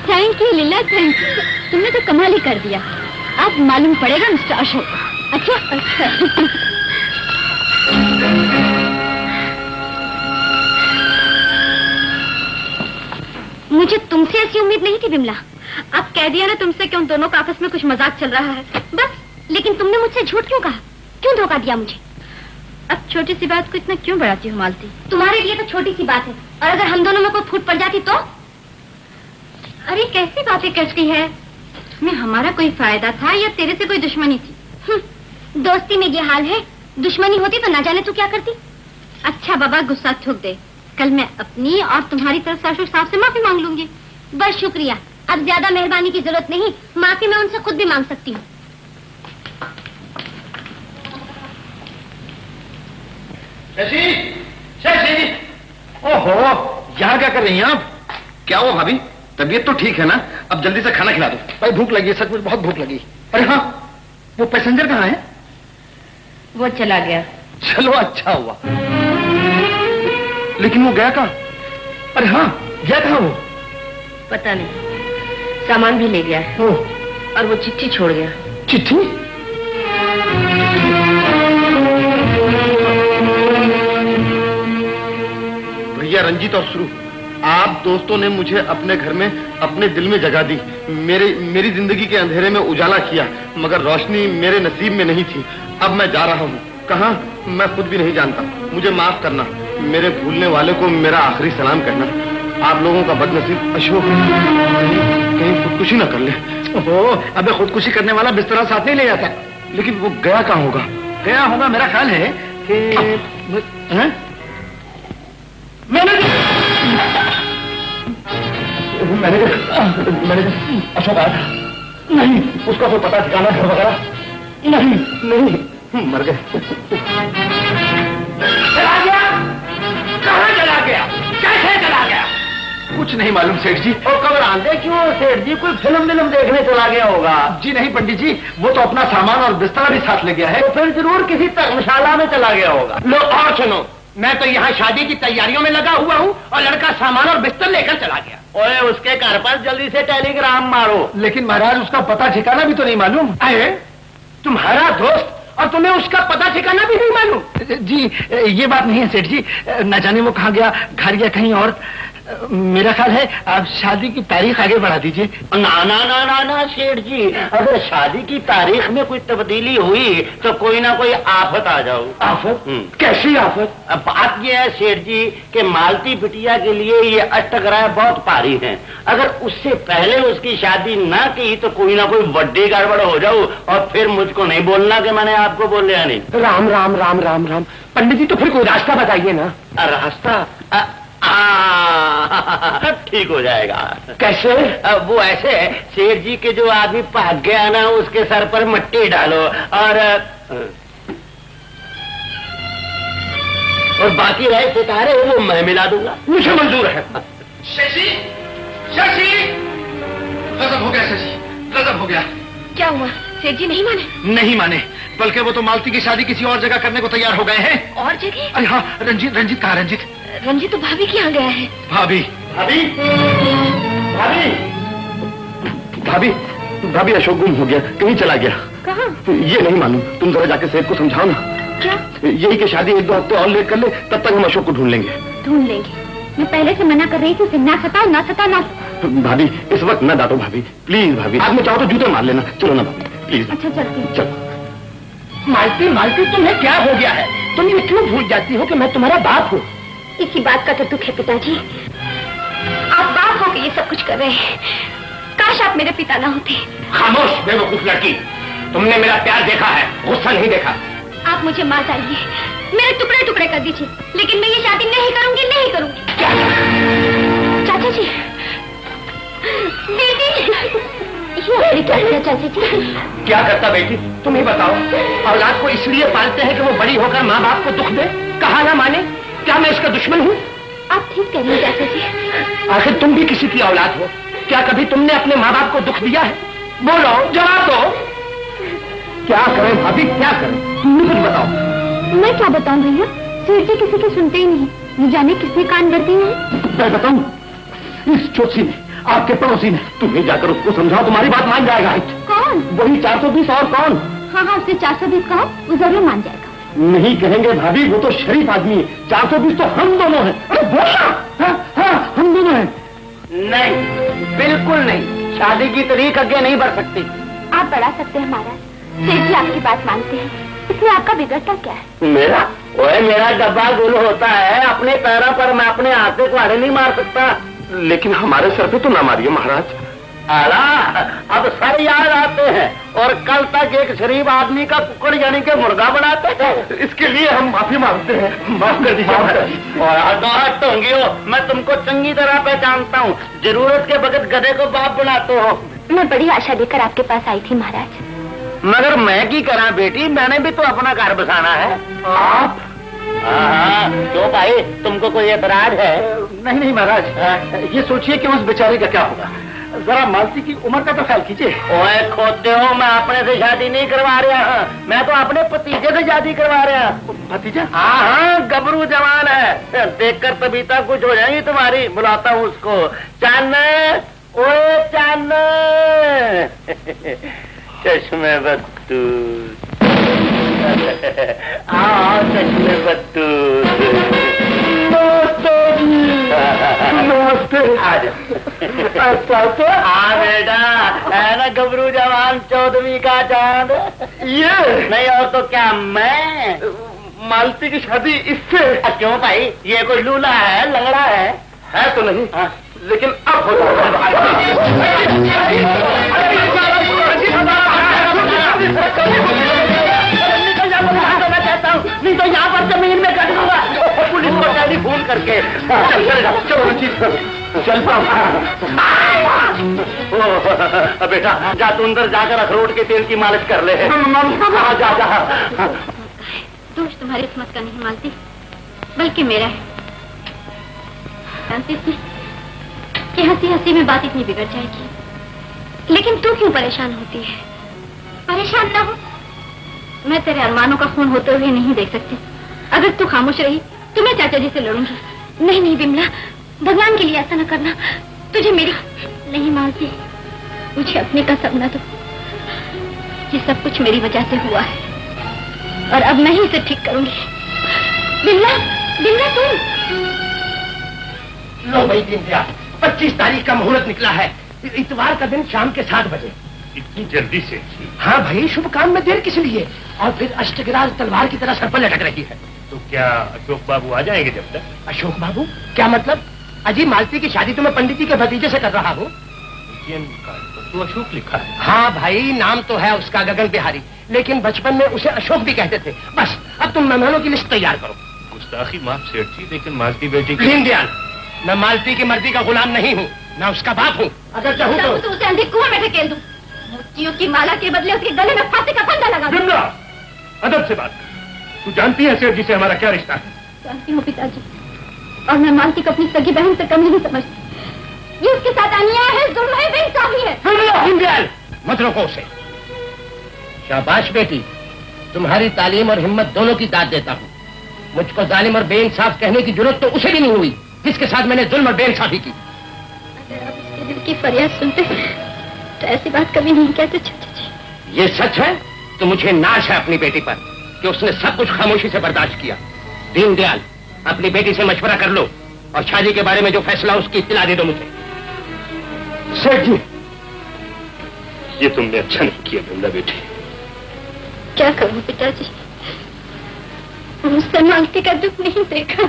Thank you Leela, thank you. तुमने तो कमाल ही कर दिया। अब मालूम पड़ेगा मिस्टर अशोक। अच्छा। मुझे तुमसे ऐसी उम्मीद नहीं थी बिमला। अब कह दिया ना तुमसे कि उन दोनों का आपस में कुछ मजाक चल रहा है, बस। लेकिन तुमने मुझसे झूठ क्यों कहा, क्यों धोखा दिया मुझे? अब छोटी सी बात को इतना क्यों बढ़ाती हो मालती? तुम्हारे लिए तो छोटी सी बात है, और अगर हम दोनों में कोई फूट पड़ जाती तो? अरे कैसी बातें करती है? इसमें हमारा कोई फायदा था या तेरे से कोई दुश्मनी थी? दोस्ती में ये हाल है, दुश्मनी होती तो ना जाने तू क्या करती। अच्छा बाबा, गुस्सा थूक दे। कल मैं अपनी और तुम्हारी तरफ से अशोक साहब से माफी मांग लूंगी। बस शुक्रिया, अब ज्यादा मेहरबानी की जरूरत नहीं। माफी मैं उनसे खुद भी मांग सकती हूँ। शशि, शशि, ओहो, यहाँ क्या कर रही हैं आप? क्या हुआ भाभी, तबीयत तो ठीक है ना? अब जल्दी से खाना खिला दो। भाई भूख लगी है, सचमुच बहुत भूख लगी। अरे हाँ, वो पैसेंजर कहाँ है? वो चला गया। चलो अच्छा हुआ, लेकिन वो गया कहाँ? अरे हाँ, गया कहाँ वो? पता नहीं, सामान भी ले गया और वो चिट्ठी छोड़ गया। चिट्ठी? भैया रंजीत और सुरू, आप दोस्तों ने मुझे अपने घर में, अपने दिल में जगह दी। मेरी जिंदगी के अंधेरे में उजाला किया, मगर रोशनी मेरे नसीब में नहीं थी। अब मैं जा रहा हूँ, कहाँ मैं खुद भी नहीं जानता। मुझे माफ करना, मेरे भूलने वाले को मेरा आखिरी सलाम कहना। आप लोगों का बदनसीब अशोक कहीं खुदकुशी न कर ले। ओहो, अबे खुदकुशी करने वाला बिस्तरा साथ नहीं ले जाता। लेकिन वो गया कहाँ होगा? गया होगा, मेरा ख्याल है कि मैंने अशोक आया नहीं, उसका कोई पता ठिकाना घर वगैरह नहीं, मर गए। चला गया? कहाँ चला गया? कैसे चला गया? कुछ नहीं मालूम सेठ जी। और घबरान दे क्यों सेठ जी, कोई फिल्म देखने चला गया होगा। जी नहीं पंडित जी, वो तो अपना सामान और बिस्तरा भी साथ ले गया है। तो फिर जरूर किसी धर्मशाला में चला गया होगा। लो और सुनो, मैं तो यहाँ शादी की तैयारियों में लगा हुआ हूँ और लड़का सामान और बिस्तर लेकर चला गया। ओए, उसके घर पर जल्दी से टेलीग्राम मारो। लेकिन महाराज, उसका पता ठिकाना भी तो नहीं मालूम। अरे तुम्हारा दोस्त और तुम्हें उसका पता ठिकाना भी नहीं मालूम? जी ये बात नहीं है सेठ जी, न जाने वो कहाँ गया, घर या कहीं और। मेरा ख्याल है आप शादी की तारीख आगे बढ़ा दीजिए। ना ना ना ना ना सेठ जी, अगर शादी की तारीख में कोई तब्दीली हुई तो कोई ना कोई आफत आ जाओ। आफत? कैसी आफत? अब बात यह है सेठ जी कि मालती बिटिया के लिए ये अष्टग्रह बहुत भारी हैं। अगर उससे पहले उसकी शादी ना की तो कोई ना कोई बड़ी गड़बड़ हो जाओ और फिर मुझको नहीं बोलना कि मैंने आपको बोल लिया नहीं। राम राम राम राम राम पंडित जी, तो फिर कोई रास्ता बताइए ना। रास्ता? ठीक हो जाएगा। कैसे? वो ऐसे, शेर जी के जो आदमी भाग गया ना, उसके सर पर मिट्टी डालो और बाकी रहे सितारे वो मैं मिला दूंगा। मुझे मंजूर है। शशि, शशि, गजब हो गया शशि, गजब हो गया। क्या हुआ? सेठ जी नहीं माने? नहीं माने, बल्कि वो तो मालती की शादी किसी और जगह करने को तैयार हो गए हैं। और जगह? अरे हाँ, रंजीत कहाँ? रंजीत तो भाभी के यहाँ गया है। भाभी भाभी भाभी भाभी भाभी, अशोक गुम हो गया, कहीं चला गया। कहाँ? ये नहीं मालूम, तुम जरा जाके सेठ को समझाओ ना। क्या? यही कि शादी 1-2 हफ्ते और लेट कर ले, तब तक हम अशोक को ढूंढ लेंगे। ढूंढ लेंगे? मैं पहले से मना कर रही थी उसे, ना सताओ ना सताओ ना। भाभी इस वक्त ना डांटो भाभी, प्लीज भाभी। आप में चाहो तो जूते मार लेना, चलो ना भाभी प्लीज। अच्छा चलती हूँ। चलो। मालती मालती तुम्हें क्या हो गया है? तुम ये क्यों भूल जाती हो कि मैं तुम्हारा बाप हूँ? इसी बात का तो दुख है पिताजी, आप बाप हो के ये सब कुछ कर रहे हैं। काश आप मेरे पिता ना होते। खामोश बेवकूफ लड़की, तुमने मेरा प्यार देखा है, गुस्सा नहीं देखा। आप मुझे मार डालिए, मेरे टुकड़े टुकड़े कर दीजिए, लेकिन मैं ये शादी नहीं करूंगी, नहीं करूंगी। चाचा जी, दीदी, ये क्या किया चाचा जी? क्या करता बेटी, तुम ही बताओ। औलाद को इसलिए पालते हैं कि वो बड़ी होकर माँ बाप को दुख दे, कहा ना माने। क्या मैं इसका दुश्मन हूँ? आप ठीक कह रहे हैं चाचा जी। आखिर तुम भी किसी की औलाद हो, क्या कभी तुमने अपने माँ बाप को दुख दिया है? बोलो, जवाब दो। क्या करें भाभी, क्या करें? तुम कुछ बताओ। मैं क्या बताऊं भैया, सेठ जी किसी की सुनते ही नहीं, न जाने किसने कान भरती है। मैं बताऊं, इस चोची ने, आपके पड़ोसी ने, तुम्हें जाकर उसको समझाओ, तुम्हारी बात मान जाएगा। कौन? वही 420। और कौन? हाँ हाँ, उसने 420 कहा, वो जरूर मान जाएगा। नहीं कहेंगे भाभी, वो तो शरीफ आदमी है। 420 तो हम दोनों हैं। अरे बोला, हाँ, हम दोनों हैं। नहीं, बिल्कुल नहीं, शादी की तारीख आगे नहीं बढ़ सकती। आप बढ़ा सकते हैं महाराज, सेठ जी आपकी बात मानते हैं, इसमें आपका बिगड़ता क्या है? मेरा ओए, मेरा डब्बा गुल होता है, अपने पैरों पर मैं अपने हाथ से कुहाड़े नहीं मार सकता। लेकिन हमारे सर पे तो ना मारिए महाराज। आला, अब सर याद आते हैं और कल तक एक शरीफ आदमी का कुकड़ यानी के मुर्गा बनाते हैं। इसके लिए हम माफी मांगते हैं, माफ कर दीजिए महाराज। और टोंगियो, मैं तुमको चंगी तरह पहचानता हूँ, जरूरत के बगैर गधे को बाप बनाते हो। मैं बड़ी आशा लेकर आपके पास आई थी महाराज। मगर मैं की करा बेटी, मैंने भी तो अपना घर बसाना है। आप? हाँ, क्यों भाई, तुमको कोई एतराज है? नहीं नहीं महाराज, ये सोचिए कि उस बेचारे का क्या होगा। जरा मालती की उम्र का तो ख्याल कीजिए। ओए खोते हो, मैं अपने से शादी नहीं करवा रहा हूँ, मैं तो अपने भतीजे से शादी करवा रहा हूँ। भतीजा? हाँ हाँ, गबरू जवान है, देखकर तबीयता कुछ हो जाएगी तुम्हारी। बुलाता हूँ उसको। चान, ओए चान, चश्मे बत्तूस, आओ चश्मे बत्तूस। नमस्ते। आ जाओ। हाँ बेटा, है ना गबरू जवान 14वीं का चांद। ये नहीं और तो क्या, मैं मालती की शादी इससे? क्यों भाई, ये कोई लूला है, लंगड़ा है तो नहीं। हाँ। लेकिन अब हो मैं कहता हूँ, नहीं तो यहाँ पर जमीन में कट दूंगा पुलिस को टेलीफोन करके। चल बेटा जा, तू अंदर जाकर अखरोट के तेल की मालिश कर ले। हाँ जा जा। दोष तुम्हारी किस्मत का नहीं मालती, बल्कि मेरा है। जानती थी कि हंसी हंसी में बात इतनी बिगड़ जाएगी, लेकिन तू क्यों परेशान होती है? परेशान ना हो, मैं तेरे अरमानों का खून होते हुए नहीं देख सकती। अगर तू खामोश रही तो मैं चाचा जी से लड़ूंगी। नहीं नहीं बिमला, भगवान के लिए ऐसा न करना, तुझे मेरी नहीं मानती, मुझे अपने का सपना दो। ये सब कुछ मेरी वजह से हुआ है और अब मैं ही इसे ठीक करूंगी। बिमला, बिमला तुम। लो भाई दीनदयाल, 25 तारीख का मुहूर्त निकला है, इतवार का दिन शाम के 7 बजे। इतनी जल्दी से? हाँ भाई, शुभ काम में देर किस लिए? और फिर अष्टगिराज तलवार की तरह सर पर लटक रही है। तो क्या अशोक बाबू आ जाएंगे जब तक? अशोक बाबू? क्या मतलब? अजी, मालती की शादी तो मैं पंडित जी के भतीजे से कर रहा हूँ। तो अशोक लिखा है। हाँ भाई, नाम तो है उसका गगन बिहारी, लेकिन बचपन में उसे अशोक भी कहते थे। बस अब तुम मेहमानों की लिस्ट तैयार करो। गुस्ताखी माफ सेठ जी, लेकिन मालती बेटी की... दीनदयाल, मैं मालती की मर्जी का गुलाम नहीं हूँ, मैं उसका बाप हूँ। अगर चाहूँ तो उसे अंधे कुएं में ढकेल दूं, मोतियों की माला के बदले उसके गले में फांसी का फंदा लगा दूं। बिमला, अदब से बात कर। तू जानती है सेठ जी से हमारा क्या रिश्ता है? जानती हूँ पिताजी, और मैं मालती को अपनी सगी बहन से कम नहीं समझती। ये उसके साथ अन्याय है, जुल्म है, बेइंसाफी है। दीनदयाल, मत रोको उसे। शाबाश बेटी, तुम्हारी तालीम और हिम्मत दोनों की दाद देता हूँ। मुझको जालिम और बेइंसाफ कहने की जरूरत तो उसे भी नहीं हुई जिसके साथ मैंने जुल्म और बेइंसाफी की। अगर आप उसके दिल की फरियाद सुनते तो ऐसी बात कभी नहीं कहते चाचा जी। ये सच है तो मुझे नाश है अपनी बेटी पर। कि उसने सब कुछ खामोशी से बर्दाश्त किया। दीनदयाल, अपनी बेटी से मशवरा कर लो और शादी के बारे में जो फैसला उसकी इत्तला दे दो मुझे। सेठ जी, ये तुमने अच्छा नहीं किया वृंदा बेटी। क्या करूं पिताजी, मुझसे मालती का दुख नहीं देखा।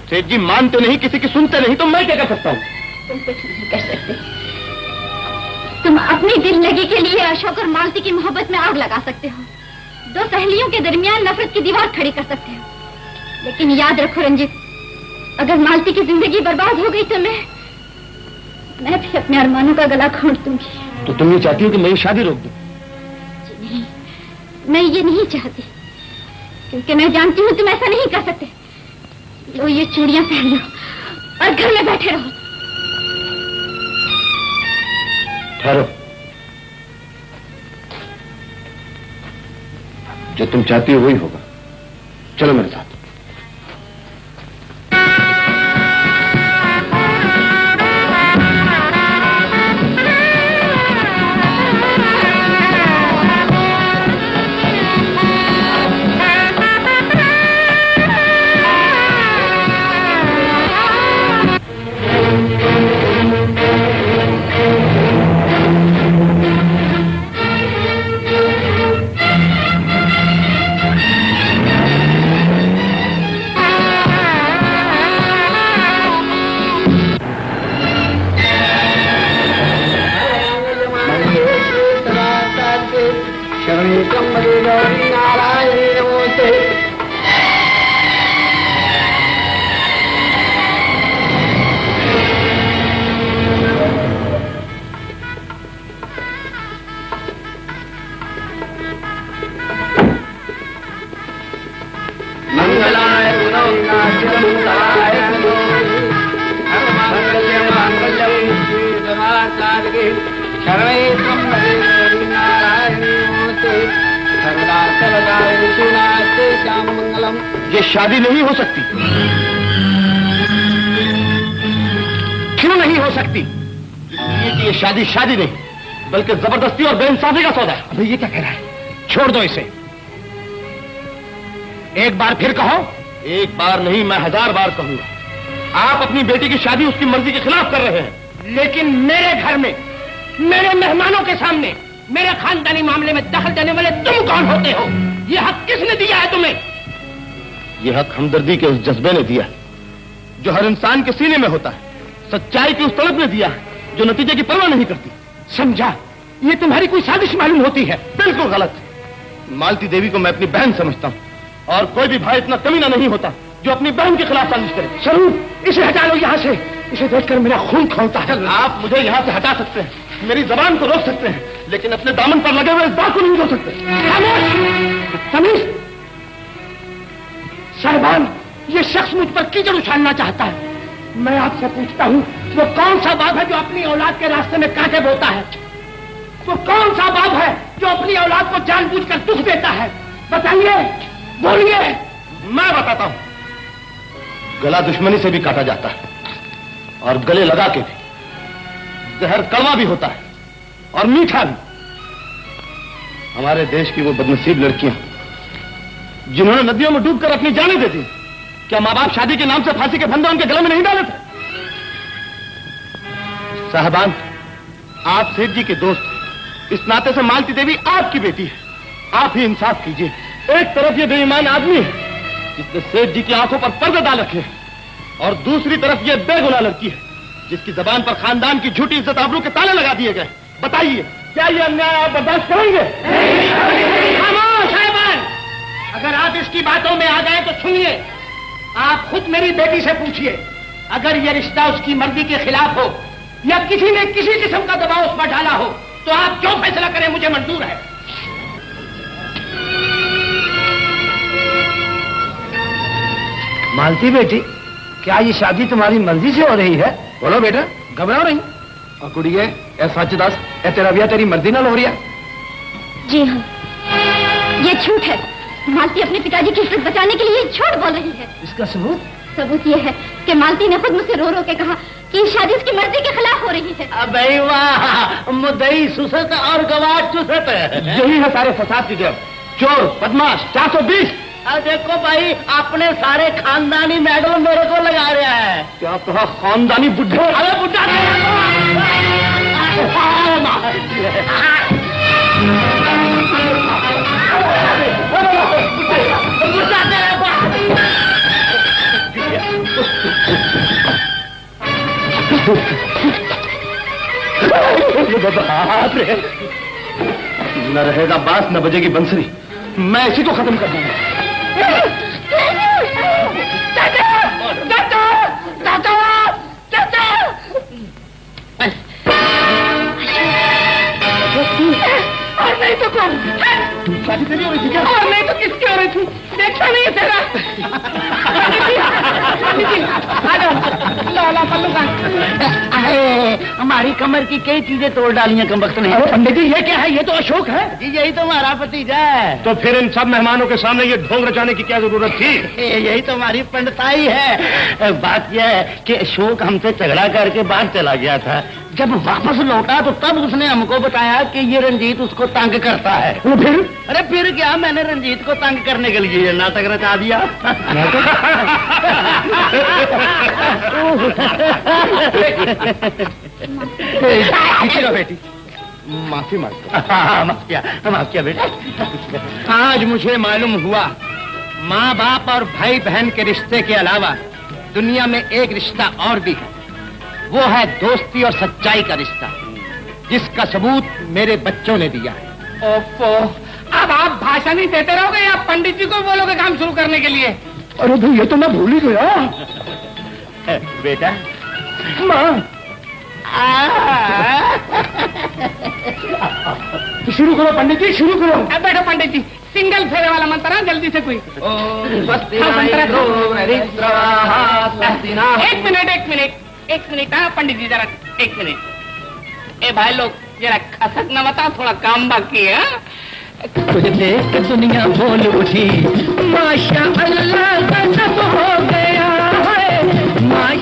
सेठ जी मानते नहीं, किसी की सुनते नहीं, तो मैं क्या कर सकता हूँ? तुम कुछ नहीं कर सकते। तुम अपनी दिल लगी के लिए अशोक और मालती की मोहब्बत में आग लगा सकते हो, दो सहेलियों के दरमियान नफरत की दीवार खड़ी कर सकते हो, लेकिन याद रखो रंजित, अगर मालती की जिंदगी बर्बाद हो गई तो मैं भी अपने अरमानों का गला घोंट दूंगी। तो तुम ये चाहती हो कि मैं ये शादी रोक दूं? जी नहीं, मैं ये नहीं चाहती, क्योंकि मैं जानती हूँ तुम ऐसा नहीं कर सकते। लो ये चूड़ियां पहन लो और घर में बैठे रहो। ठहरो, जो तुम चाहती हो वही होगा। चलो मेरे साथ। ये शादी नहीं हो सकती। क्यों नहीं हो सकती? इसलिए कि ये शादी शादी नहीं, बल्कि जबरदस्ती और बेइंसाफी का सौदा है। अबे ये क्या कह रहा है? छोड़ दो इसे। एक बार फिर कहो। एक बार नहीं, मैं 1000 बार कहूंगा। आप अपनी बेटी की शादी उसकी मर्जी के खिलाफ कर रहे हैं। लेकिन मेरे घर में, मेरे मेहमानों के सामने, मेरे खानदानी मामले में दखल देने वाले तुम कौन होते हो? यह हक किसने दिया है तुम्हें? यह हक हमदर्दी के उस जज्बे ने दिया जो हर इंसान के सीने में होता है, सच्चाई की उस तलब ने दिया जो नतीजे की परवाह नहीं करती। समझा? ये तुम्हारी कोई साजिश मालूम होती है। बिल्कुल गलत। मालती देवी को मैं अपनी बहन समझता हूँ, और कोई भी भाई इतना कमीना नहीं होता जो अपनी बहन के खिलाफ साजिश करे। स्वरूप, इसे हटा लो यहाँ से। इसे देखकर मेरा खून खौलता है। आप मुझे यहाँ से हटा सकते हैं, मेरी जबान को रोक सकते हैं, लेकिन अपने दामन पर लगे हुए इस दाग को नहीं रोक सकते। तमीज! साहिबान, ये शख्स मुझ पर कीचड़ उछालना चाहता है। मैं आपसे पूछता हूँ, वो कौन सा बाप है जो अपनी औलाद के रास्ते में कांटे बोता है? वो कौन सा बाप है जो अपनी औलाद को जानबूझकर दुख देता है? बताइए, बोलिए। मैं बताता हूँ। गला दुश्मनी से भी काटा जाता है, और गले लगा के भी। जहर कड़वा भी होता है और मीठा भी। हमारे देश की वो बदनसीब लड़कियां जिन्होंने नदियों में डूबकर अपनी जानें दे दी, क्या माँ बाप शादी के नाम से फांसी के फंदे उनके गले में नहीं डाले थे? साहबान, आप सेठ जी के दोस्त, इस नाते से मालती देवी आपकी बेटी है। आप ही इंसाफ कीजिए। एक तरफ ये बेईमान आदमी है जिसने सेठ जी की आंखों पर पर्दे डाल रखे हैं, और दूसरी तरफ ये बेगुनाह लड़की है जिसकी जबान पर खानदान की झूठी इज्जत आबरू के ताले लगा दिए गए। बताइए, क्या ये अन्याय आप बर्दाश्त करेंगे? खामोश साहिबान! अगर आप इसकी बातों में आ गए तो सुनिए, आप खुद मेरी बेटी से पूछिए। अगर यह रिश्ता उसकी मर्जी के खिलाफ हो या किसी ने किसी किस्म का दबाव उस पर डाला हो, तो आप जो फैसला करें मुझे मंजूर है। मालती बेटी, क्या ये शादी तुम्हारी मर्जी से हो रही है? बोलो बेटा, घबराओ नहीं। और कुड़िए, ए सचदास, ए तेरा ब्याह तेरी मर्जी नाल हो रही है? जी हाँ, ये झूठ है। मालती अपने पिताजी की इज्जत बचाने के लिए झूठ बोल रही है। इसका सबूत? सबूत ये है कि मालती ने खुद मुझसे रो रो के कहा कि ये शादी उसकी मर्जी के खिलाफ हो रही है। अबे वाह, मुद्दई सुसत और गवाह चुसत। यही है सारे फसाद की जड़। चोर, बदमाश, 420। अब देखो भाई, अपने सारे खानदानी मेडल मेरे को लगा रहा है। क्या कहा? खानदानी बुढ़े? अरे बुढ़ा न रहेगा बांस न बजेगी बंसरी। मैं इसी को खत्म कर दूंगा। और नहीं तो कौन? शादी तेरी हो रही थी क्या? और नहीं तो किसकी हो रही थी? देखा नहीं है तेरा? हमारी कमर की कई चीजें तोड़ डाली हैं कमबख्त ने। अरे पंडित जी, ये क्या है? ये तो अशोक है। जी यही तो हमारा भतीजा है। तो फिर इन सब मेहमानों के सामने ये ढोंग रचाने की क्या जरूरत थी? यही तो हमारी पंडिताई है। बात यह है कि अशोक हमसे झगड़ा करके बाहर चला गया था। जब वापस लौटा तो तब उसने हमको बताया कि ये रंजीत उसको तंग करता है। वो फिर? अरे फिर क्या, मैंने रंजीत को तंग करने के लिए ये नाटक रचा दिया। बेटी, माफी मांगता। माफ किया बेटा। आज मुझे मालूम हुआ, माँ बाप और भाई बहन के रिश्ते के अलावा दुनिया में एक रिश्ता और भी है। वो है दोस्ती और सच्चाई का रिश्ता, जिसका सबूत मेरे बच्चों ने दिया है। ओफो, अब आप भाषण ही देते रहोगे या पंडित जी को बोलोगे काम शुरू करने के लिए? अरे भाई, ये तो मैं भूल ही गया। बेटा, माँ, शुरू करो पंडित जी, शुरू करो। अब बैठो पंडित जी, सिंगल फेरे वाला मंत्र है, जल्दी से कोई। एक मिनट हाँ पंडित जी, जरा एक मिनट। ए भाई लोग, जरा खसक न बताओ, थोड़ा काम बाकी है। तुझे देख दुनिया बोल उठी, माशा अल्लाह गजब हो गया।